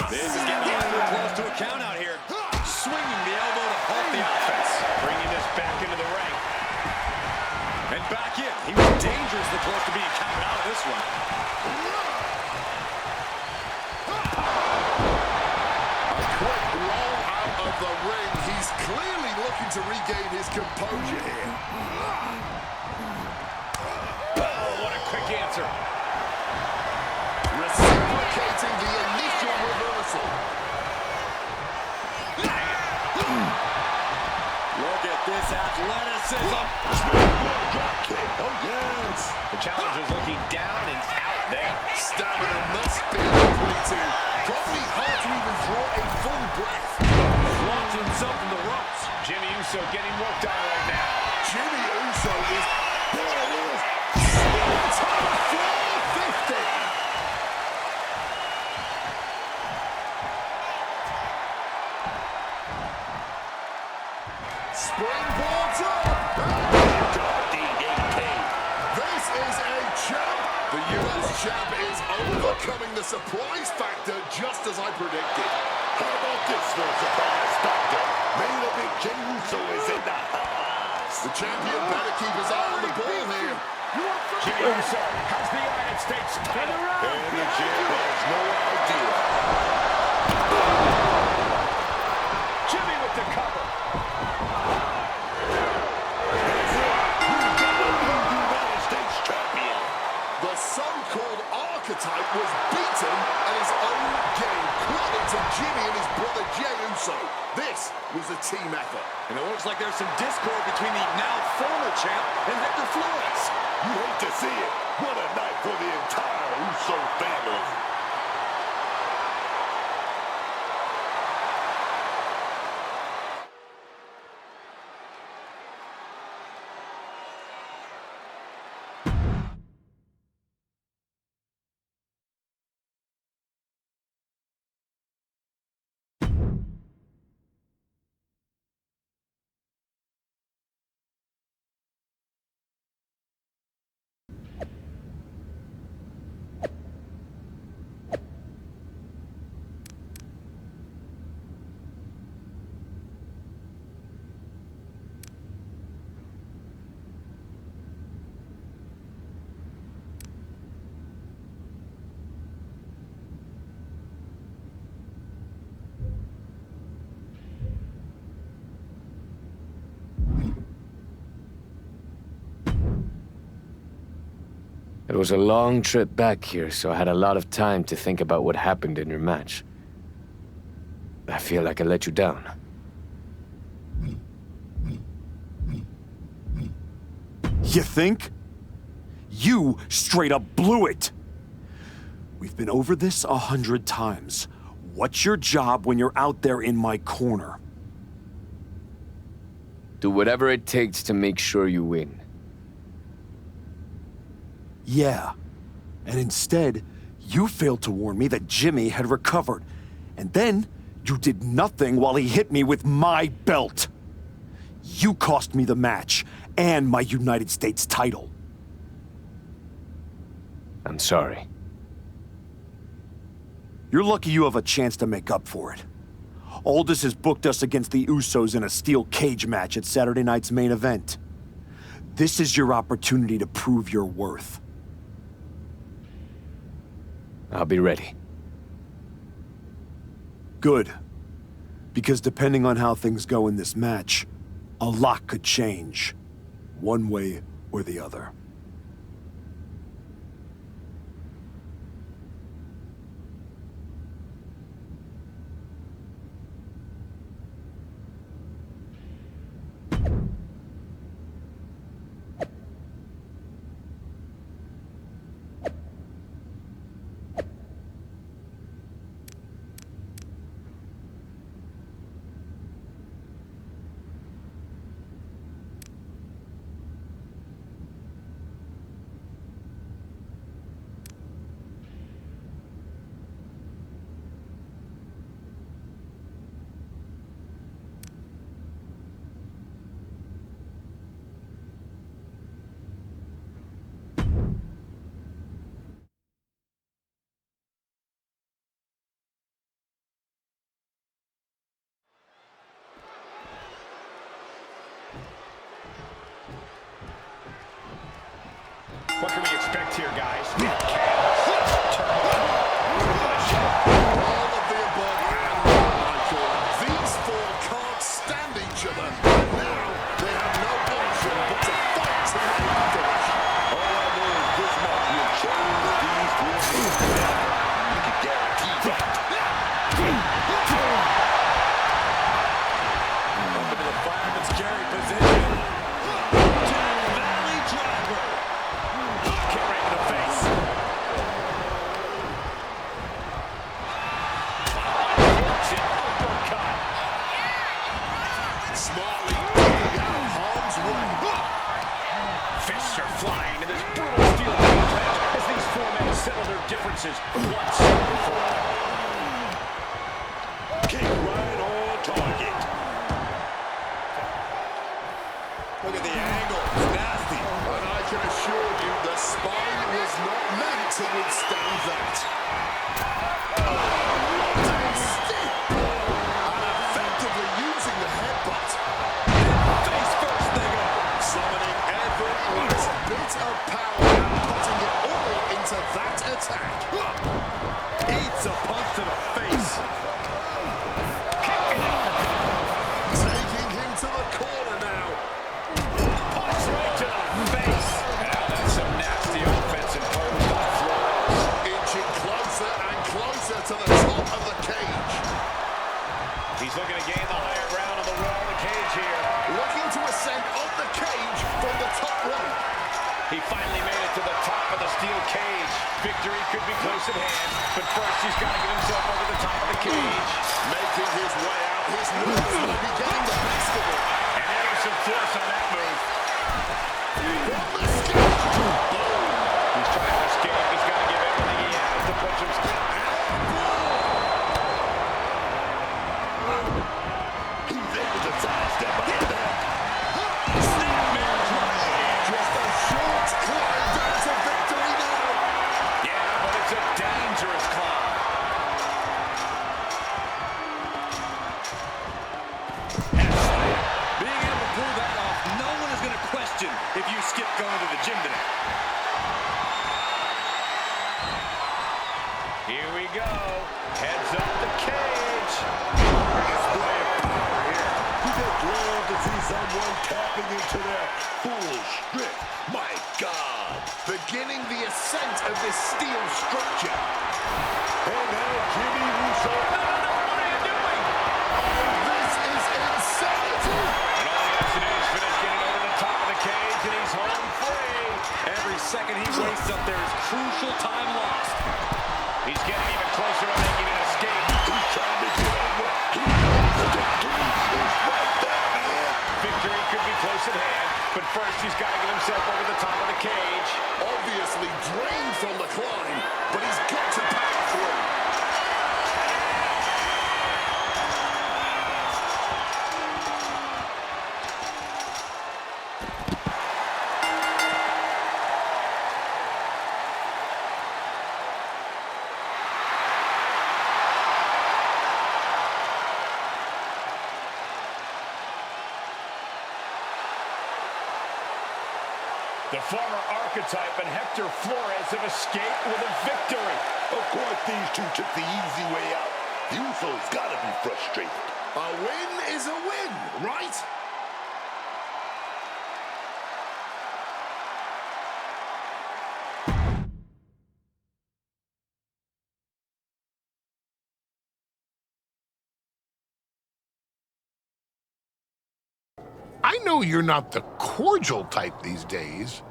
This is getting awfully close to a count out here. Swinging the elbow to halt the offense. Bringing this back into the ring. And back in. He was dangerously close to being counted out of this one. A quick roll out of the ring. He's clearly looking to regain his composure here. Oh, what a quick answer. Reciprocating the initial reversal. Look at this athleticism. Drop kick. Oh, yes. The challenger's looking down and out there. Stamina must be depleted. Probably hard to even draw a full breath. Launches himself in the ropes. Jimmy Uso getting worked on right now. Jimmy Uso is... There it is. Top 450. Springboards up. This is a champ. The U.S. champ is overcoming the surprise factor just as I predicted. How about this for a surprise factor? Main event Jimmy Uso is in the house. The champion better keep his eye on the ball here. Jimmy Uso has the United States title. And the champ has no idea. Jimmy with the cover. to Jimmy and his brother Jey Uso. This was a team effort. And it looks like there's some discord between the now former champ and Hector Flores. You hate to see it. What a night for the entire Uso family. It was a long trip back here, so I had a lot of time to think about what happened in your match. I feel like I let you down. You think? You straight up blew it! We've been over this 100 times. What's your job when you're out there in my corner? Do whatever it takes to make sure you win. Yeah. And instead, you failed to warn me that Jimmy had recovered. And then, you did nothing while he hit me with my belt. You cost me the match, and my United States title. I'm sorry. You're lucky you have a chance to make up for it. Aldous has booked us against the Usos in a steel cage match at Saturday night's main event. This is your opportunity to prove your worth. I'll be ready. Good. Because depending on how things go in this match, a lot could change. One way or the other. What can we expect here, guys? All of the above and more, Michael. These four can't stand each other. And now they have no option but to fight to make the finish. All I know is this match will change these three teams forever. You can guarantee that. Up into the fireman's carry position. Valley driver. Kick right in the face. Uppercut. Smartly ducking out of harm's way. Fists are flying in this brutal steel cage match as these four men settle their differences once and for all. Kick right on target. Look at the angle. It's nasty. And I can assure you the spine was not meant to withstand that. And effectively using the headbutt. Face first they go. Summoning every last bit of power and putting it all into that attack. Eats a punch to the face. Taking him to the corner now. Punch right to the face. Yeah, that's some nasty offense imposed by Flores. Inching closer and closer to the top of the cage. He's looking to gain the higher ground on the wall of the cage here. Looking to ascend up the cage from the top rope. He finally made it to the top of the steel cage. Victory could be close at hand, but first he's got to get himself over the top of the cage. Making his way out. His nerves will be getting the best of him. And there was some force on that move. He's trying to escape. He's got to give everything he has to push himself. He's able to sidestep again. Snap marriage right. Just a short climb down to victory now. Yeah, but it's a dangerous climb. Being able to pull that off, no one is going to question if you skip going to the gym today. Here we go. Heads up the cage. Display of power here. You get glad to see someone tapping into their full strength. My God. Beginning the ascent of this steel structure. And now Jimmy Russo. No, what are you doing? Oh, this is insanity. And all he has to do is finish getting over the top of the cage, and he's home free. Every second he wastes up there is crucial time lost. He's getting even closer to making an escape. He's trying to get over. He's right there, man. Victory could be close at hand, but first he's got to get himself over the top of the cage. Obviously drained from the climb, but he's got to power through. The former archetype and Hector Flores have escaped with a victory. Of course, these two took the easy way out. The Usos gotta be frustrated. A win is a win, right? I know you're not the cordial type these days,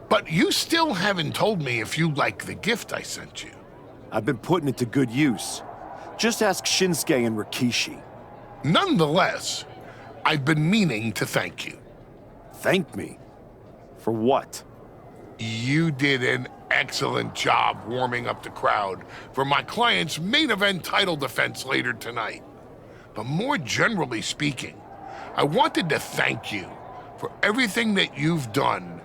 but you still haven't told me if you like the gift I sent you. I've been putting it to good use. Just ask Shinsuke and Rikishi. Nonetheless, I've been meaning to thank you. Thank me? For what? You did an excellent job warming up the crowd for my client's main event title defense later tonight. But more generally speaking, I wanted to thank you for everything that you've done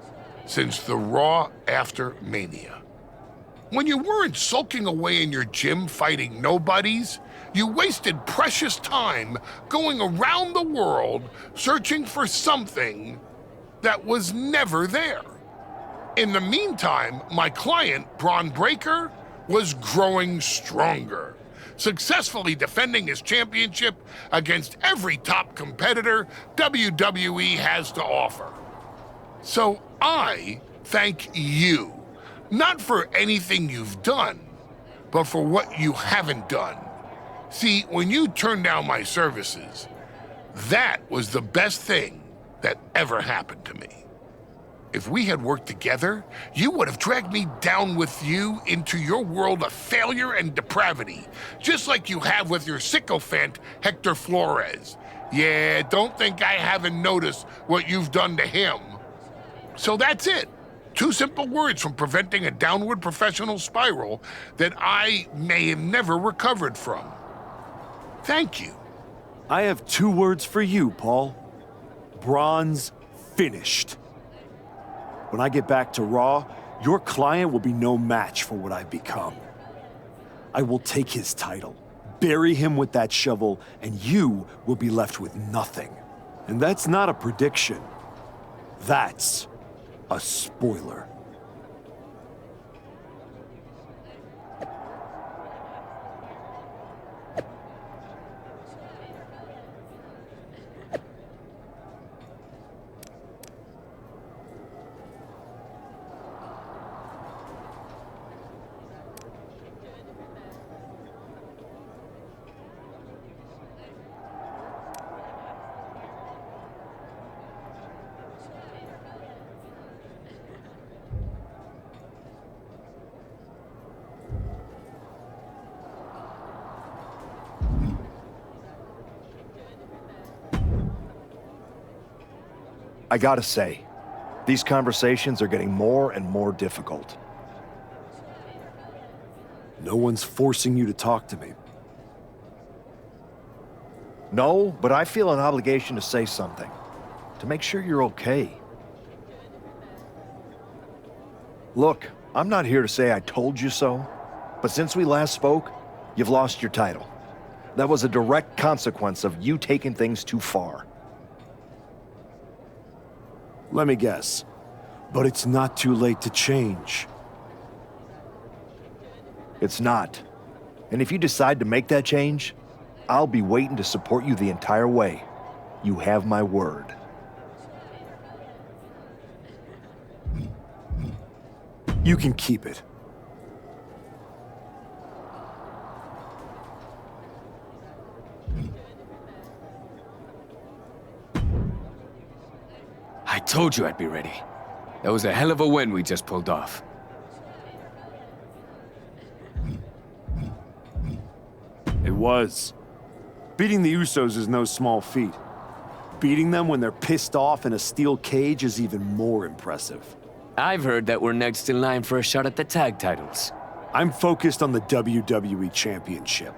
since the Raw after Mania. When you weren't sulking away in your gym fighting nobodies, you wasted precious time going around the world searching for something that was never there. In the meantime, my client, Braun Breaker, was growing stronger, successfully defending his championship against every top competitor WWE has to offer. So I thank you, not for anything you've done, but for what you haven't done. See, when you turned down my services, that was the best thing that ever happened to me. If we had worked together, you would have dragged me down with you into your world of failure and depravity, just like you have with your sycophant, Hector Flores. Yeah, don't think I haven't noticed what you've done to him. So that's it. 2 simple words from preventing a downward professional spiral that I may have never recovered from. Thank you. I have 2 words for you, Paul. Braun's finished. When I get back to Raw, your client will be no match for what I've become. I will take his title, bury him with that shovel, and you will be left with nothing. And that's not a prediction. That's a spoiler. I gotta say, these conversations are getting more and more difficult. No one's forcing you to talk to me. No, but I feel an obligation to say something. To make sure you're okay. Look, I'm not here to say I told you so, but since we last spoke, you've lost your title. That was a direct consequence of you taking things too far. Let me guess. But it's not too late to change. It's not. And if you decide to make that change, I'll be waiting to support you the entire way. You have my word. You can keep it. I told you I'd be ready. That was a hell of a win we just pulled off. It was. Beating the Usos is no small feat. Beating them when they're pissed off in a steel cage is even more impressive. I've heard that we're next in line for a shot at the tag titles. I'm focused on the WWE Championship.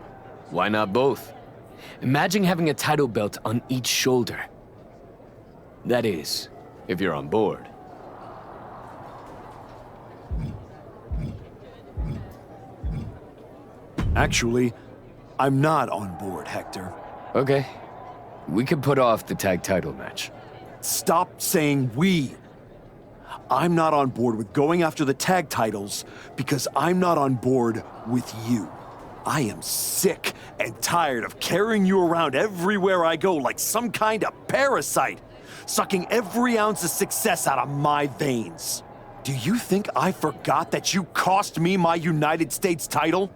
Why not both? Imagine having a title belt on each shoulder. That is, if you're on board. Actually, I'm not on board, Hector. Okay. We can put off the tag title match. Stop saying we. I'm not on board with going after the tag titles because I'm not on board with you. I am sick and tired of carrying you around everywhere I go like some kind of parasite, sucking every ounce of success out of my veins. Do you think I forgot that you cost me my United States title?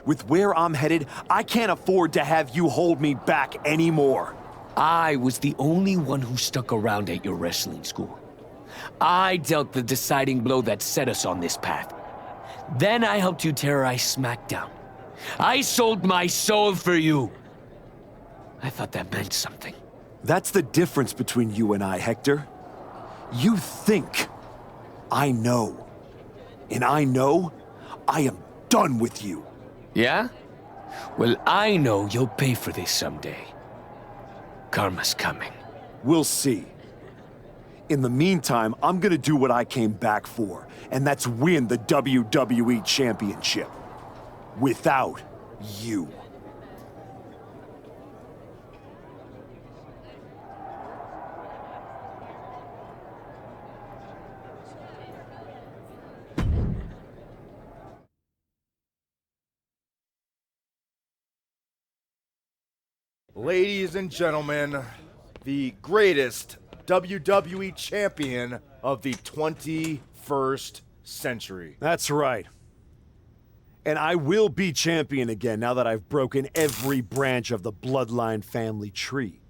With where I'm headed, I can't afford to have you hold me back anymore. I was the only one who stuck around at your wrestling school. I dealt the deciding blow that set us on this path. Then I helped you terrorize SmackDown. I sold my soul for you. I thought that meant something. That's the difference between you and I, Hector. You think. I know. And I know I am done with you. Yeah? Well, I know you'll pay for this someday. Karma's coming. We'll see. In the meantime, I'm gonna do what I came back for, and that's win the WWE Championship. Without you. Ladies and gentlemen, the greatest WWE champion of the 21st century. That's right. And I will be champion again now that I've broken every branch of the bloodline family tree.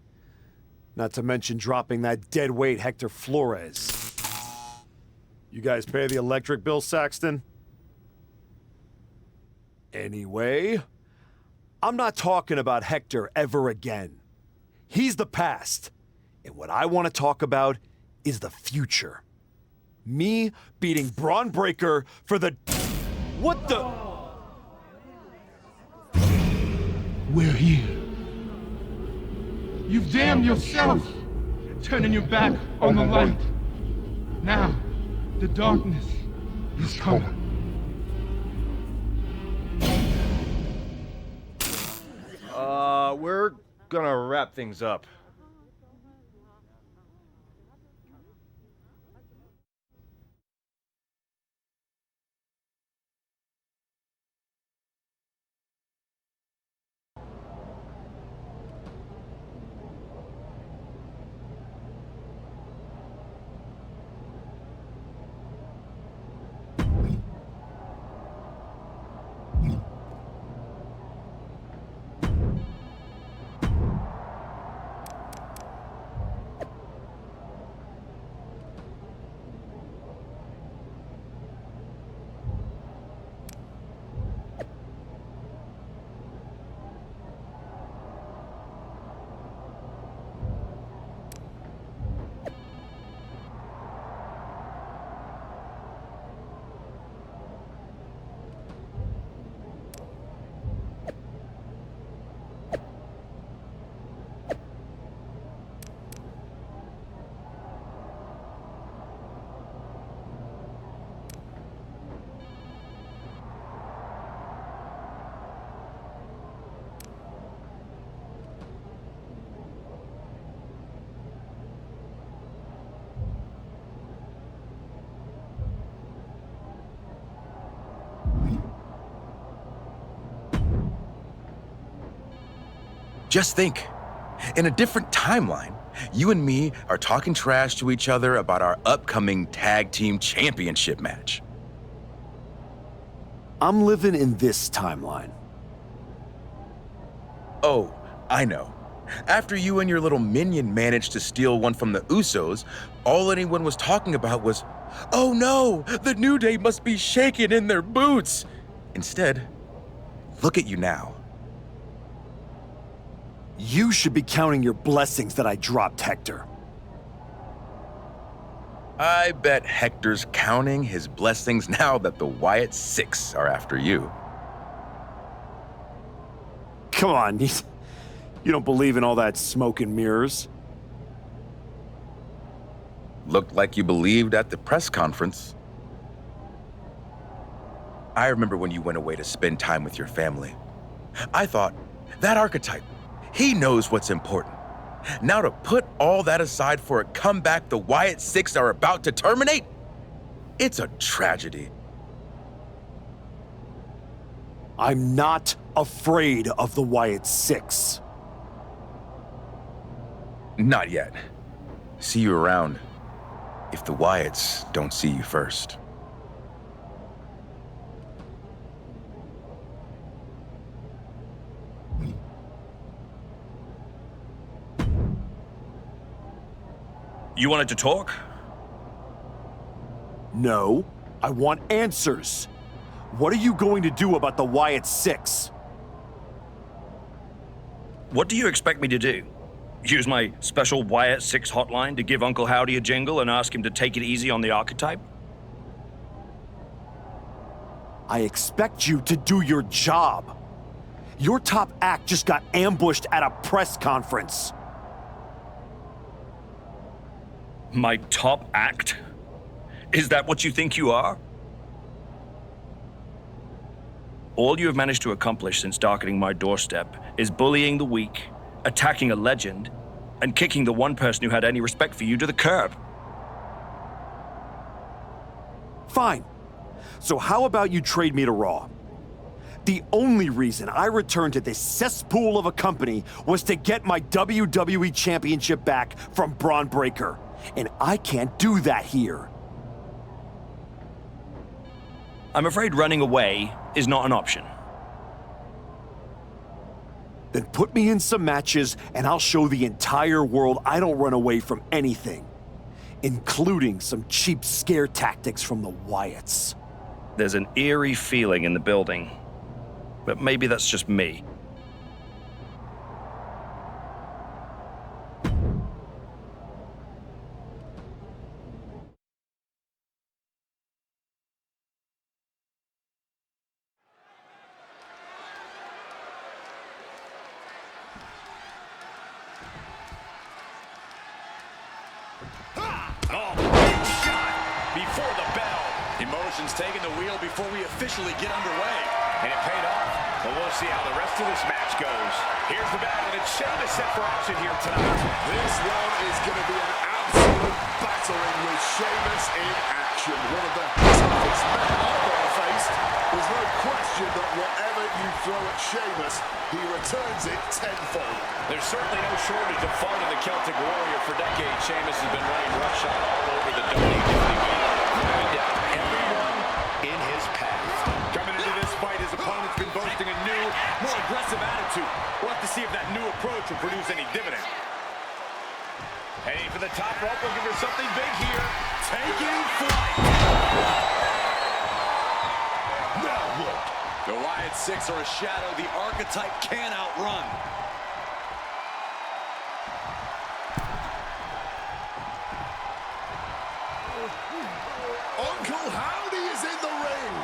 Not to mention dropping that deadweight Hector Flores. You guys pay the electric bill, Saxton? Anyway, I'm not talking about Hector ever again. He's the past. And what I want to talk about is the future. Me beating Braun Breaker for the... What the... We're here. You've damned yourself, turning your back on the light. Now, the darkness is coming. We're gonna wrap things up. Just think, in a different timeline, you and me are talking trash to each other about our upcoming tag team championship match. I'm living in this timeline. Oh, I know. After you and your little minion managed to steal one from the Usos, all anyone was talking about was, "Oh no, the New Day must be shaking in their boots." Instead, look at you now. You should be counting your blessings that I dropped Hector. I bet Hector's counting his blessings now that the Wyatt Six are after you. Come on, you don't believe in all that smoke and mirrors. Looked like you believed at the press conference. I remember when you went away to spend time with your family. I thought, that archetype, he knows what's important. Now to put all that aside for a comeback the Wyatt Six are about to terminate? It's a tragedy. I'm not afraid of the Wyatt Six. Not yet. See you around, if the Wyatts don't see you first. You wanted to talk? No, I want answers. What are you going to do about the Wyatt Six? What do you expect me to do? Use my special Wyatt Six hotline to give Uncle Howdy a jingle and ask him to take it easy on the archetype? I expect you to do your job. Your top act just got ambushed at a press conference. My top act? Is that what you think you are? All you have managed to accomplish since darkening my doorstep is bullying the weak, attacking a legend, and kicking the one person who had any respect for you to the curb. Fine. So how about you trade me to Raw? The only reason I returned to this cesspool of a company was to get my WWE Championship back from Braun Breaker. And I can't do that here. I'm afraid running away is not an option. Then put me in some matches and I'll show the entire world I don't run away from anything, including some cheap scare tactics from the Wyatts. There's an eerie feeling in the building, but maybe that's just me. Before the bell. Emotions taking the wheel before we officially get underway. And it paid off. But we'll see how the rest of this match goes. Here's the battle, and it's Sheamus set for action here tonight. This one is going to be an absolute battering with Sheamus in action. One of the toughest men I've ever faced. There's no question that whatever you throw at Sheamus, he returns it tenfold. There's certainly no shortage of fun in the Celtic Warrior. For decades, Sheamus has been running roughshod all over the WWE, knocking down everyone in his path. Coming into this fight, his opponent's been boasting a new, more aggressive attitude. We'll have to see if that new approach will produce any dividend. Heading for the top rope, looking for something big here. Taking flight. Now look. The Wyatt Six are a shadow the archetype can't outrun. Uncle Howdy is in the ring.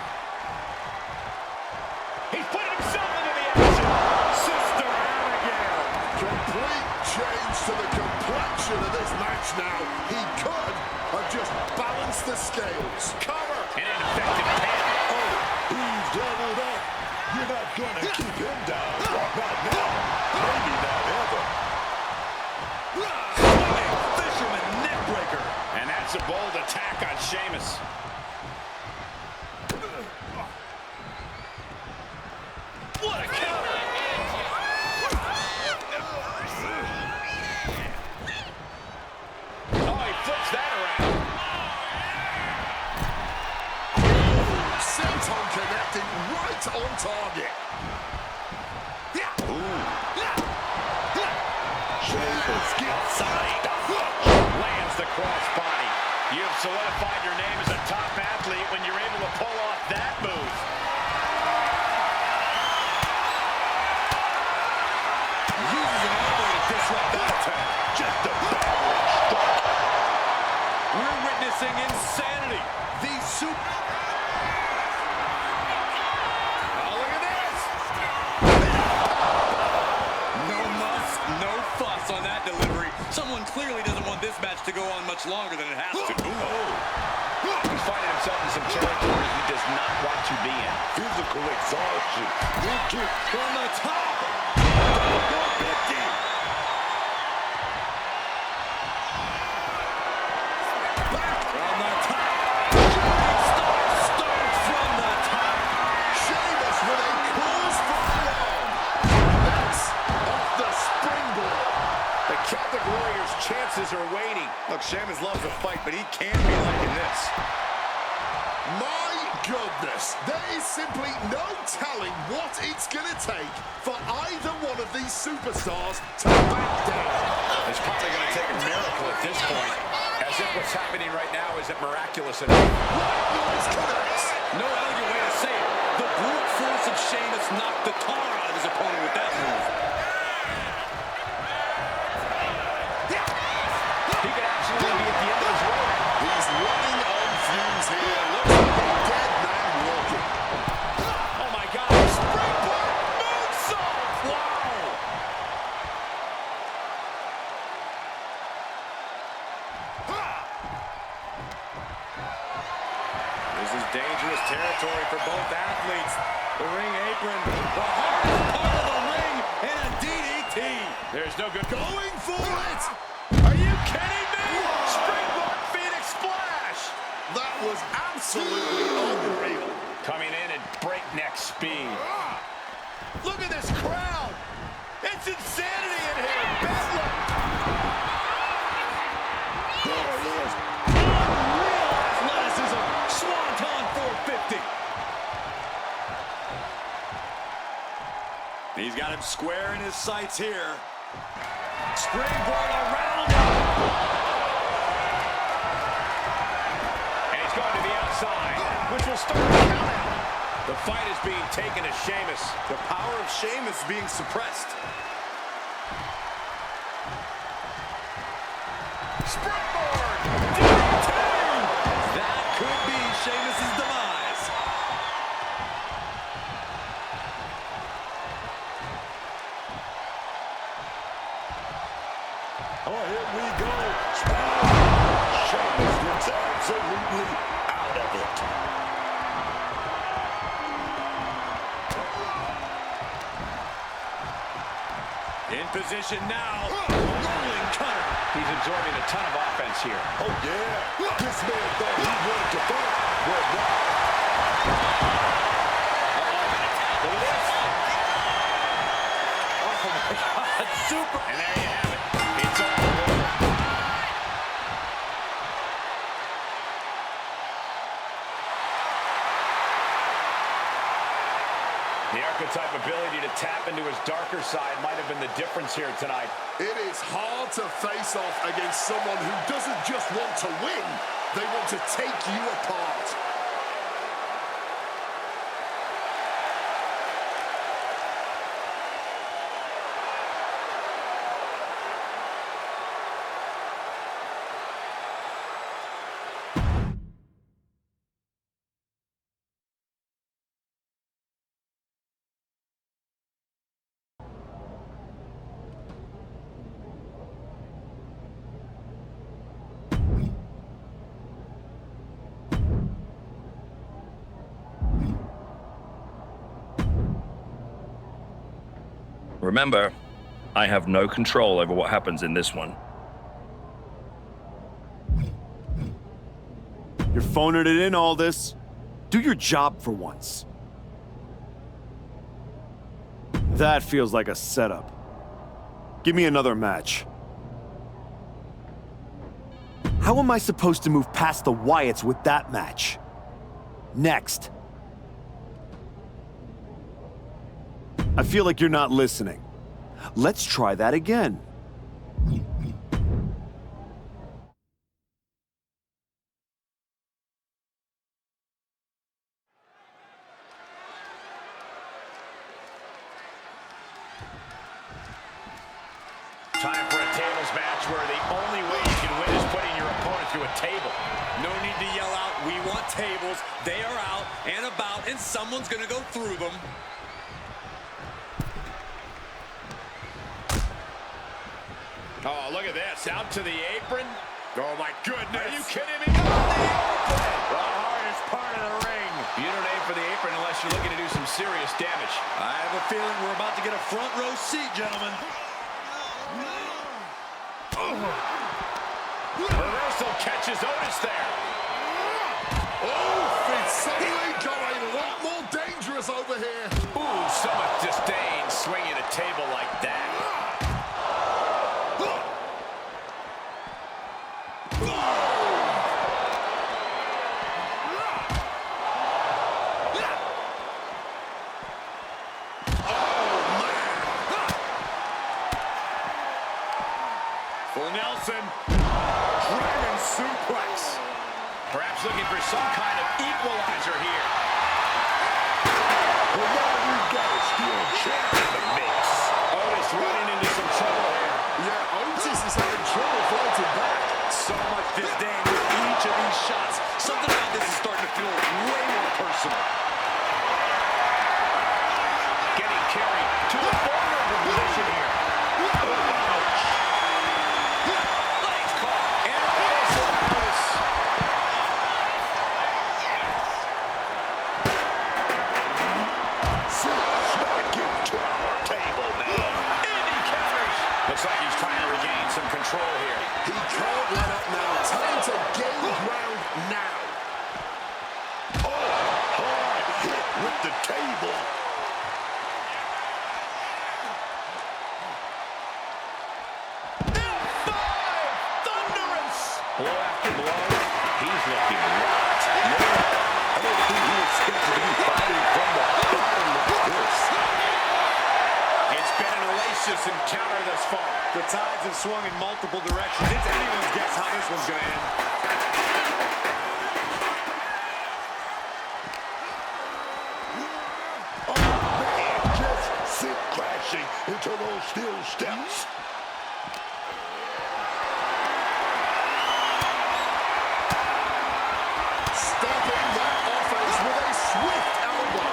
He's putting himself into the action. Sister Abigail. Complete change to the complexion of this match now. He could have just balanced the scales. Cover. An ineffective pin. Oh, he's doubled up. You're not gonna keep him down. Not now. Maybe not ever. Fisherman neckbreaker. And that's a bold attack on Sheamus. What a counter. cross body. You have solidified your name as a top athlete when you're able to pull off that move. Uses an elbow to disrupt that attack. Just a barrel strike. We're witnessing insanity. These super... Oh, look at this. No muss, no fuss on that delivery. Someone clearly doesn't want this match to go on much longer than it has to. He's finding himself in some territory he does not want to be in. Physical exhaustion. From the top. 150. Back from the top. Start from the top. Sheamus with a cause for alarm. That's off the springboard. The Celtic Warriors' chances are waning. Look, Sheamus loves a fight, but he can't be liking this. My goodness, there is simply no telling what it's going to take for either one of these superstars to back down. It's probably going to take a miracle at this point, as if what's happening right now isn't miraculous enough. No elegant way to say it. The brute force of Sheamus knocked the tar out of his opponent with that move. He could absolutely be at the end of his rope. He's running on fumes here. Looks like a dead man walking. Oh my God! Springboard moonsault! Wow! This is dangerous territory for both athletes. The ring apron, the hardest part of the ring, and a DDT. There's no good. Going for it! Are you kidding me? Springboard Phoenix Splash! That was absolutely unreal. Coming in at breakneck speed. Look at this crowd! It's insanity in here! Bedlam! There it is! Unreal athleticism! Swanton 450! He's got him square in his sights here. Springboard around him! And he's going to the outside, which will start the count. The fight is being taken to Sheamus. The power of Sheamus being suppressed. Springboard! DDT! That could be Sheamus's demise. Oh, here we go. Sheamus looks absolutely out of it. In position now. Rolling cutter. He's absorbing a ton of offense here. Oh, yeah. This man thought he wanted to fight. Well, now. Look at this. Oh, my God. Super. And there you have it. It's all over. The archetype ability to tap into his darker side might have been the difference here tonight. It is hard to face off against someone who doesn't just want to win, they want to take you apart. Remember, I have no control over what happens in this one. You're phoning it in, all this. Do your job for once. That feels like a setup. Give me another match. How am I supposed to move past the Wyatts with that match? Next. I feel like you're not listening. Let's try that again. singles match where the only way you can win is putting your opponent through a table. No need to yell out, we want tables. They are out and about, and someone's gonna go through them. Oh, look at this. Out to the apron. Oh, my goodness. Are you kidding me? Oh, the apron! The hardest part of the ring. You don't aim for the apron unless you're looking to do some serious damage. I have a feeling we're about to get a front row seat, gentlemen. Reversal catches Otis there. Oh, it's suddenly got a lot more dangerous over here. Ooh, so much disdain swinging a table like that. Nelson, Dragon suplex. Perhaps looking for some kind of equalizer here. Well, now we've got a steel champ in the mix. Otis running into some trouble here. Yeah, Otis is having trouble fighting back. So much disdain with each of these shots. Something about this is starting to feel way more personal. Getting carried to a vulnerable position here. Looks like he's trying to regain some control here. He can't let up now. Time to gain ground now. Oh, hard hit with the table. F5! Thunderous! Blow after blow. He's looking rocked. I don't think he expected to be fighting from the bottom like this. It's been an hellacious encounter thus far. The tides have swung in multiple directions. It's anyone's guess how this one's going to end. Oh, man, just sit crashing into those steel steps. Stopping that offense with a swift elbow.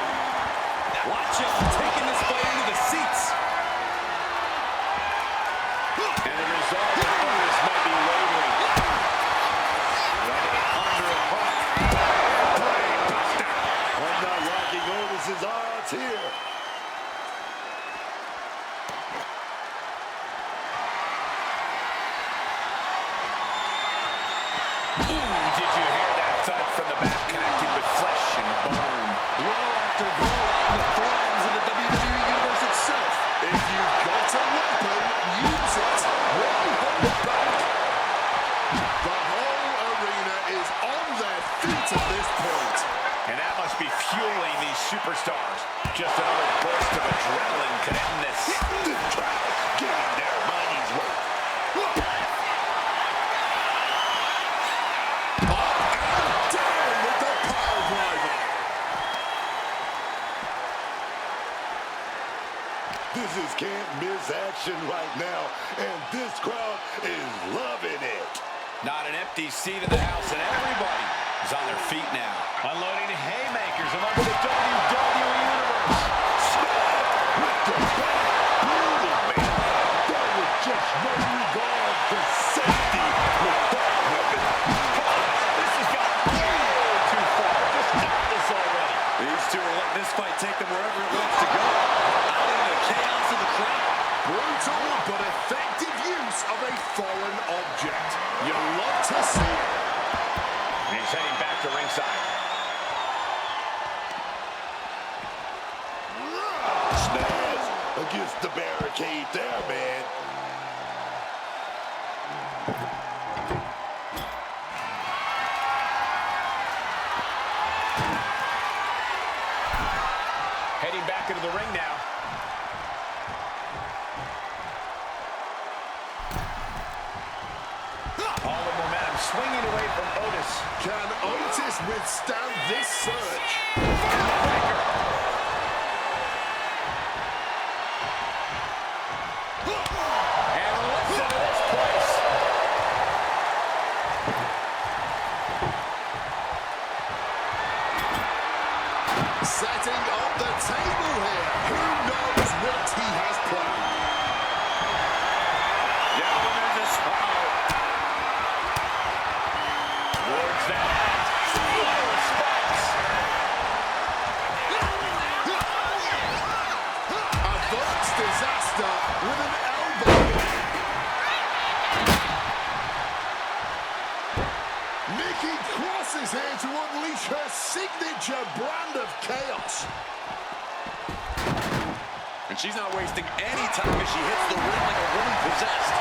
Watch him taking this fight into the seats. And the result of Otis might be wavering. Running under a pump. I'm not liking Otis's odds here. Ooh, did you hear that thud from the back, connecting with flesh and bone? Blow after blow on the thorns of the WWE Universe itself. If you've got a weapon, use it. Why hold it back? The whole arena is on their feet at this point. And that must be fueling these superstars. Just another burst of adrenaline could end this. The crowd getting their money's worth. Down with the power driver. This is can't miss action right now, and this crowd is loving it. Not an empty seat in the house, and everybody is on their feet now. Unloading haymakers amongst the WWE Universe. Snap with the back. Brutal, man. There was just no regard for safety with that weapon. This has got way too far. Just stop this already. These two are letting this fight take them wherever it wants to go. Out into the chaos of the crowd. Brutal but effective use of a foreign object. You love to see it. And he's heading back to ringside. Snares against the barricade there, man. Heading back into the ring now. All the momentum swinging away from Otis. Can Otis withstand this surge? And listen to this play. signature brand of chaos. And she's not wasting any time as she hits the ring like a woman possessed.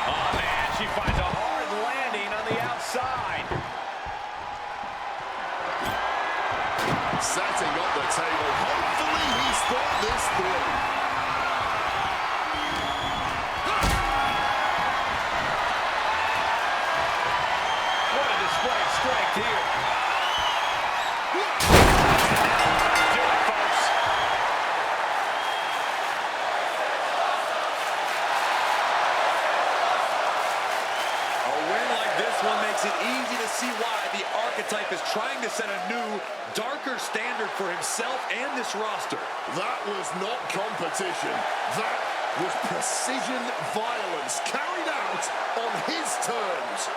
Oh, man, she finds a hard landing on the outside. Setting up the table. Hopefully he's thought this through. What a display of strength here. Makes it easy to see why the Archetype is trying to set a new, darker standard for himself and this roster. That was not competition. That was precision violence carried out on his terms.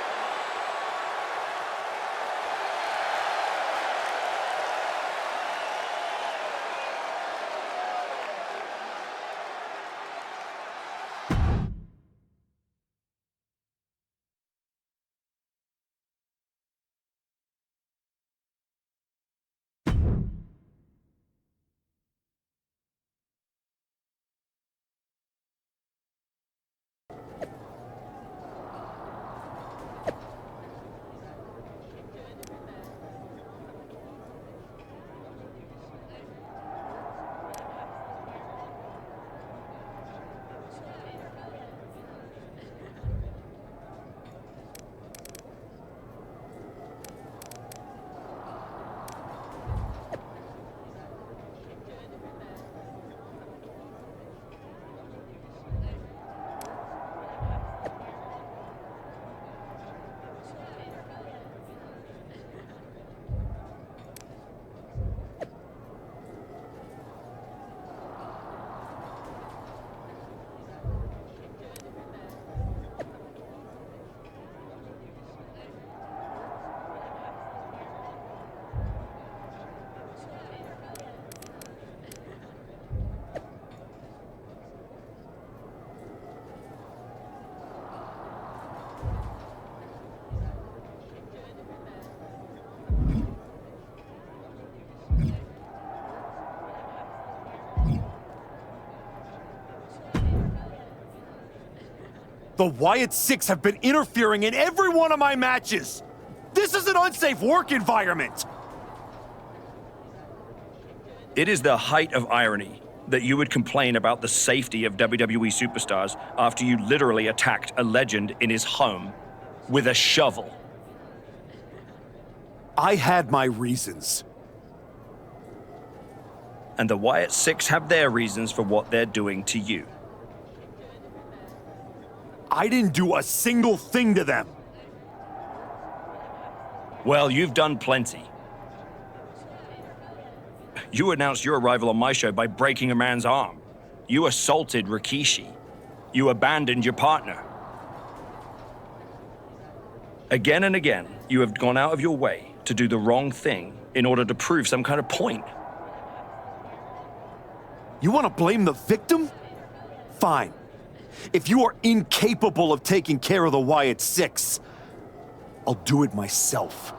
The Wyatt Six have been interfering in every one of my matches. This is an unsafe work environment. It is the height of irony that you would complain about the safety of WWE superstars after you literally attacked a legend in his home with a shovel. I had my reasons. And the Wyatt Six have their reasons for what they're doing to you. I didn't do a single thing to them. Well, you've done plenty. You announced your arrival on my show by breaking a man's arm. You assaulted Rikishi. You abandoned your partner. Again and again, you have gone out of your way to do the wrong thing in order to prove some kind of point. You want to blame the victim? Fine. If you are incapable of taking care of the Wyatt Six, I'll do it myself.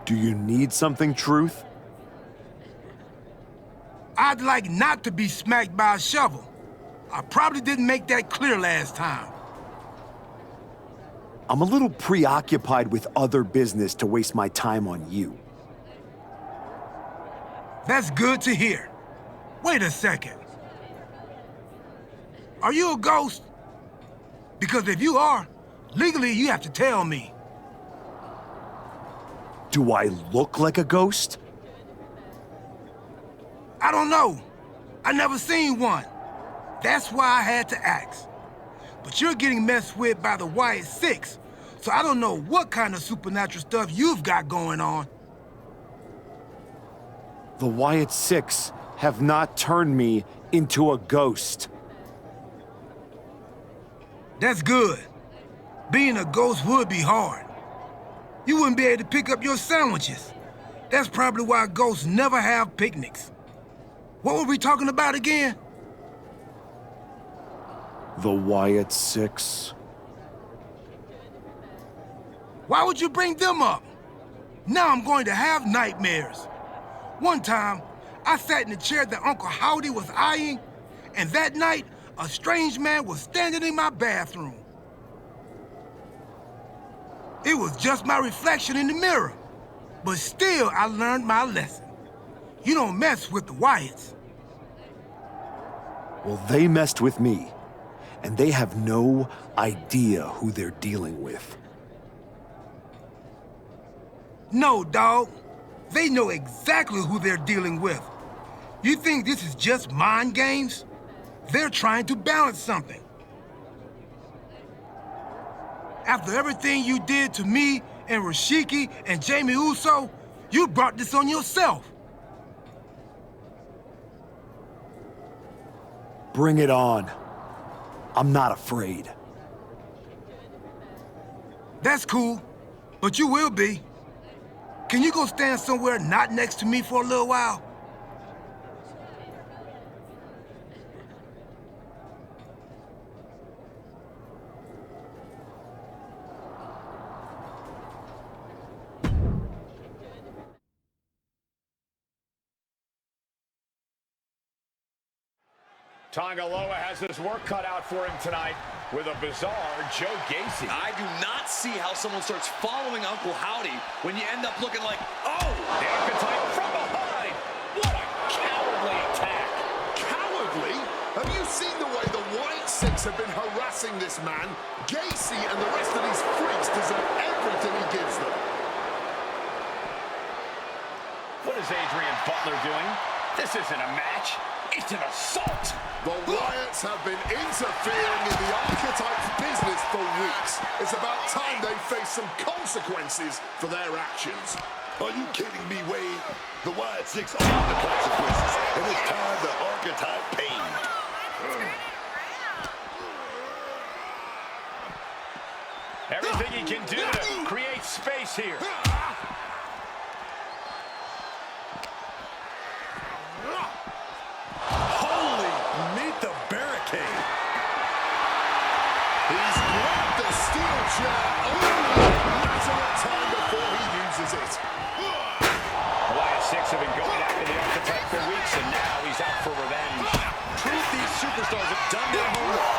Do you need something, Truth? I'd like not to be smacked by a shovel. I probably didn't make that clear last time. I'm a little preoccupied with other business to waste my time on you. That's good to hear. Wait a second. Are you a ghost? Because if you are, legally you have to tell me. Do I look like a ghost? I don't know. I never seen one. That's why I had to ask. But you're getting messed with by the Wyatt Six, so I don't know what kind of supernatural stuff you've got going on. The Wyatt Six have not turned me into a ghost. That's good. Being a ghost would be hard. You wouldn't be able to pick up your sandwiches. That's probably why ghosts never have picnics. What were we talking about again? The Wyatt Six. Why would you bring them up? Now I'm going to have nightmares. One time, I sat in the chair that Uncle Howdy was eyeing, and that night, a strange man was standing in my bathroom. It was just my reflection in the mirror, but still I learned my lesson. You don't mess with the Wyatts. Well, they messed with me, and they have no idea who they're dealing with. No, dog. They know exactly who they're dealing with. You think this is just mind games? They're trying to balance something. After everything you did to me and Rashiki and Jamie Uso, you brought this on yourself. Bring it on. I'm not afraid. That's cool, but you will be. Can you go stand somewhere not next to me for a little while? Tongaloa has his work cut out for him tonight with a bizarre Joe Gacy. I do not see how someone starts following Uncle Howdy when you end up looking like, oh! The archetype from behind! What a cowardly attack! Cowardly? Have you seen the way the White Six have been harassing this man? Gacy and the rest of these freaks deserve everything he gives them. What is Adrian Butler doing? This isn't a match. It's an assault! The Wyatts have been interfering in the Archetype's business for weeks. It's about time they face some consequences for their actions. Are you kidding me, Wade? The Wyatt Six are the consequences, and it's time the Archetype paid. Everything he can do to create space here. He's grabbed the steel chair only a matter of time before he uses it. Wyatt Six have been going after the Archetype for weeks, and now he's out for revenge. Proof these superstars have done their homework.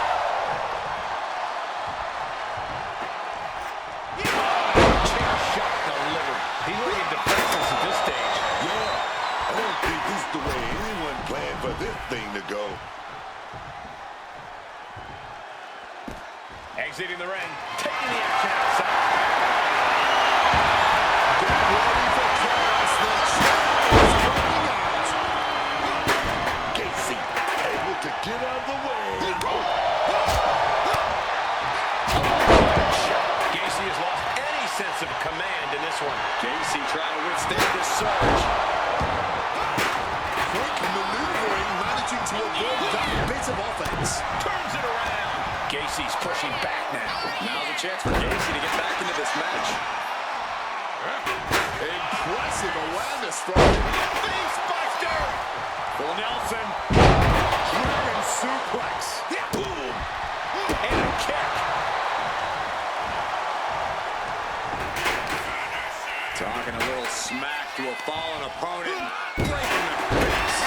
Chair shot delivered. He's looking defenseless at this stage. Yeah, I don't think this is the way anyone planned for this thing to go. Exiting the ring, taking the action outside. Get ready for chaos. The chair is running out. Gacy able to get out of the way. Gacy has lost any sense of command in this one. Gacy trying to withstand this surge. Quick maneuvering, managing to avoid that bit of offense. Turns it around. Gacy's pushing back now. Now's a chance for Gacy to get back into this match. Impressive awareness from him. Face buster! Full Nelson. Dragon suplex. Boom. And a kick. Talking a little smack to a fallen opponent. Breaking the face.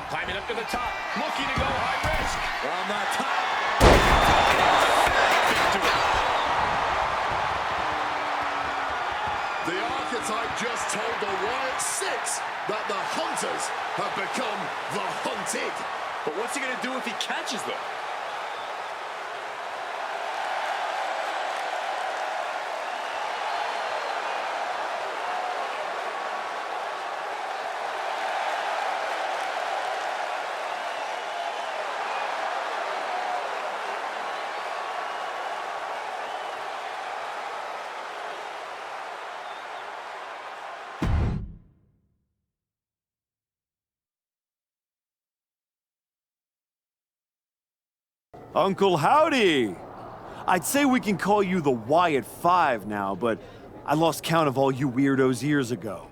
Climbing up to the top, looking to go high risk. From the top. The Archetype just told the Wyatt Six that the Hunters have become the Hunted. But what's he going to do if he catches them? Uncle Howdy! I'd say we can call you the Wyatt 5 now, but I lost count of all you weirdos years ago.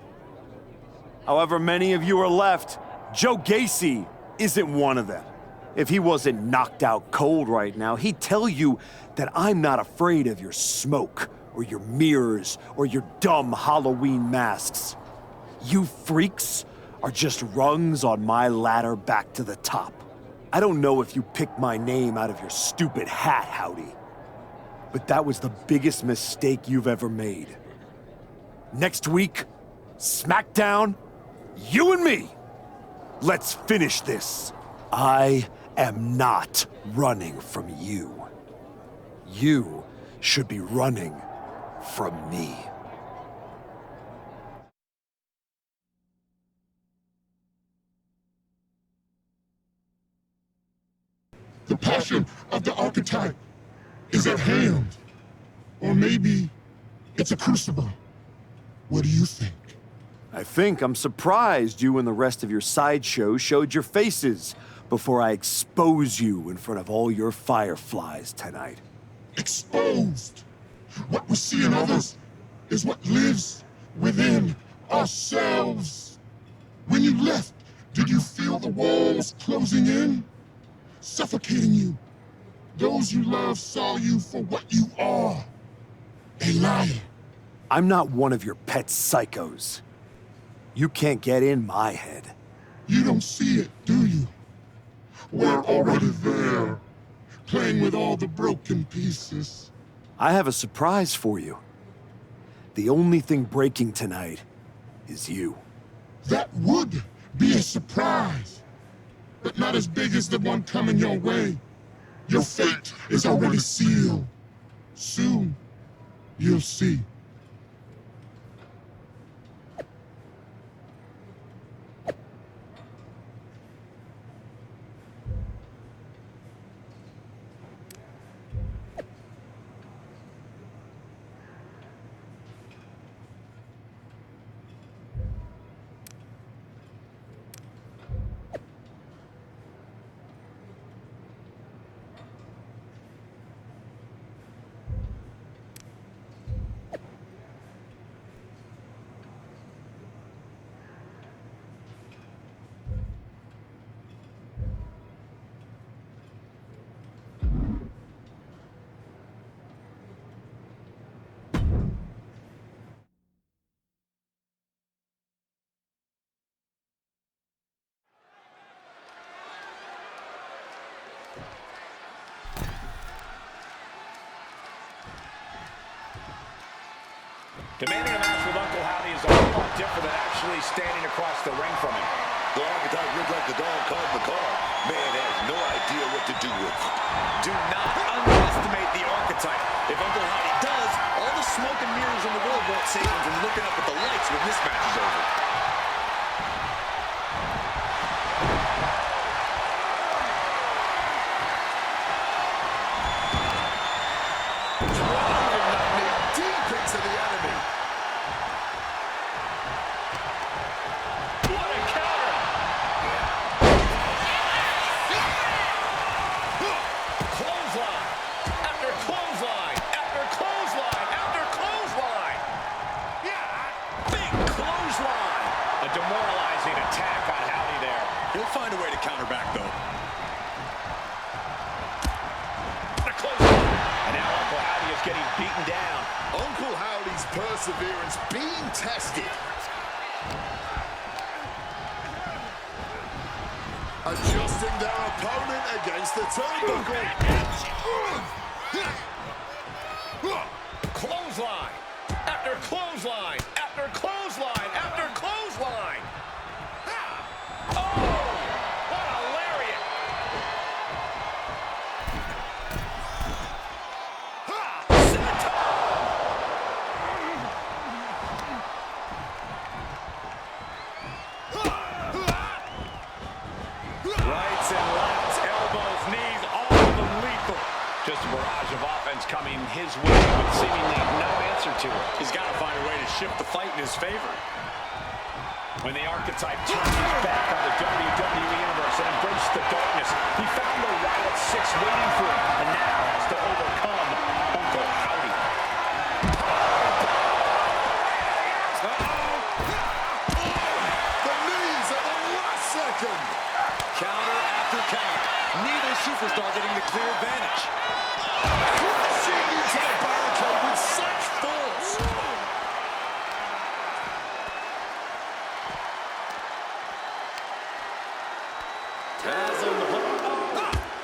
However many of you are left, Joe Gacy isn't one of them. If he wasn't knocked out cold right now, he'd tell you that I'm not afraid of your smoke, or your mirrors, or your dumb Halloween masks. You freaks are just rungs on my ladder back to the top. I don't know if you picked my name out of your stupid hat, Howdy, but that was the biggest mistake you've ever made. Next week, SmackDown, you and me. Let's finish this. I am not running from you. You should be running from me. The passion of the archetype is at hand. Or maybe it's a crucible. What do you think? I think I'm surprised you and the rest of your sideshow showed your faces before I expose you in front of all your fireflies tonight. Exposed. What we see in others is what lives within ourselves. When you left, did you feel the walls closing in? Suffocating you. Those you love saw you for what you are. A liar. I'm not one of your pet psychos. You can't get in my head. You don't see it, do you? We're already there, playing with all the broken pieces. I have a surprise for you. The only thing breaking tonight is you. That would be a surprise, but not as big as the one coming your way. Your fate is already sealed. Soon, you'll see. Demanding a match with Uncle Howdy is a whole lot different than actually standing across the ring from him. The archetype looked like the dog caught in the car. Man has no idea what to do with it. Do not underestimate the archetype. If Uncle Howdy does, all the smoke and mirrors in the world won't save him from looking up at the lights when this match is over. Perseverance being tested. Adjusting their opponent against the turnbuckle. Clothesline after clothesline after clothesline after clothesline. Oh, what a lariat! Rights and lefts, elbows, knees, all of them lethal. Just a barrage of offense coming his way with seemingly no answer to it. He's got to find a way to shift the fight in his favor. When the archetype turned his back on the WWE Universe and embraced the darkness, he found the Wyatt 6 waiting for him, and now has to overcome Uncle Howdy. The knees at the last second. Counter after counter. Neither superstar getting the clear advantage. Crashing into the barricade with such force.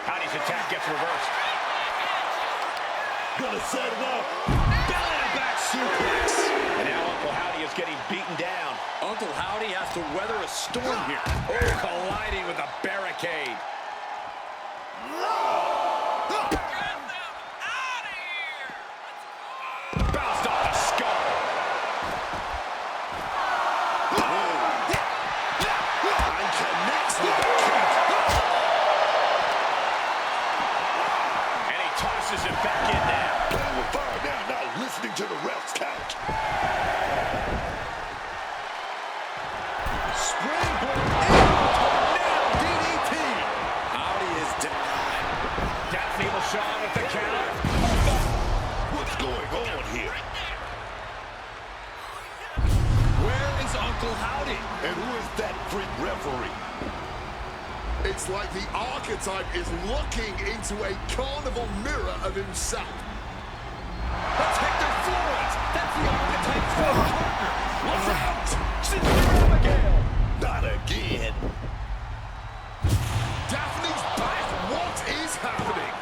Howdy's attack gets reversed. Gonna set it up. Belly-to-back suplex. And now Uncle Howdy is getting beaten down. Uncle Howdy has to weather a storm here. Oh, colliding with a barricade. Bounced off the skull. And connects with the kick. And he tosses it back in now. Playing with fire now, not listening to the ref's count. Springboard tornado DDT. Howdy is down. Daphne LaShawn with the counter. What's going on here? Where is Uncle Howdy? And who is that freak referee? It's like the archetype is looking into a carnival mirror of himself. That's Hector Flores. That's the archetype's former partner. Watch out! Sister Abigail. Not again. Daphne's back. What is happening?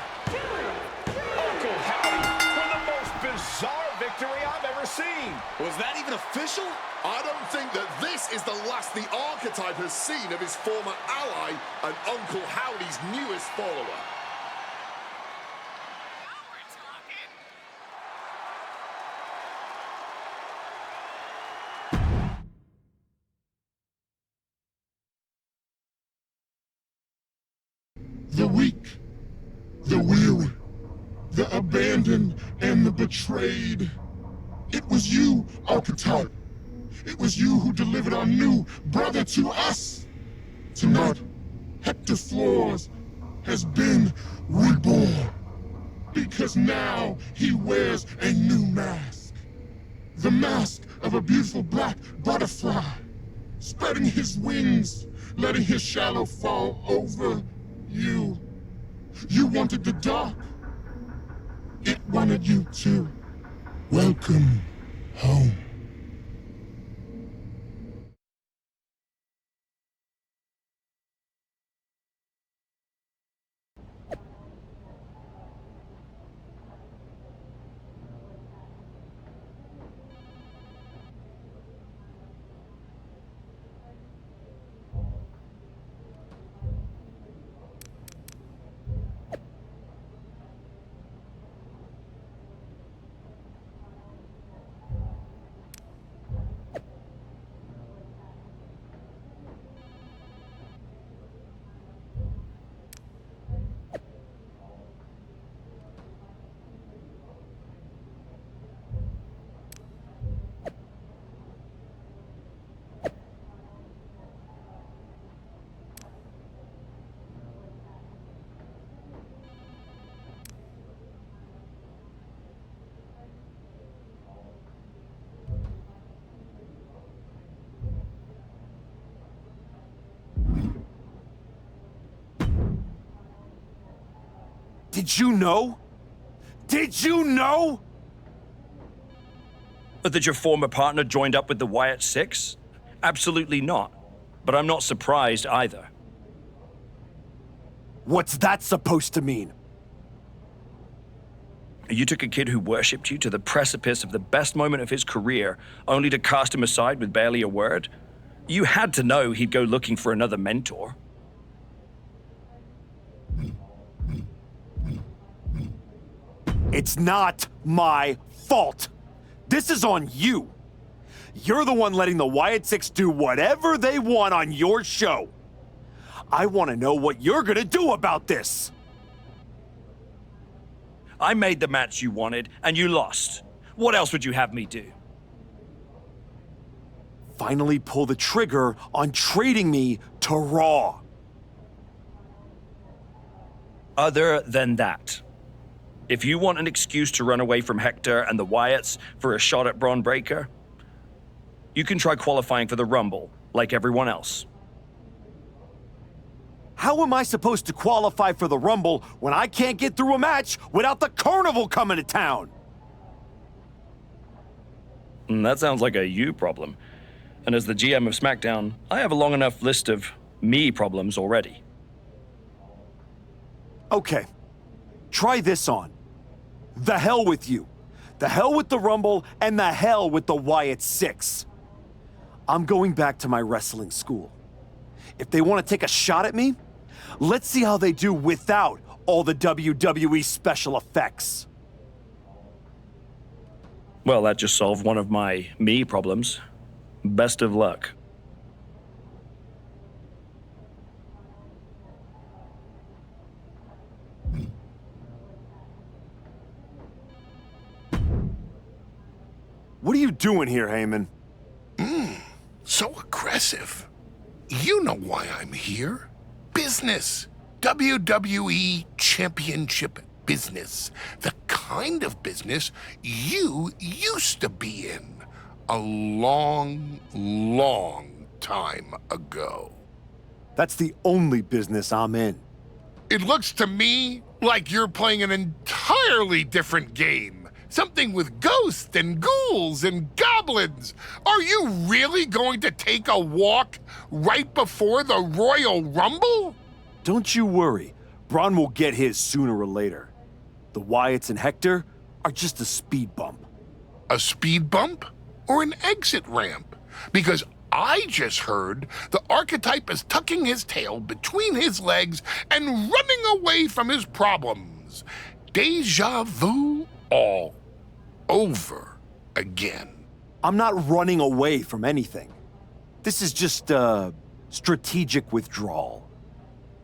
Uncle Howdy with the most bizarre victory I've ever seen. Was that even official? I don't think that this is the last the archetype has seen of his former ally and Uncle Howdy's newest follower. The weak, the weary, the abandoned, and the betrayed. It was you, Archetype. It was you who delivered our new brother to us. Tonight, Hector Flores has been reborn. Because now he wears a new mask. The mask of a beautiful black butterfly, spreading his wings, letting his shadow fall over you. You wanted the dark. It wanted you too. Welcome home. Did you know? Did you know? That your former partner joined up with the Wyatt Six? Absolutely not. But I'm not surprised either. What's that supposed to mean? You took a kid who worshipped you to the precipice of the best moment of his career, only to cast him aside with barely a word? You had to know he'd go looking for another mentor. It's not my fault. This is on you. You're the one letting the Wyatt Six do whatever they want on your show. I want to know what you're gonna do about this. I made the match you wanted, and you lost. What else would you have me do? Finally pull the trigger on trading me to Raw. Other than that, If you want an excuse to run away from Hector and the Wyatts for a shot at Braun Breaker, you can try qualifying for the Rumble, like everyone else. How am I supposed to qualify for the Rumble when I can't get through a match without the Carnival coming to town? That sounds like a you problem. And as the GM of SmackDown, I have a long enough list of me problems already. Okay, try this on. The hell with you. The hell with the Rumble, and the hell with the Wyatt Six. I'm going back to my wrestling school. If they want to take a shot at me, let's see how they do without all the WWE special effects. Well, that just solved one of my me problems. Best of luck. What are you doing here, Heyman? So aggressive. You know why I'm here. Business. WWE Championship business. The kind of business you used to be in a long, long time ago. That's the only business I'm in. It looks to me like you're playing an entirely different game. Something with ghosts and ghouls and goblins. Are you really going to take a walk right before the Royal Rumble? Don't you worry. Braun will get his sooner or later. The Wyatts and Hector are just a speed bump. A speed bump or an exit ramp? Because I just heard the archetype is tucking his tail between his legs and running away from his problems. Deja vu all over again. I'm not running away from anything. This is just a strategic withdrawal.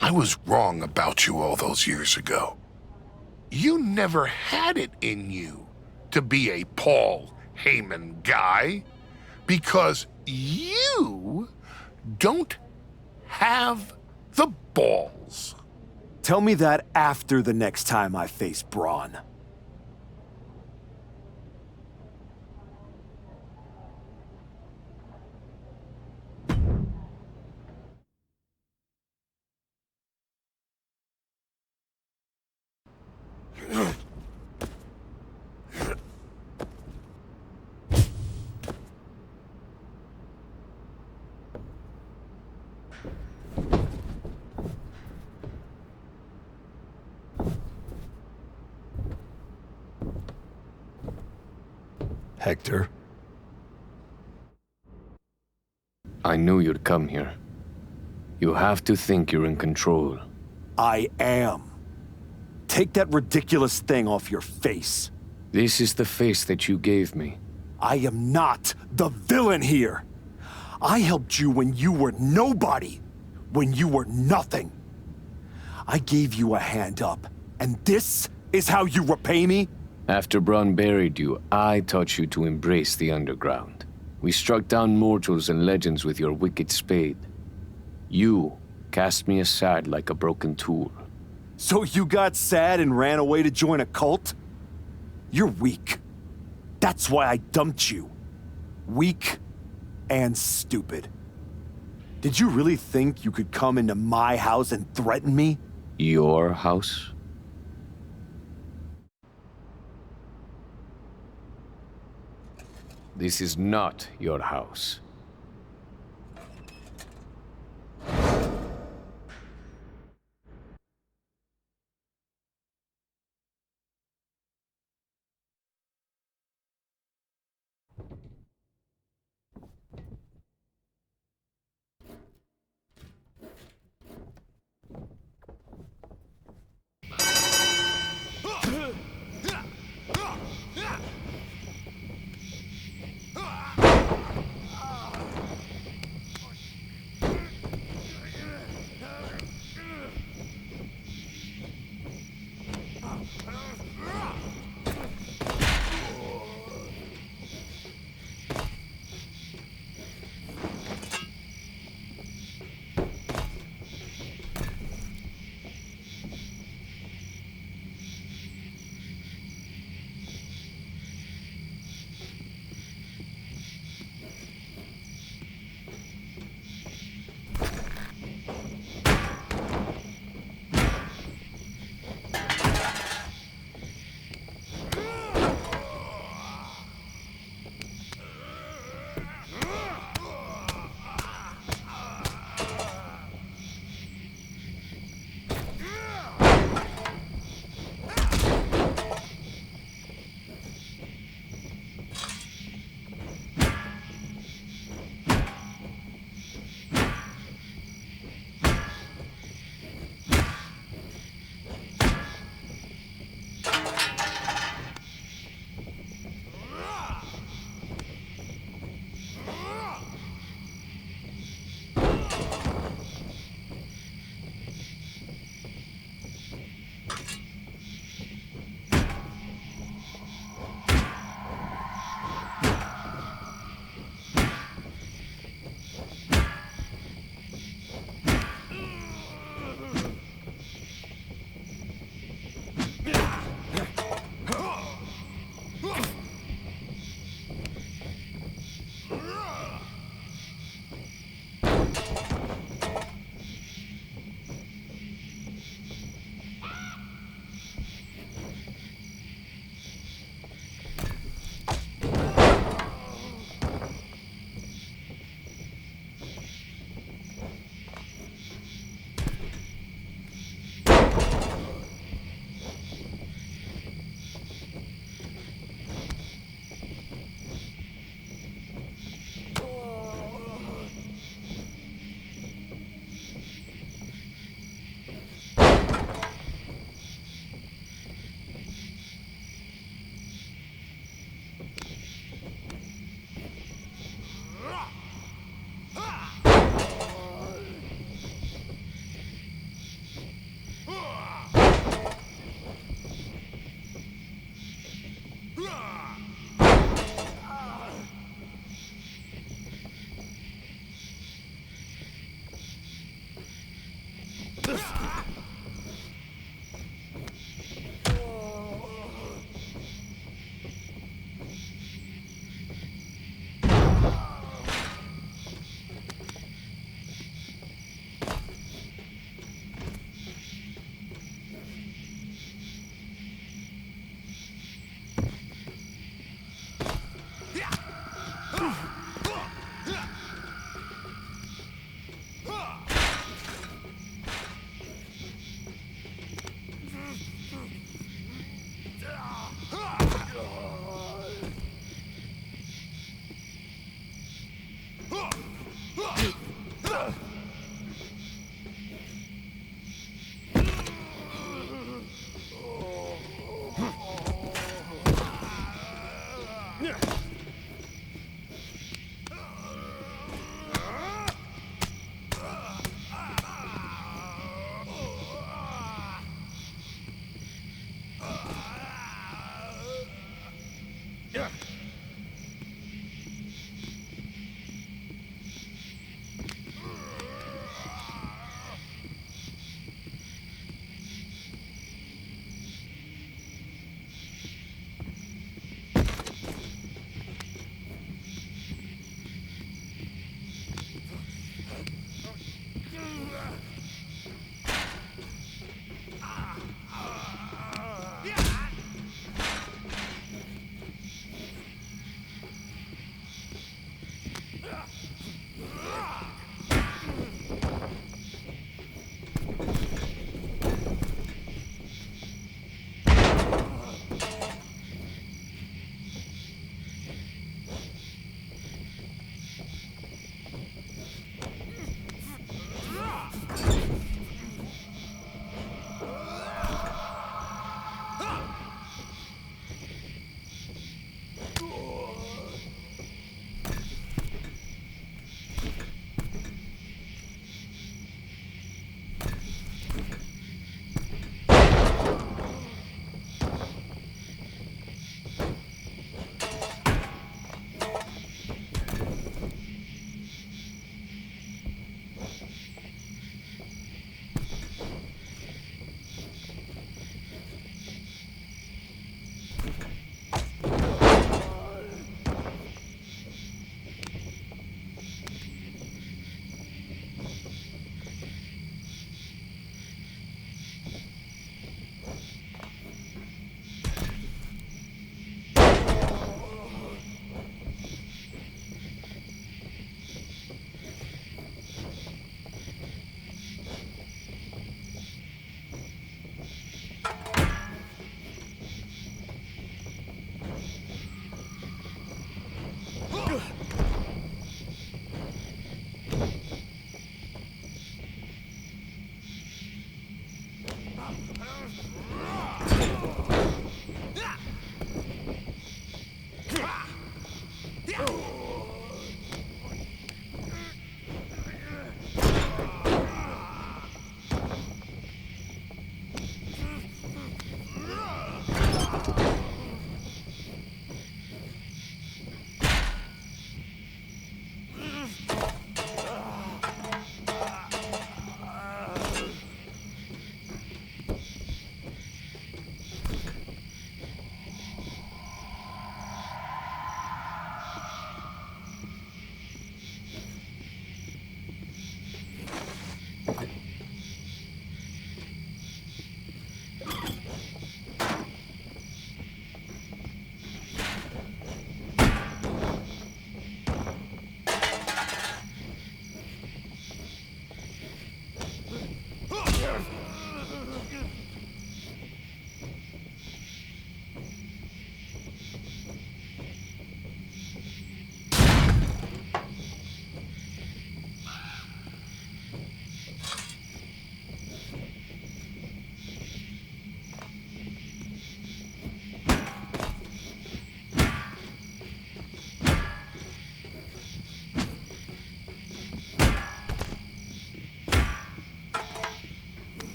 I was wrong about you all those years ago. You never had it in you to be a Paul Heyman guy because you don't have the balls. Tell me that after the next time I face Braun. Hector? I knew you'd come here. You have to think you're in control. I am. Take that ridiculous thing off your face. This is the face that you gave me. I am not the villain here. I helped you when you were nobody, when you were nothing. I gave you a hand up, and this is how you repay me? After Braun buried you, I taught you to embrace the underground. We struck down mortals and legends with your wicked spade. You cast me aside like a broken tool. So you got sad and ran away to join a cult? You're weak. That's why I dumped you. Weak and stupid. Did you really think you could come into my house and threaten me? Your house? This is not your house.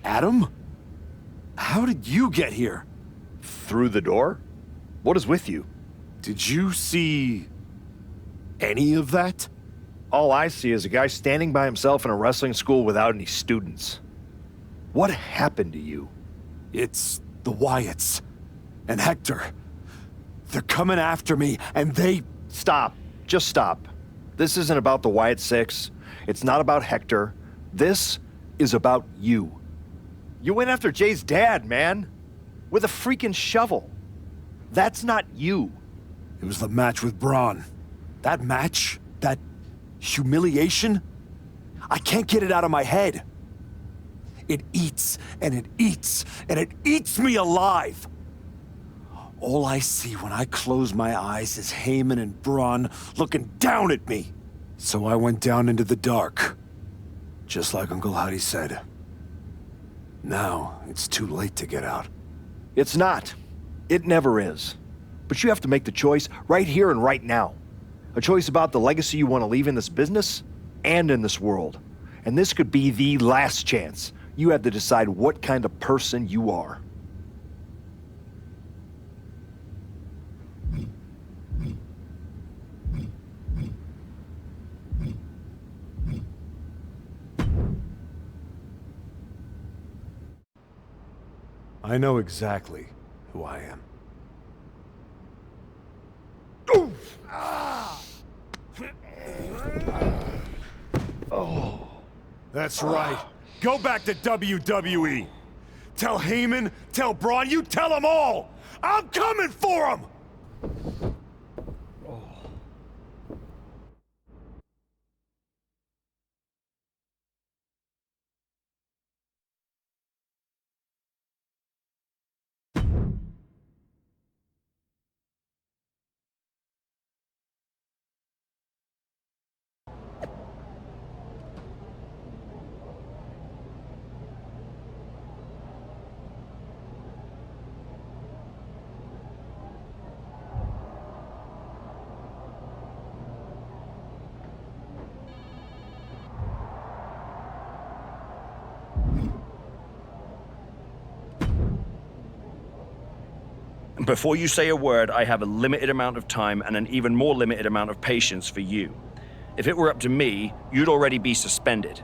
Adam? How did you get here? Through the door? What is with you? Did you see any of that? All I see is a guy standing by himself in a wrestling school without any students. What happened to you? It's the Wyatts and Hector. They're coming after me, and they... Stop. Just stop. This isn't about the Wyatt Six. It's not about Hector. This is about you. You went after Jay's dad, man. With a freaking shovel. That's not you. It was the match with Braun. That match? That humiliation? I can't get it out of my head. It eats, and it eats, and it eats me alive. All I see when I close my eyes is Heyman and Braun looking down at me. So I went down into the dark, just like Uncle Huddy said. Now, it's too late to get out. It's not. It never is. But you have to make the choice right here and right now. A choice about the legacy you want to leave in this business and in this world. And this could be the last chance. You have to decide what kind of person you are. I know exactly who I am. Oh. That's right. Go back to WWE. Tell Heyman, tell Braun, you tell them all! I'm coming for them! Before you say a word, I have a limited amount of time and an even more limited amount of patience for you. If it were up to me, you'd already be suspended.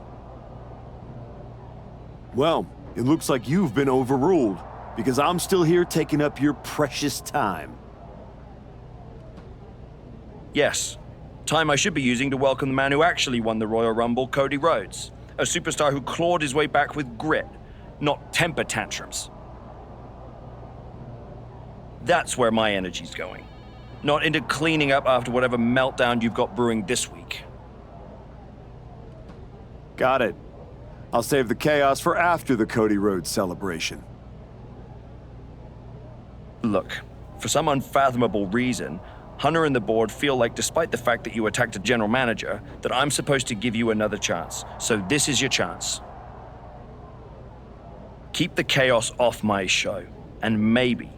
Well, it looks like you've been overruled, because I'm still here taking up your precious time. Yes, time I should be using to welcome the man who actually won the Royal Rumble, Cody Rhodes. A superstar who clawed his way back with grit, not temper tantrums. That's where my energy's going. Not into cleaning up after whatever meltdown you've got brewing this week. Got it. I'll save the chaos for after the Cody Rhodes celebration. Look, for some unfathomable reason, Hunter and the board feel like despite the fact that you attacked a general manager, that I'm supposed to give you another chance. So this is your chance. Keep the chaos off my show, and maybe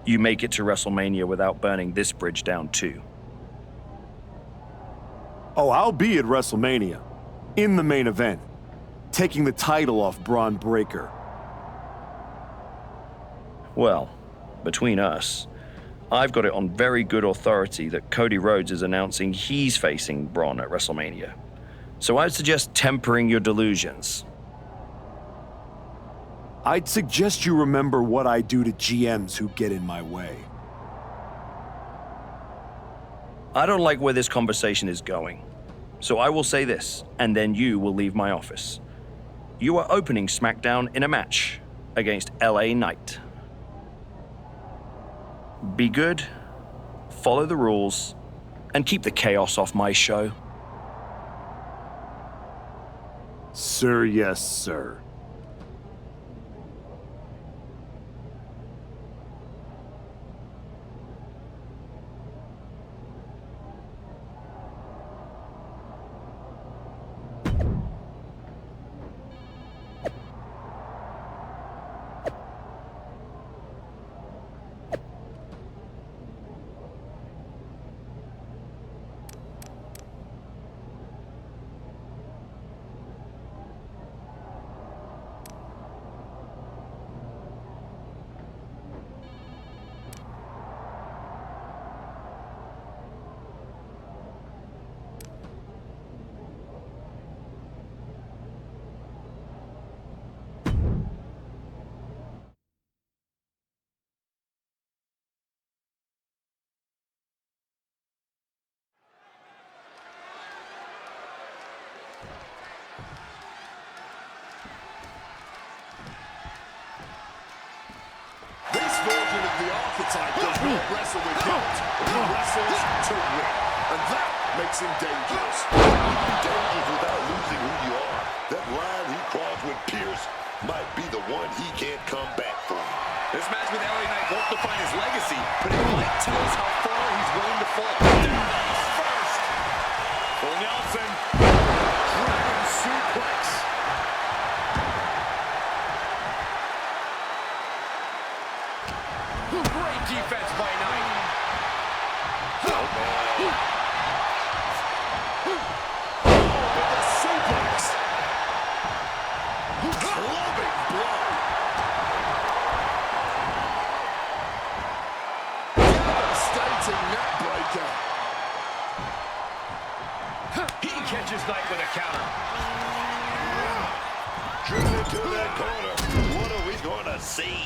you make it to WrestleMania without burning this bridge down too. Oh, I'll be at WrestleMania, in the main event, taking the title off Braun Breaker. Well, between us, I've got it on very good authority that Cody Rhodes is announcing he's facing Braun at WrestleMania. So I'd suggest tempering your delusions. I'd suggest you remember what I do to GMs who get in my way. I don't like where this conversation is going. So I will say this, and then you will leave my office. You are opening SmackDown in a match against LA Knight. Be good, follow the rules, and keep the chaos off my show. Sir, yes, sir. archetype does not wrestle with guilt. He wrestles to win. And that makes him dangerous. Dangerous without losing who you are. That line he crossed with Pierce might be the one he can't come back from. This match with LA Knight won't define his legacy, but it might tell us how far he's willing to fall. Down first. Full Nelson. Dragon suplex. Great defense by Knight. Oh, man. With a suplex. Clubbing blow. Devastating neck breaker. He catches Knight with a counter. Driven into that corner. What are we going to see?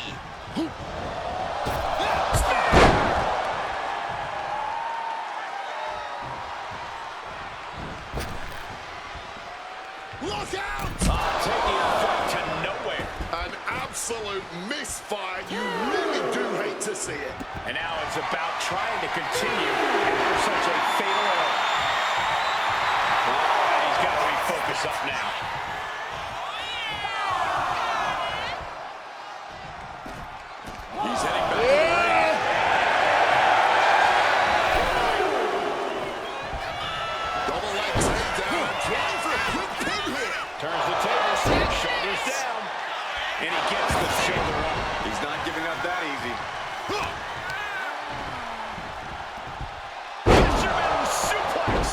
Look out! Taking a fight to nowhere. An absolute misfire. You really do hate to see it. And now it's about trying to continue after such a fatal error. Oh, he's got to refocus up now. He's heading back to the ring. Double leg takedown. Trying for a quick pin here. Turns the table, shoulders down. And he gets the shoulder up. He's not giving up that easy. Fisherman suplex.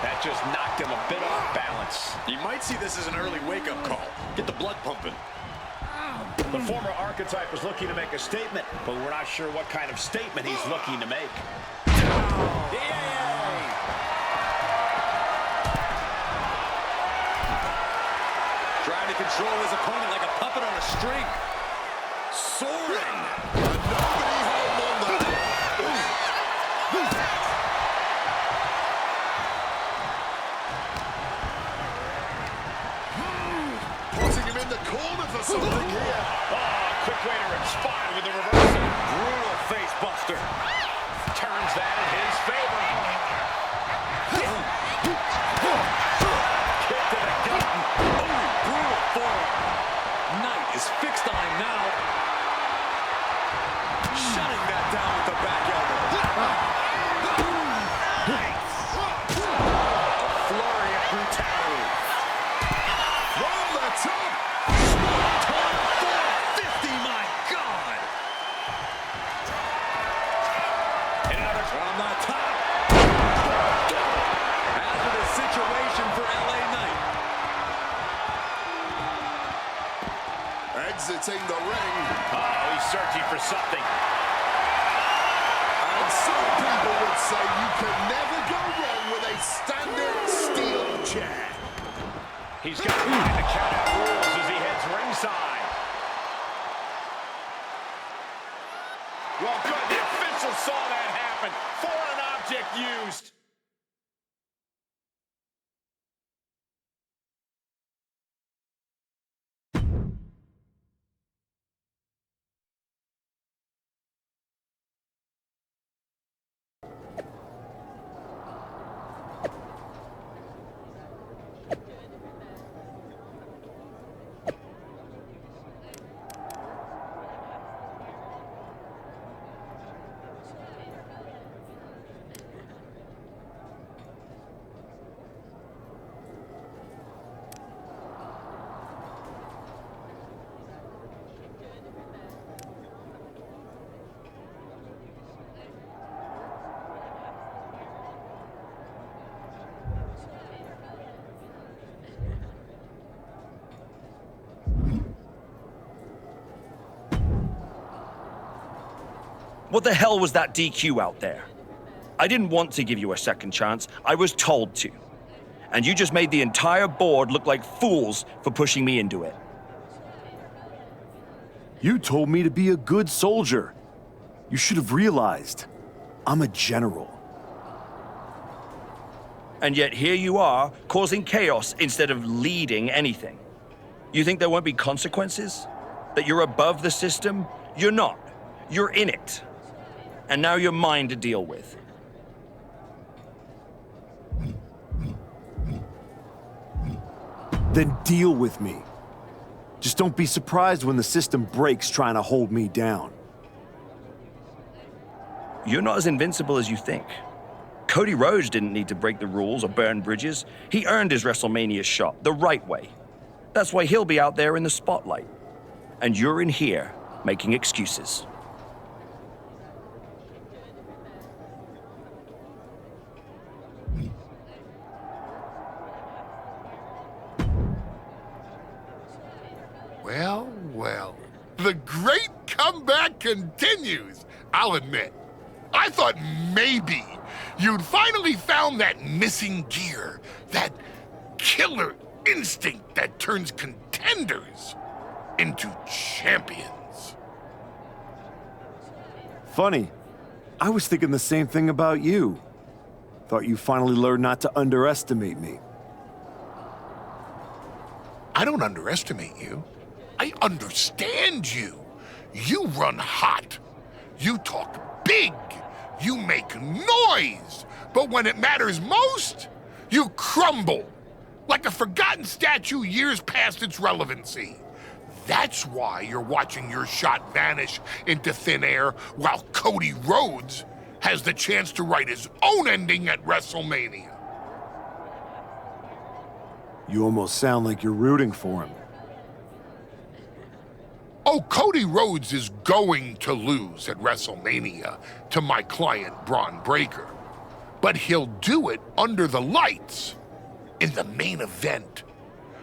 That just knocked him a bit off balance. You might see this as an early wake-up call. Get the blood pumping. The former archetype is looking to make a statement, but we're not sure what kind of statement he's looking to make. Trying to control his opponent like a puppet on a string. Soaring. Nobody home on that. Putting him in the corner for something here. Oh, quick way to respond with the reversal. Brutal face buster. Turns that in his favor. Kick to the gut. Oh, brutal forearm. Knight is fixed on him now. Shutting that down with the back elbow. A flurry of brutality. From the top. Time 450, my God. And another from the top. Hazardous situation for LA Knight. Exiting the ring. Oh, he's searching for something. And some people would say you can never go wrong with a standard steel chair. He's got to find the count-out rules as he heads ringside. Well, good. The official saw that happen. Foreign object used. What the hell was that DQ out there? I didn't want to give you a second chance. I was told to. And you just made the entire board look like fools for pushing me into it. You told me to be a good soldier. You should have realized. I'm a general. And yet here you are, causing chaos instead of leading anything. You think there won't be consequences? That you're above the system? You're not. You're in it. and now you're mine to deal with. Then deal with me. Just don't be surprised when the system breaks trying to hold me down. You're not as invincible as you think. Cody Rhodes didn't need to break the rules or burn bridges. He earned his WrestleMania shot the right way. That's why he'll be out there in the spotlight. And you're in here making excuses. Well, well. The great comeback continues, I'll admit. I thought maybe you'd finally found that missing gear, that killer instinct that turns contenders into champions. Funny. I was thinking the same thing about you. Thought you finally learned not to underestimate me. I don't underestimate you. I understand you. You run hot. You talk big. You make noise. But when it matters most, you crumble. Like a forgotten statue years past its relevancy. That's why you're watching your shot vanish into thin air while Cody Rhodes has the chance to write his own ending at WrestleMania. You almost sound like you're rooting for him. Oh, Cody Rhodes is going to lose at WrestleMania to my client, Braun Breaker. But he'll do it under the lights, in the main event,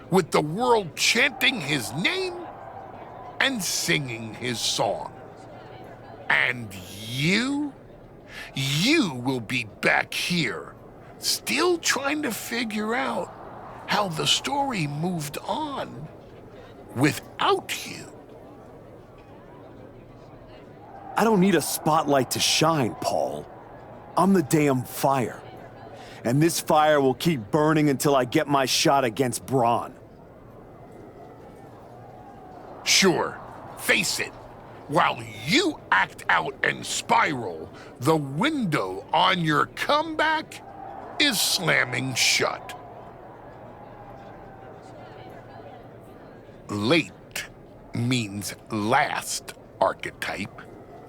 with the world chanting his name and singing his song. And you will be back here, still trying to figure out how the story moved on without you. I don't need a spotlight to shine, Paul. I'm the damn fire. And this fire will keep burning until I get my shot against Braun. Sure, face it. While you act out and spiral, the window on your comeback is slamming shut. Late means last, archetype.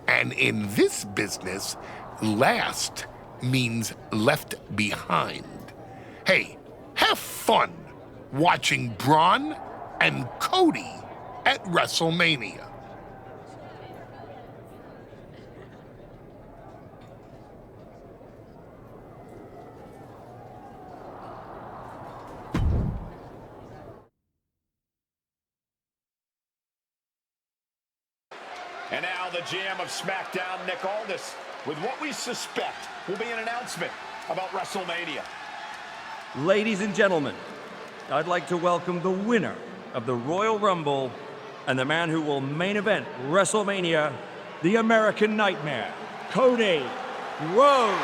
And in this business, last means left behind. Hey, have fun watching Braun and Cody at WrestleMania. And now the GM of SmackDown, Nick Aldis, with what we suspect will be an announcement about WrestleMania. Ladies and gentlemen, I'd like to welcome the winner of the Royal Rumble and the man who will main event WrestleMania, the American Nightmare, Cody Rhodes.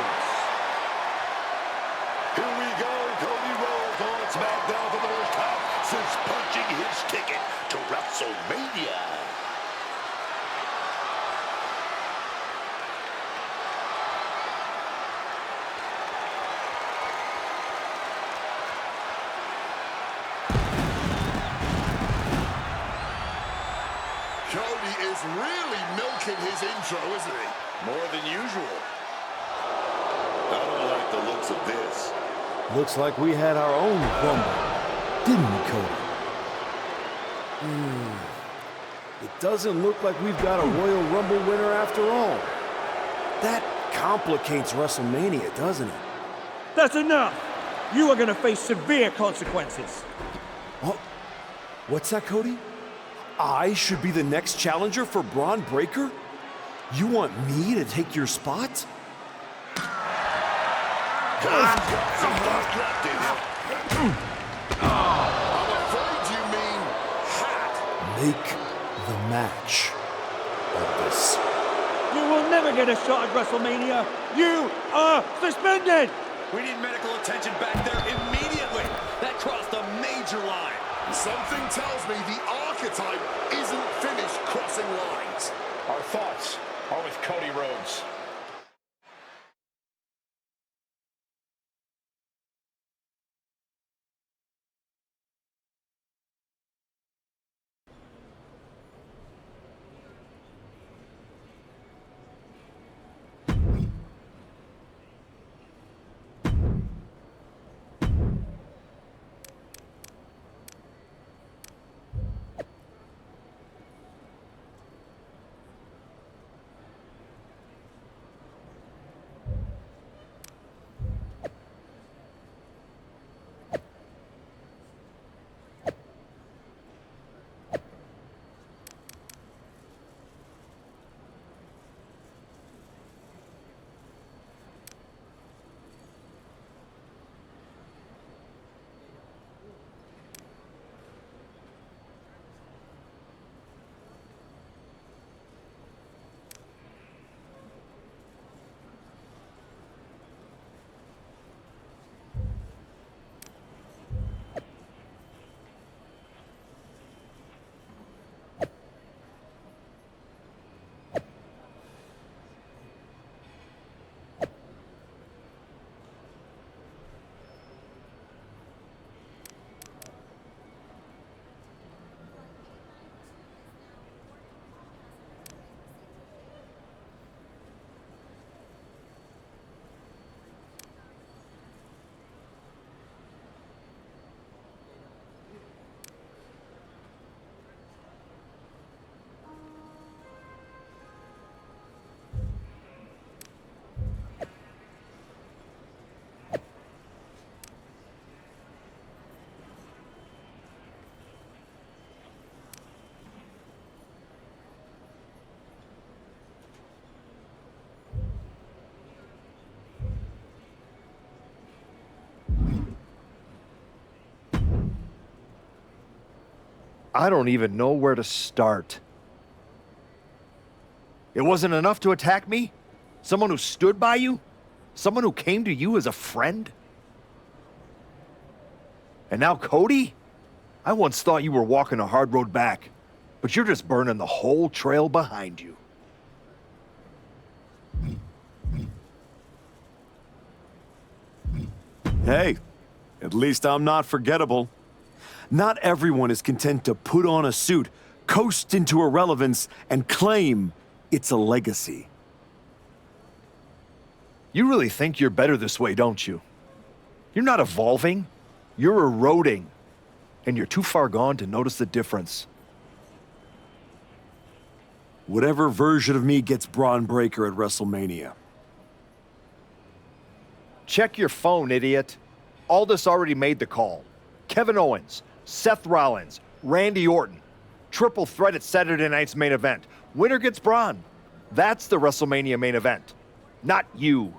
Here we go, Cody Rhodes on SmackDown for the first time since punching his ticket to WrestleMania. Cody is really milking his intro, isn't he? More than usual. I don't like the looks of this. Looks like we had our own Rumble, didn't we, Cody? It doesn't look like we've got a Royal Rumble winner after all. That complicates WrestleMania, doesn't it? That's enough! You are going to face severe consequences. Oh, what's that, Cody? I should be the next challenger for Braun Breaker? You want me to take your spot? I'm afraid you mean hot. Make the match of this. You will never get a shot at WrestleMania. You are suspended! We need medical attention back there immediately. That crossed a major line. Something tells me the archetype isn't finished crossing lines. Our thoughts are with Cody Rhodes. I don't even know where to start. It wasn't enough to attack me? Someone who stood by you? Someone who came to you as a friend? And now Cody? I once thought you were walking a hard road back, but you're just burning the whole trail behind you. Hey, at least I'm not forgettable. Not everyone is content to put on a suit, coast into irrelevance, and claim it's a legacy. You really think you're better this way, don't you? You're not evolving, you're eroding. And you're too far gone to notice the difference. Whatever version of me gets Braun Breaker at WrestleMania. Check your phone, idiot. Aldis already made the call. Kevin Owens, Seth Rollins, Randy Orton. Triple threat at Saturday night's main event. Winner gets Braun. That's the WrestleMania main event. Not you.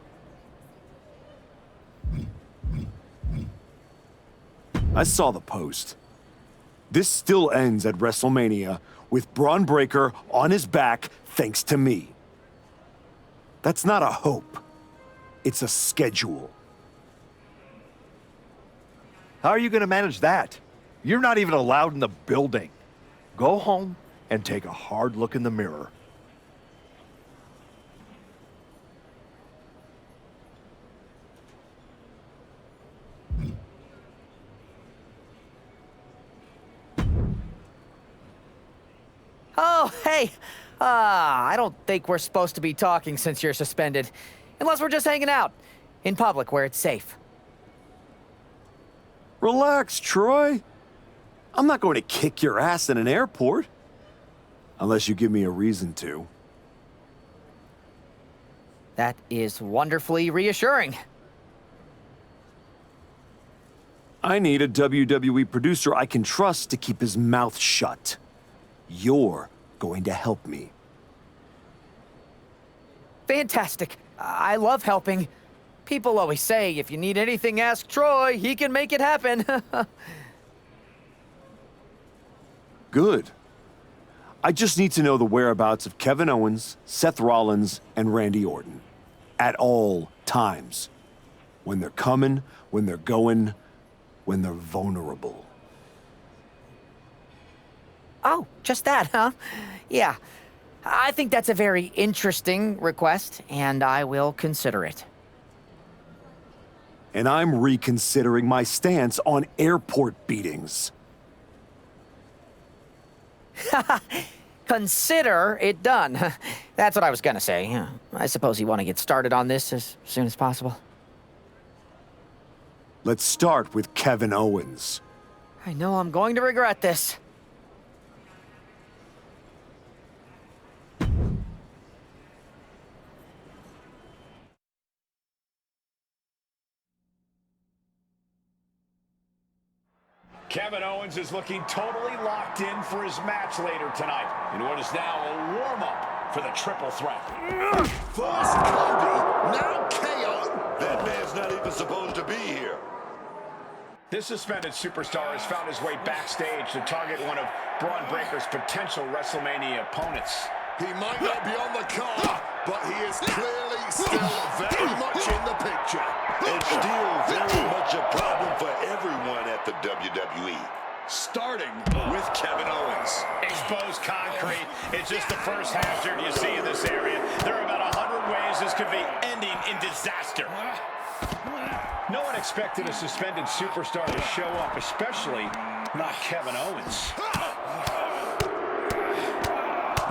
I saw the post. This still ends at WrestleMania with Braun Breaker on his back thanks to me. That's not a hope. It's a schedule. How are you going to manage that? You're not even allowed in the building. Go home and take a hard look in the mirror. Oh, hey. I don't think we're supposed to be talking since you're suspended. Unless we're just hanging out. In public, where it's safe. Relax, Troy. I'm not going to kick your ass in an airport. Unless you give me a reason to. That is wonderfully reassuring. I need a WWE producer I can trust to keep his mouth shut. You're going to help me. Fantastic. I love helping. People always say, if you need anything, ask Troy. He can make it happen. Good. I just need to know the whereabouts of Kevin Owens, Seth Rollins, and Randy Orton. At all times. When they're coming, when they're going, when they're vulnerable. Oh, just that, huh? Yeah. I think that's a very interesting request, and I will consider it. And I'm reconsidering my stance on airport beatings. Consider it done. That's what I was gonna say. I suppose you want to get started on this as soon as possible. Let's start with Kevin Owens. I know I'm going to regret this. Kevin Owens is looking totally locked in for his match later tonight in what is now a warm-up for the triple threat. First Cody, now KO. That man's not even supposed to be here. This suspended superstar has found his way backstage to target one of Braun Breaker's potential WrestleMania opponents. He might not be on the card, but he is clearly still very much in the picture. And still very much a problem for everyone at the WWE. Starting with Kevin Owens. Exposed concrete. It's just the first hazard you see in this area. There are about 100 ways this could be ending in disaster. No one expected a suspended superstar to show up, especially not Kevin Owens.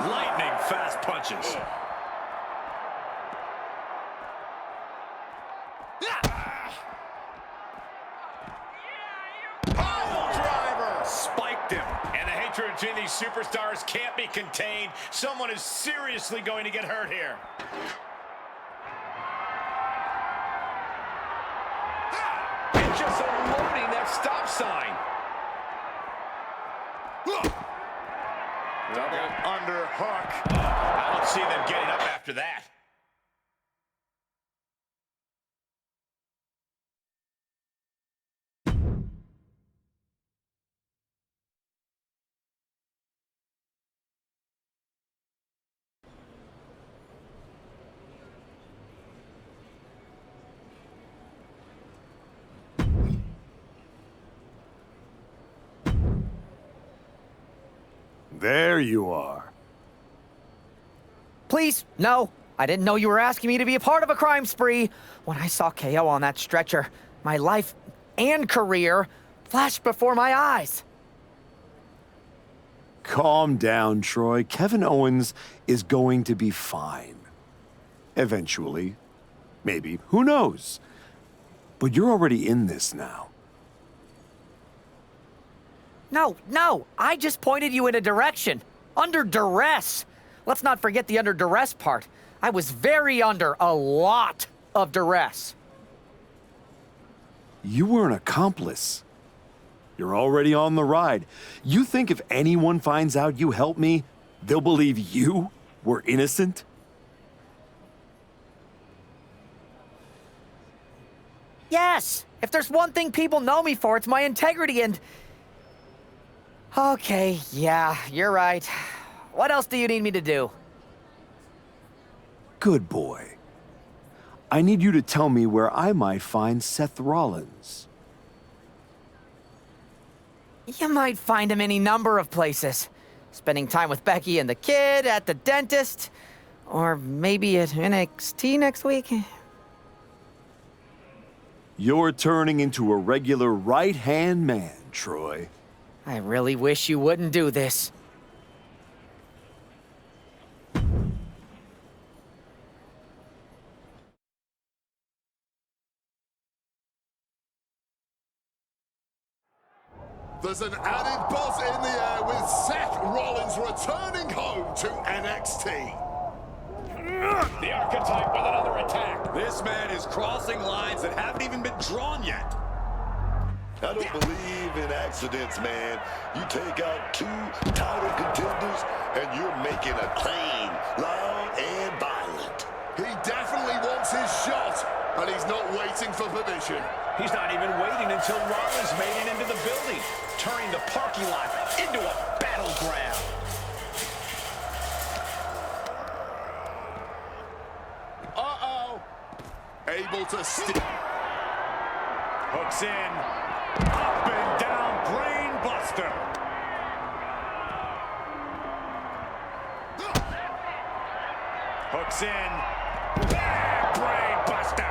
Lightning fast punches. Spiked him. And the hatred between these superstars can't be contained. Someone is seriously going to get hurt here. And just unloading that stop sign. Double under hook. I don't see them getting up after that. there you are. Please, no. I didn't know you were asking me to be a part of a crime spree. When I saw KO on that stretcher, my life and career flashed before my eyes. Calm down, Troy. Kevin Owens is going to be fine. Eventually. Maybe. Who knows? But you're already in this now. No. I just pointed you in a direction. Under duress. Let's not forget the under duress part. I was very under a lot of duress. You were an accomplice. You're already on the ride. You think if anyone finds out you helped me, they'll believe you were innocent? Yes! If there's one thing people know me for, it's my integrity and... Okay, yeah, you're right. What else do you need me to do? Good boy. I need you to tell me where I might find Seth Rollins. You might find him any number of places. Spending time with Becky and the kid, at the dentist, or maybe at NXT next week. You're turning into a regular right-hand man, Troy. I really wish you wouldn't do this. There's an added buzz in the air with Seth Rollins returning home to NXT. The Archetype with another attack. This man is crossing lines that haven't even been drawn yet. I don't believe in accidents, man. You take out two title contenders, and you're making a claim, loud and violent. He definitely wants his shot, and he's not waiting for permission. He's not even waiting until Rollins made it into the building, turning the parking lot into a battleground. Uh-oh. Able to stick. Hooks in. Up and down, brain buster. Hooks in. Brain buster.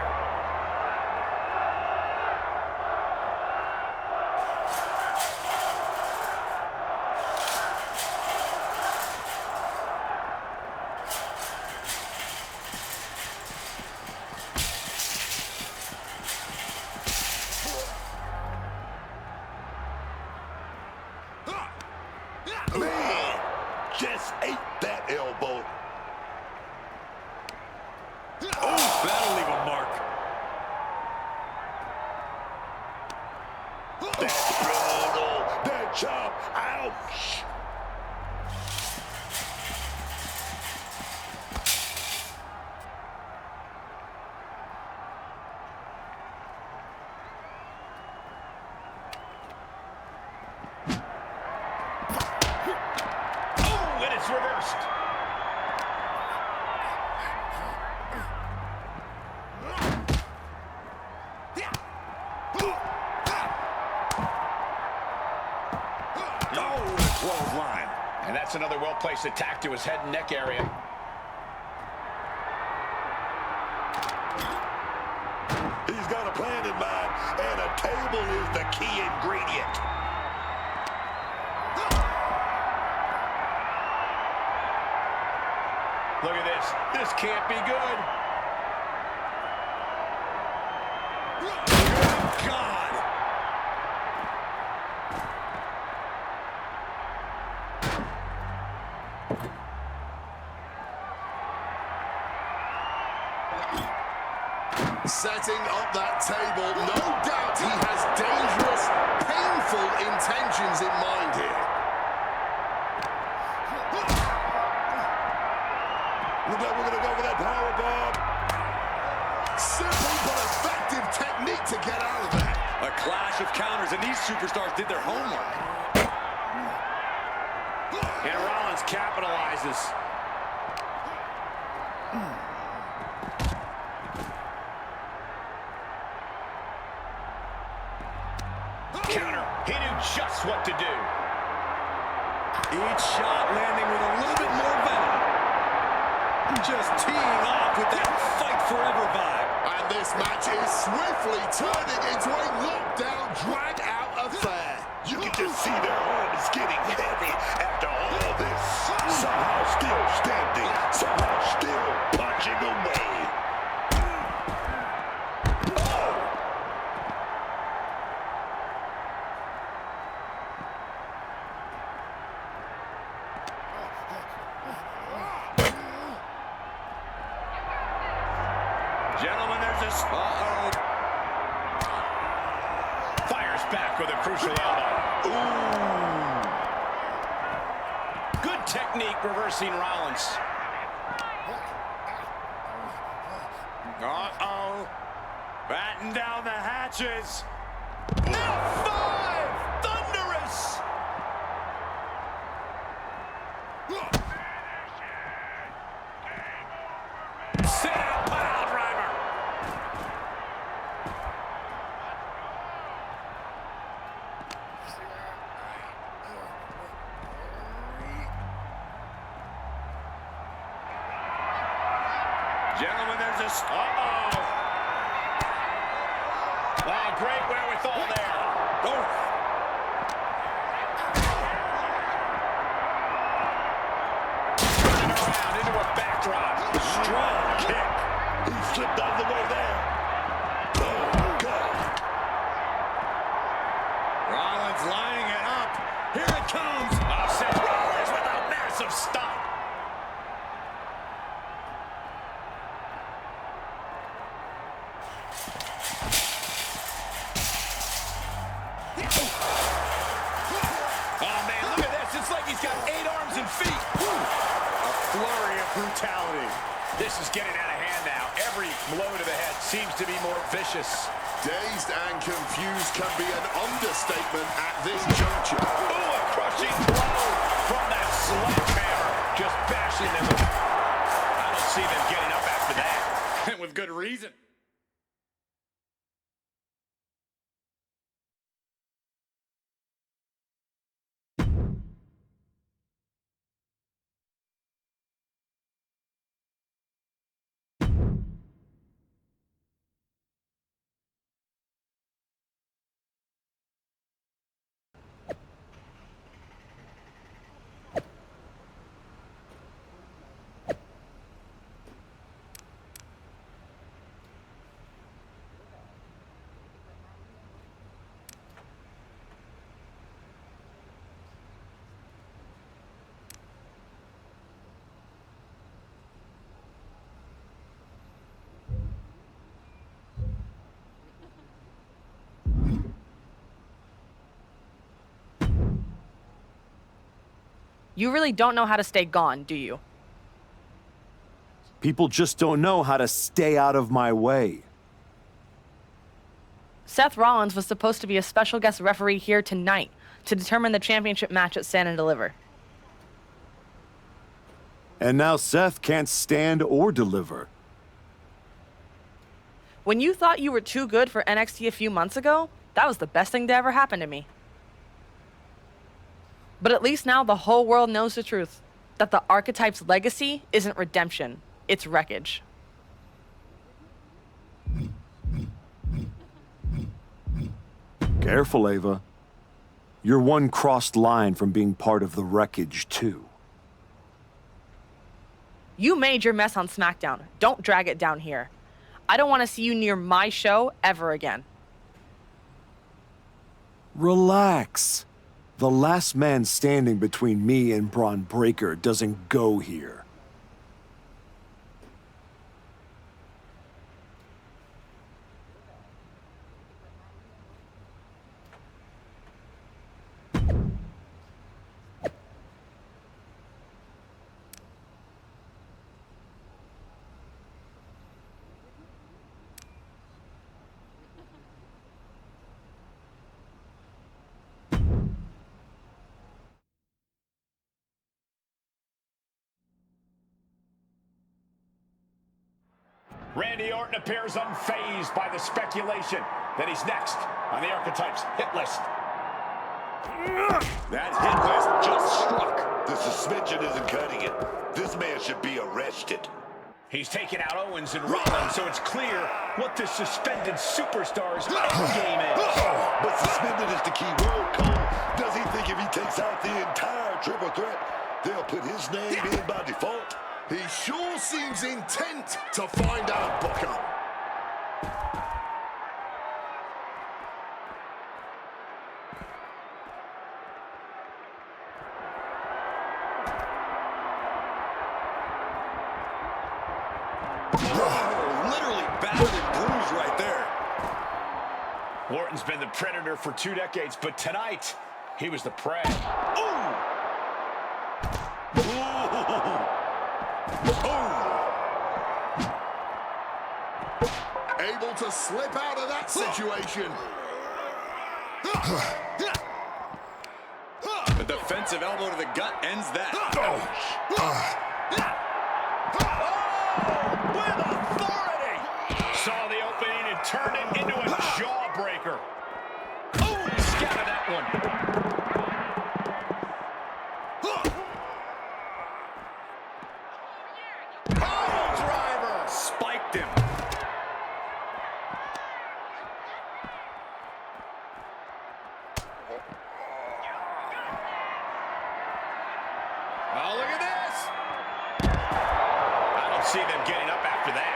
Man, just ate that elbow. Oh, that'll leave a mark. That's brutal. That chop. Ouch. Oh, and it's reversed. Oh, the clothesline. And that's another well-placed attack to his head and neck area. He's got a plan in mind, and a table is the key ingredient. Look at this. This can't be good. Good God. Setting up that table, no doubt he has dangerous, painful intentions in mind here. Looks like we're going to go for that power bomb. Simple but effective technique to get out of that. A clash of counters, and these superstars did their homework. And Rollins capitalizes. Counter. He knew just what to do. Each shot landing with a little bit more venom. Just teeing off with that fight forever vibe. And this match is swiftly turning into a knockdown, drag-out affair. You can just see their arms getting heavy after all this. Somehow still standing, somehow still punching away. Gentlemen, there's this. Uh-oh. Fires back with a crucial elbow. Ooh. Good technique reversing Rollins. Uh-oh. Batten down the hatches. F5! Thunderous! Sit out, pile driver. Gentlemen, there's this. Uh-oh. Oh, great wherewithal there. Oh. Turning around into a backdrop. Strong kick. He slipped out of the way there. Oh, God. Rollins lining it up. Here it comes. Oh, Seth Rollins with a massive stop. Oh, man, look at this. It's like he's got 8 arms and feet. A flurry of brutality. This is getting out of hand now. Every blow to the head seems to be more vicious. Dazed and confused can be an understatement at this juncture. Ooh, a crushing blow from that sledgehammer. Just bashing them. I don't see them getting up after that. And with good reason. You really don't know how to stay gone, do you? People just don't know how to stay out of my way. Seth Rollins was supposed to be a special guest referee here tonight to determine the championship match at Stand and Deliver. And now Seth can't stand or deliver. When you thought you were too good for NXT a few months ago, that was the best thing to ever happen to me. But at least now the whole world knows the truth, that the Archetype's legacy isn't redemption, it's wreckage. Careful, Ava. You're one crossed line from being part of the wreckage, too. You made your mess on SmackDown. Don't drag it down here. I don't want to see you near my show ever again. Relax. The last man standing between me and Braun Breaker doesn't go here. Randy Orton appears unfazed by the speculation that he's next on the Archetype's hit list. That hit was just struck. The suspension isn't cutting it. This man should be arrested. He's taking out Owens and Rollins, so it's clear what the suspended superstar's game is. But suspended is the key word, Cole. Does he think if he takes out the entire triple threat, they'll put his name in by default? He sure seems intent to find out, Booker. Literally battered and bruised right there. Orton's been the predator for 2 decades, but tonight, he was the prey. Ooh! Able to slip out of that situation. A defensive elbow to the gut ends that. With authority! Saw the opening and turned it into a jawbreaker. Oh, scattered that one. Oh, driver! Spiked him. Oh, look at this! I don't see them getting up after that.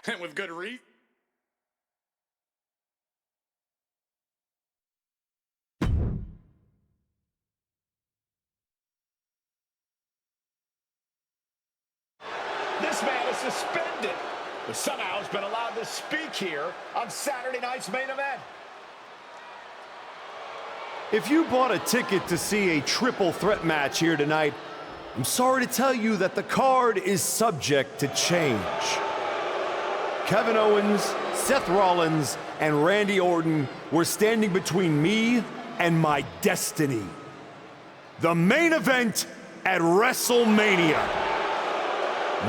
And with good reason. This man is suspended, but somehow has been allowed to speak here on Saturday night's main event. If you bought a ticket to see a triple threat match here tonight, I'm sorry to tell you that the card is subject to change. Kevin Owens, Seth Rollins, and Randy Orton were standing between me and my destiny. The main event at WrestleMania.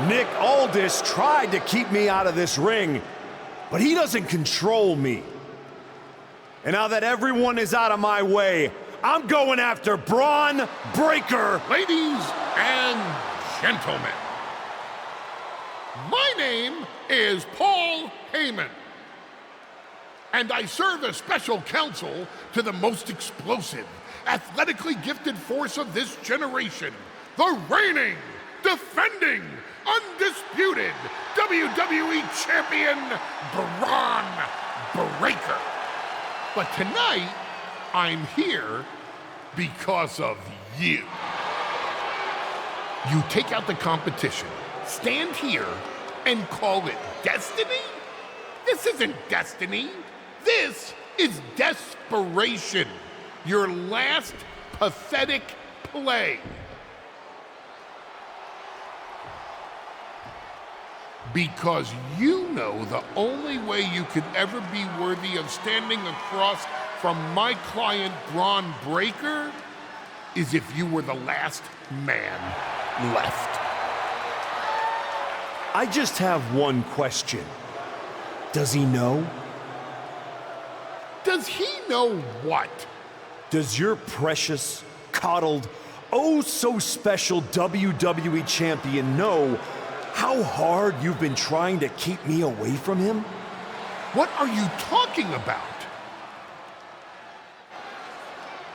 Nick Aldis tried to keep me out of this ring, but he doesn't control me. And now that everyone is out of my way, I'm going after Braun Breaker. Ladies and gentlemen, my name is Paul Heyman, and I serve as special counsel to the most explosive, athletically gifted force of this generation, the reigning, defending, undisputed WWE Champion, Braun Breaker. But tonight, I'm here because of you. You take out the competition, stand here, and call it destiny? This isn't destiny. This is desperation. Your last pathetic play. Because you know the only way you could ever be worthy of standing across from my client Braun Breaker is if you were the last man left. I just have one question. Does he know? Does he know what? Does your precious, coddled, oh so special WWE champion know how hard you've been trying to keep me away from him? What are you talking about?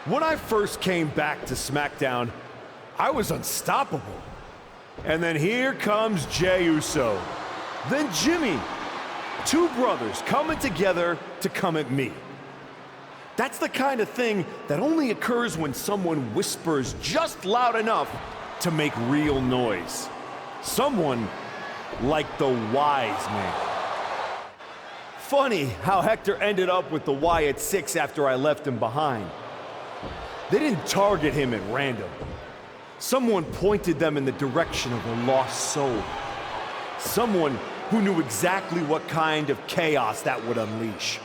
When I first came back to SmackDown, I was unstoppable. And then here comes Jey Uso. Then Jimmy. Two brothers coming together to come at me. That's the kind of thing that only occurs when someone whispers just loud enough to make real noise. Someone like the Wise Man. Funny how Hector ended up with the Wyatt Six after I left him behind. They didn't target him at random. Someone pointed them in the direction of a lost soul. Someone who knew exactly what kind of chaos that would unleash.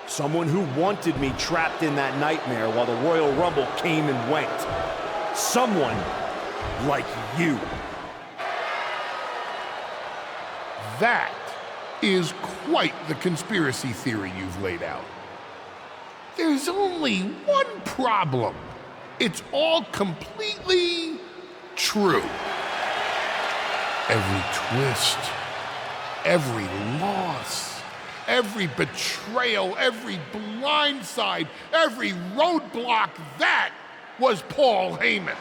Someone who wanted me trapped in that nightmare while the Royal Rumble came and went. Someone like you. That is quite the conspiracy theory you've laid out. There's only one problem. It's all completely true. Every twist, every loss, every betrayal, every blindside, every roadblock, that was Paul Heyman.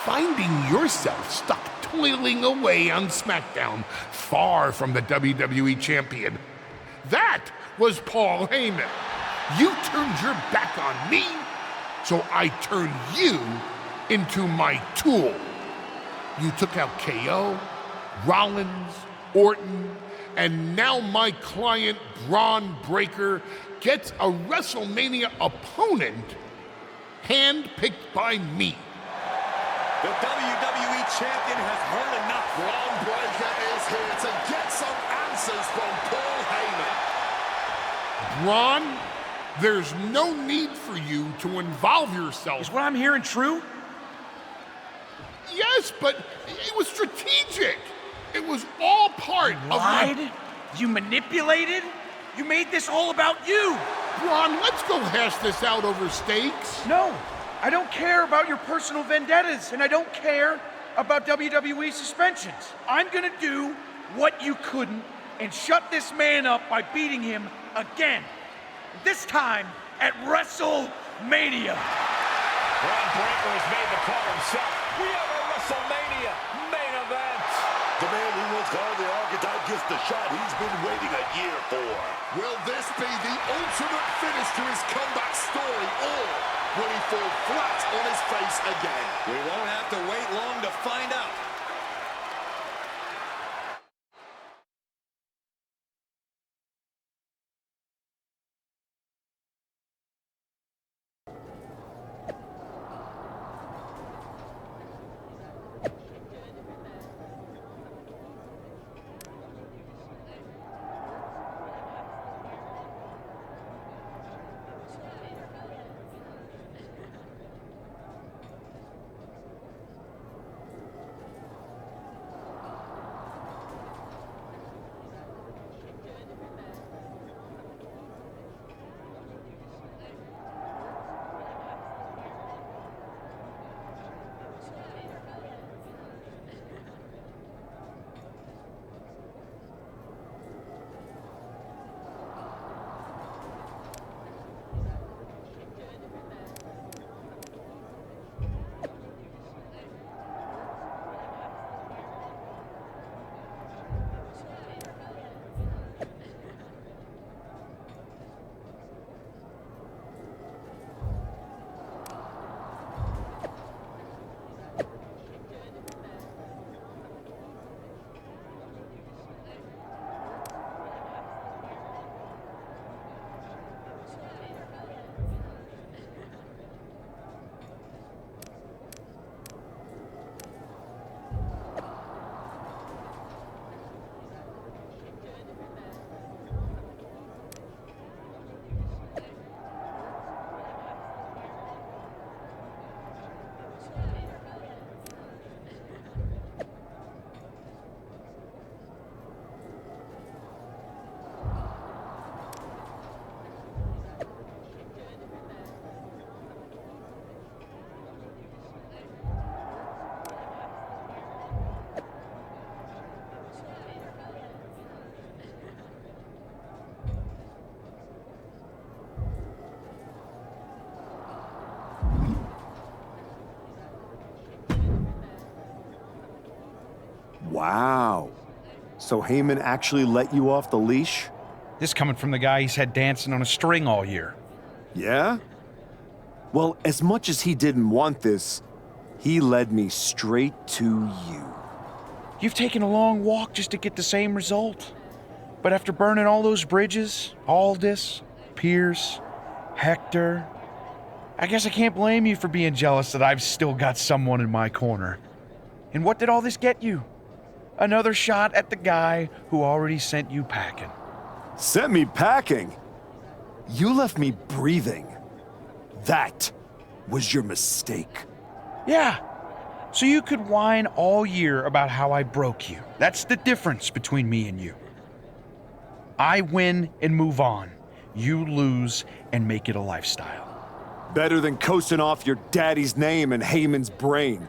Finding yourself stuck toiling away on SmackDown, far from the WWE champion, that was Paul Heyman. You turned your back on me, so I turned you into my tool. You took out KO, Rollins, Orton, and now my client, Braun Breaker, gets a WrestleMania opponent handpicked by me. The WWE champion has heard enough. Braun Breaker is here to get some answers from Paul Heyman. Braun, there's no need for you to involve yourself. Is what I'm hearing true? Yes, but it was strategic. It was all part of Lied? You manipulated? You made this all about you! Braun, let's go hash this out over stakes. No, I don't care about your personal vendettas, and I don't care about WWE suspensions. I'm gonna do what you couldn't and shut this man up by beating him again. This time at WrestleMania. Braun Breaker has made the call himself. We have a WrestleMania main event. The man who was called the Archetype gets the shot he's been waiting a year for. Will this be the ultimate finish to his comeback story, or will he fall flat on his face again? We won't have to wait long to find out. Wow. So Heyman actually let you off the leash? This coming from the guy he's had dancing on a string all year. Yeah? Well, as much as he didn't want this, he led me straight to you. You've taken a long walk just to get the same result. But after burning all those bridges, Aldis, Pierce, Hector, I guess I can't blame you for being jealous that I've still got someone in my corner. And what did all this get you? Another shot at the guy who already sent you packing. Sent me packing? You left me breathing. That was your mistake. Yeah, so you could whine all year about how I broke you. That's the difference between me and you. I win and move on. You lose and make it a lifestyle. Better than coasting off your daddy's name and Heyman's brain.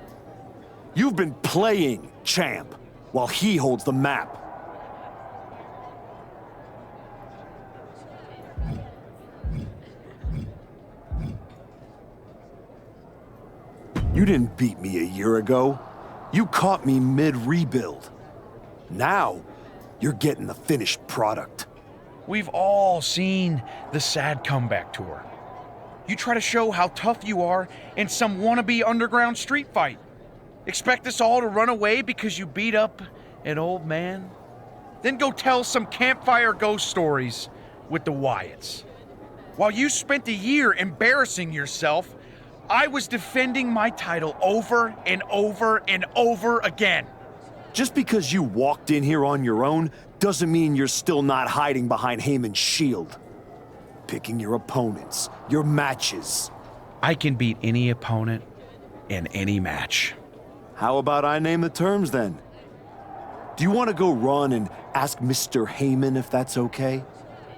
You've been playing champ while he holds the map. You didn't beat me a year ago. You caught me mid-rebuild. Now, you're getting the finished product. We've all seen the sad comeback tour. You try to show how tough you are in some wannabe underground street fight. Expect us all to run away because you beat up an old man? Then go tell some campfire ghost stories with the Wyatts. While you spent a year embarrassing yourself, I was defending my title over and over and over again. Just because you walked in here on your own doesn't mean you're still not hiding behind Heyman's shield. Picking your opponents, your matches. I can beat any opponent in any match. How about I name the terms then? Do you want to go run and ask Mr. Heyman if that's okay?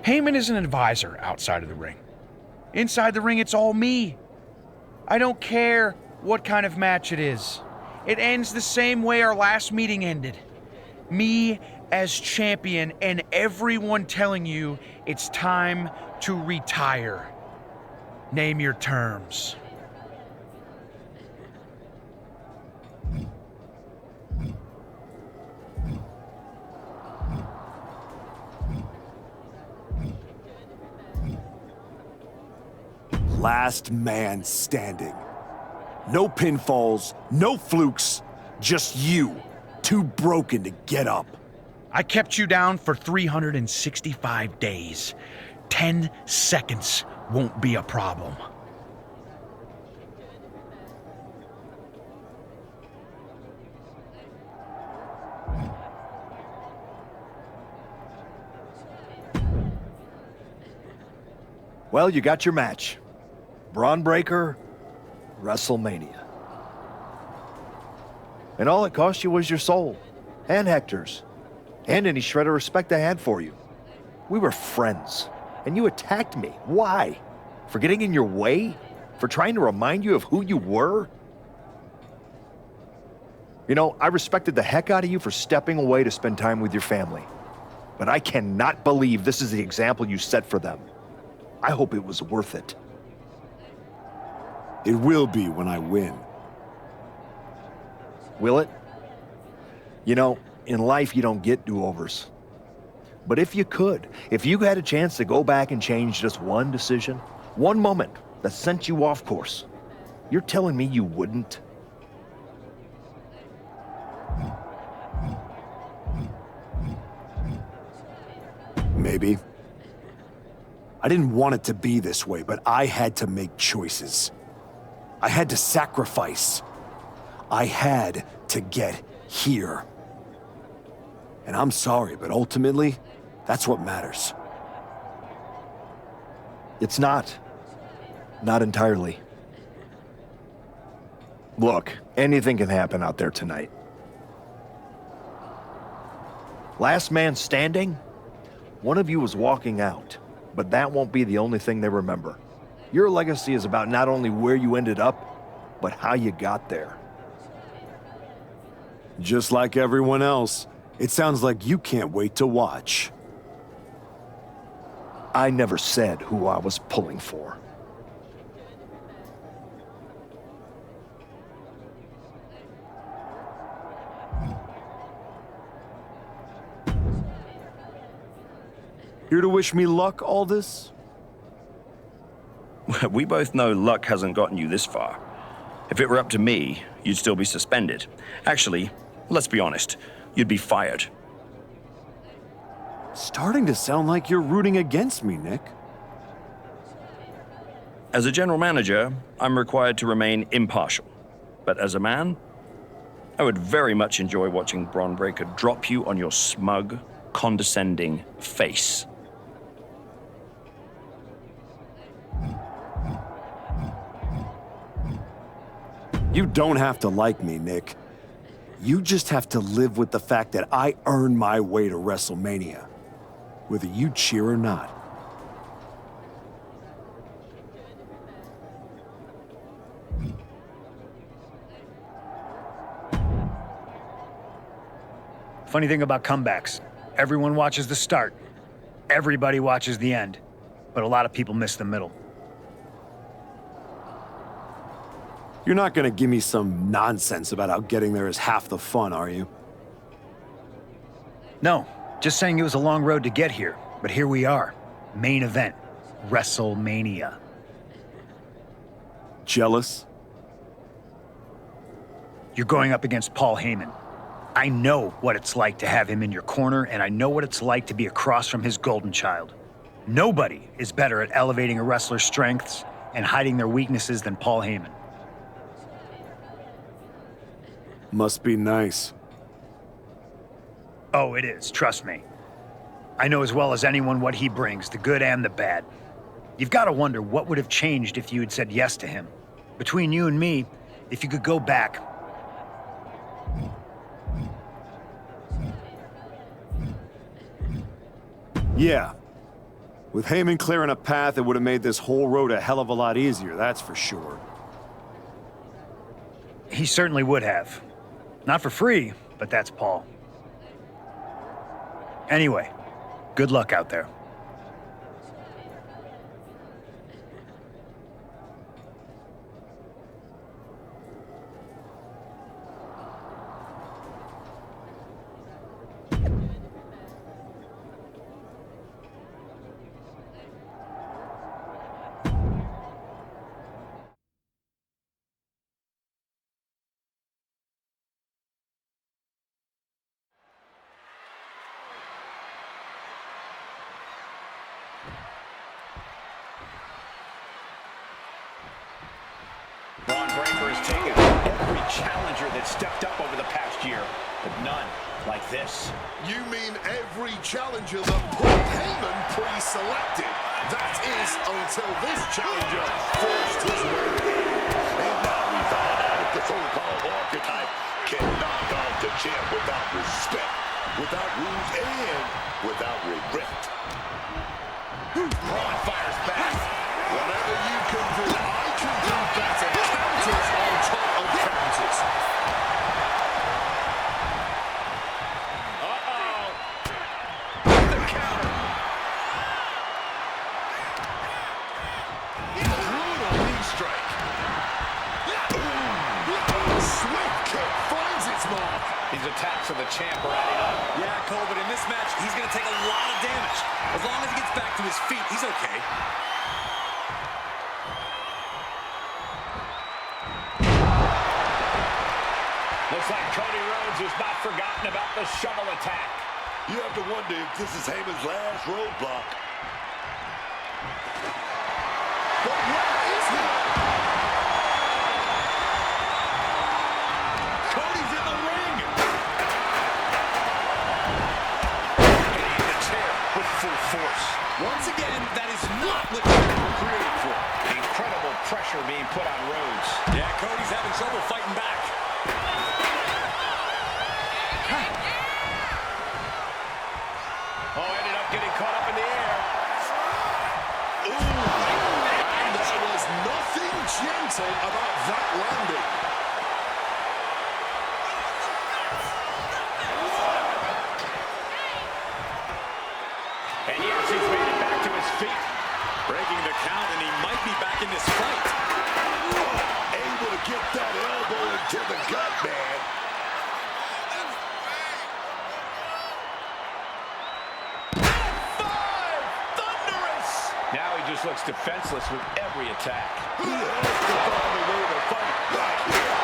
Heyman is an advisor outside of the ring. Inside the ring, it's all me. I don't care what kind of match it is. It ends the same way our last meeting ended. Me as champion and everyone telling you it's time to retire. Name your terms. Last man standing. No pinfalls, no flukes, just you, too broken to get up. I kept you down for 365 days. 10 seconds won't be a problem. Well, you got your match. Braun Breaker, WrestleMania. And all it cost you was your soul, and Hector's, and any shred of respect I had for you. We were friends, and you attacked me. Why? For getting in your way? For trying to remind you of who you were? You know, I respected the heck out of you for stepping away to spend time with your family. But I cannot believe this is the example you set for them. I hope it was worth it. It will be when I win. Will it? You know, in life you don't get do-overs. But if you could, if you had a chance to go back and change just one decision, one moment that sent you off course, you're telling me you wouldn't? Maybe. I didn't want it to be this way, but I had to make choices. I had to sacrifice. I had to get here. And I'm sorry, but ultimately, that's what matters. It's not. Not entirely. Look, anything can happen out there tonight. Last man standing? One of you was walking out, but that won't be the only thing they remember. Your legacy is about not only where you ended up, but how you got there. Just like everyone else, it sounds like you can't wait to watch. I never said who I was pulling for. Here to wish me luck, Aldous? We both know luck hasn't gotten you this far. If it were up to me, you'd still be suspended. Actually, let's be honest, you'd be fired. Starting to sound like you're rooting against me, Nick. As a general manager, I'm required to remain impartial. But as a man, I would very much enjoy watching Braun Breaker drop you on your smug, condescending face. You don't have to like me, Nick. You just have to live with the fact that I earned my way to WrestleMania, whether you cheer or not. Funny thing about comebacks, everyone watches the start, everybody watches the end, but a lot of people miss the middle. You're not gonna give me some nonsense about how getting there is half the fun, are you? No, just saying it was a long road to get here, but here we are. Main event, WrestleMania. Jealous? You're going up against Paul Heyman. I know what it's like to have him in your corner, and I know what it's like to be across from his golden child. Nobody is better at elevating a wrestler's strengths and hiding their weaknesses than Paul Heyman. Must be nice. Oh, it is, trust me. I know as well as anyone what he brings, the good and the bad. You've got to wonder what would have changed if you had said yes to him. Between you and me, if you could go back. Yeah. With Heyman clearing a path, it would have made this whole road a hell of a lot easier, that's for sure. He certainly would have. Not for free, but that's Paul. Anyway, good luck out there. Challenger that stepped up over the past year, but none like this. You mean every challenger that Paul Heyman pre-selected? That is until this challenger forced his way in. And now we find out if the so-called archetype can knock out the champ without respect, without rules, and without regret. Braun fires back. Whatever you can do, I can do better. Counters on top of counters. Uh-oh. The counter. Brutal knee strike. Swift kick finds its mark. These attacks of the champ are adding up. Yeah, Cole, but in this match, he's going to take a lot of damage. As long as he gets back to his feet, he's okay. Looks like Cody Rhodes has not forgotten about the shovel attack. You have to wonder if this is Heyman's last roadblock. But where is he? Cody's in the ring. Hitting the chair with full force. Once again, that is not what they were created for. Incredible pressure being put on Rhodes. Yeah, Cody's having trouble fighting back. Oh, ended up getting caught up in the air. Ooh. And there was nothing gentle about that landing. And yes, he's made it back to his feet. Breaking the count, and he might be back in this fight. Able to get that elbow into the gut, man. Now he just looks defenseless with every attack. He has to find a way to fight back here.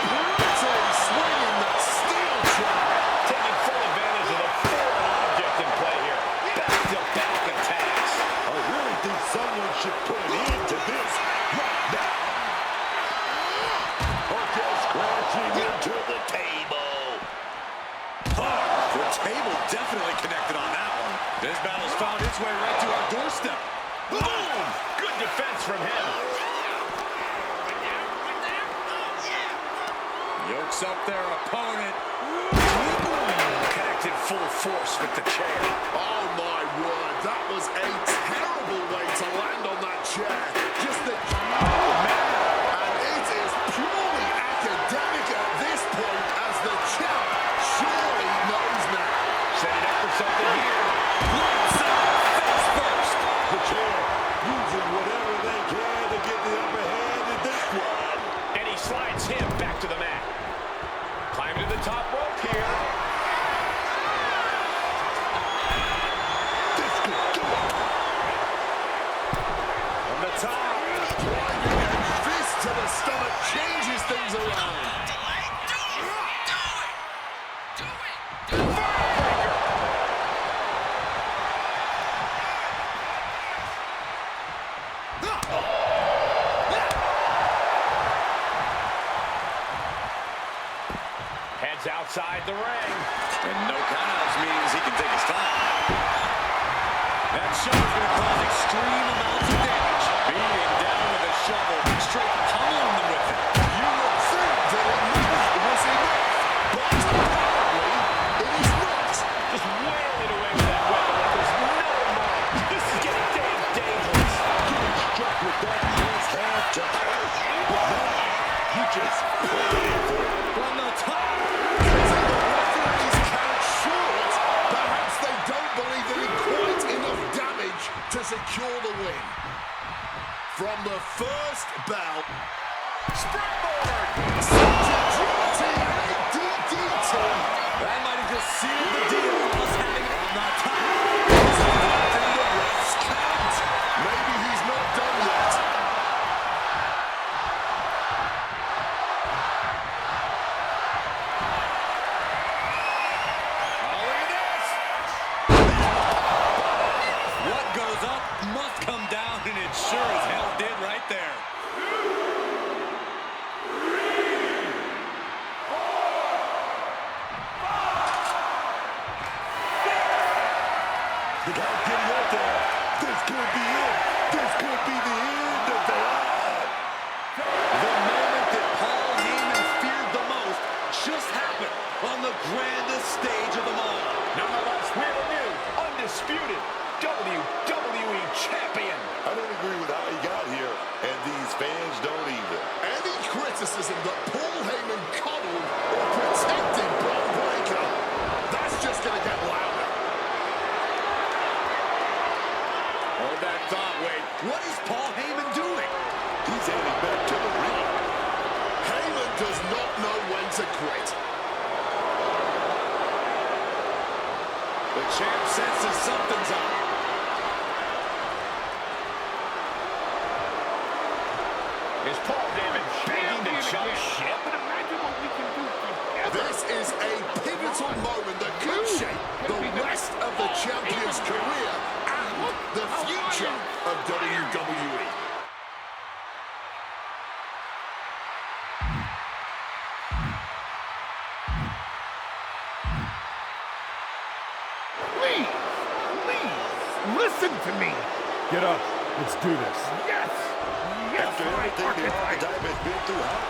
Brutally swinging that steel trap. Taking full advantage of the foreign object in play here. Back-to-back attacks. I really think someone should put an end to this right now. Just crashing into the table. The table definitely connected on that one. This battle's found its way right to our doorstep. Boom! Good defense from him. Yokes up their opponent. Connected full force with the chair. Oh my word, that was a terrible way to land on that chair. Just the and it is purely academic at this point as the champ surely Gets him back to the mat. Climbing to the top rope here. From the top. Fist to the stomach changes things around. Heads outside the ring. And no countouts means he can take his time. That shovel's going to cause extreme amounts of damage. Beating down with a shovel, straight pummeling them with it. You would think that it was enough, but apparently it is not. Just wailing away with that weapon like there's no tomorrow. This is getting damn dangerous. Getting struck with that is hard to hurt. But now, you just praying for it. From the top. Perhaps they don't believe they did quite enough damage to secure the win. From the first bout, Springboard! DDT. That might have just sealed the deal. Us having it on the top. The refs count. Maybe he's not done yet. What goes up must come down, and it sure as hell did right there. The guy getting up there. This could be it. This could be the end of the line. The moment that Paul Heyman feared the most just happened on the grandest stage of them all. Nonetheless, we have a new, undisputed WWE champion. I don't agree with how he got here, and these fans don't either. Any criticism that Paul Heyman coddled or protected Braun Breaker, that's just going to get louder. Hold that thought, Wade. What is Paul Heyman doing? He's heading back to the ring. Heyman does not know when to quit. The champ senses something's up. Is Paul Heyman begging to jump ship? This is a pivotal moment that could shape the rest of the champion's career and the future of WWE. Please, listen to me. Get up. Let's do this. Yes. After everything the Archetype has been through, how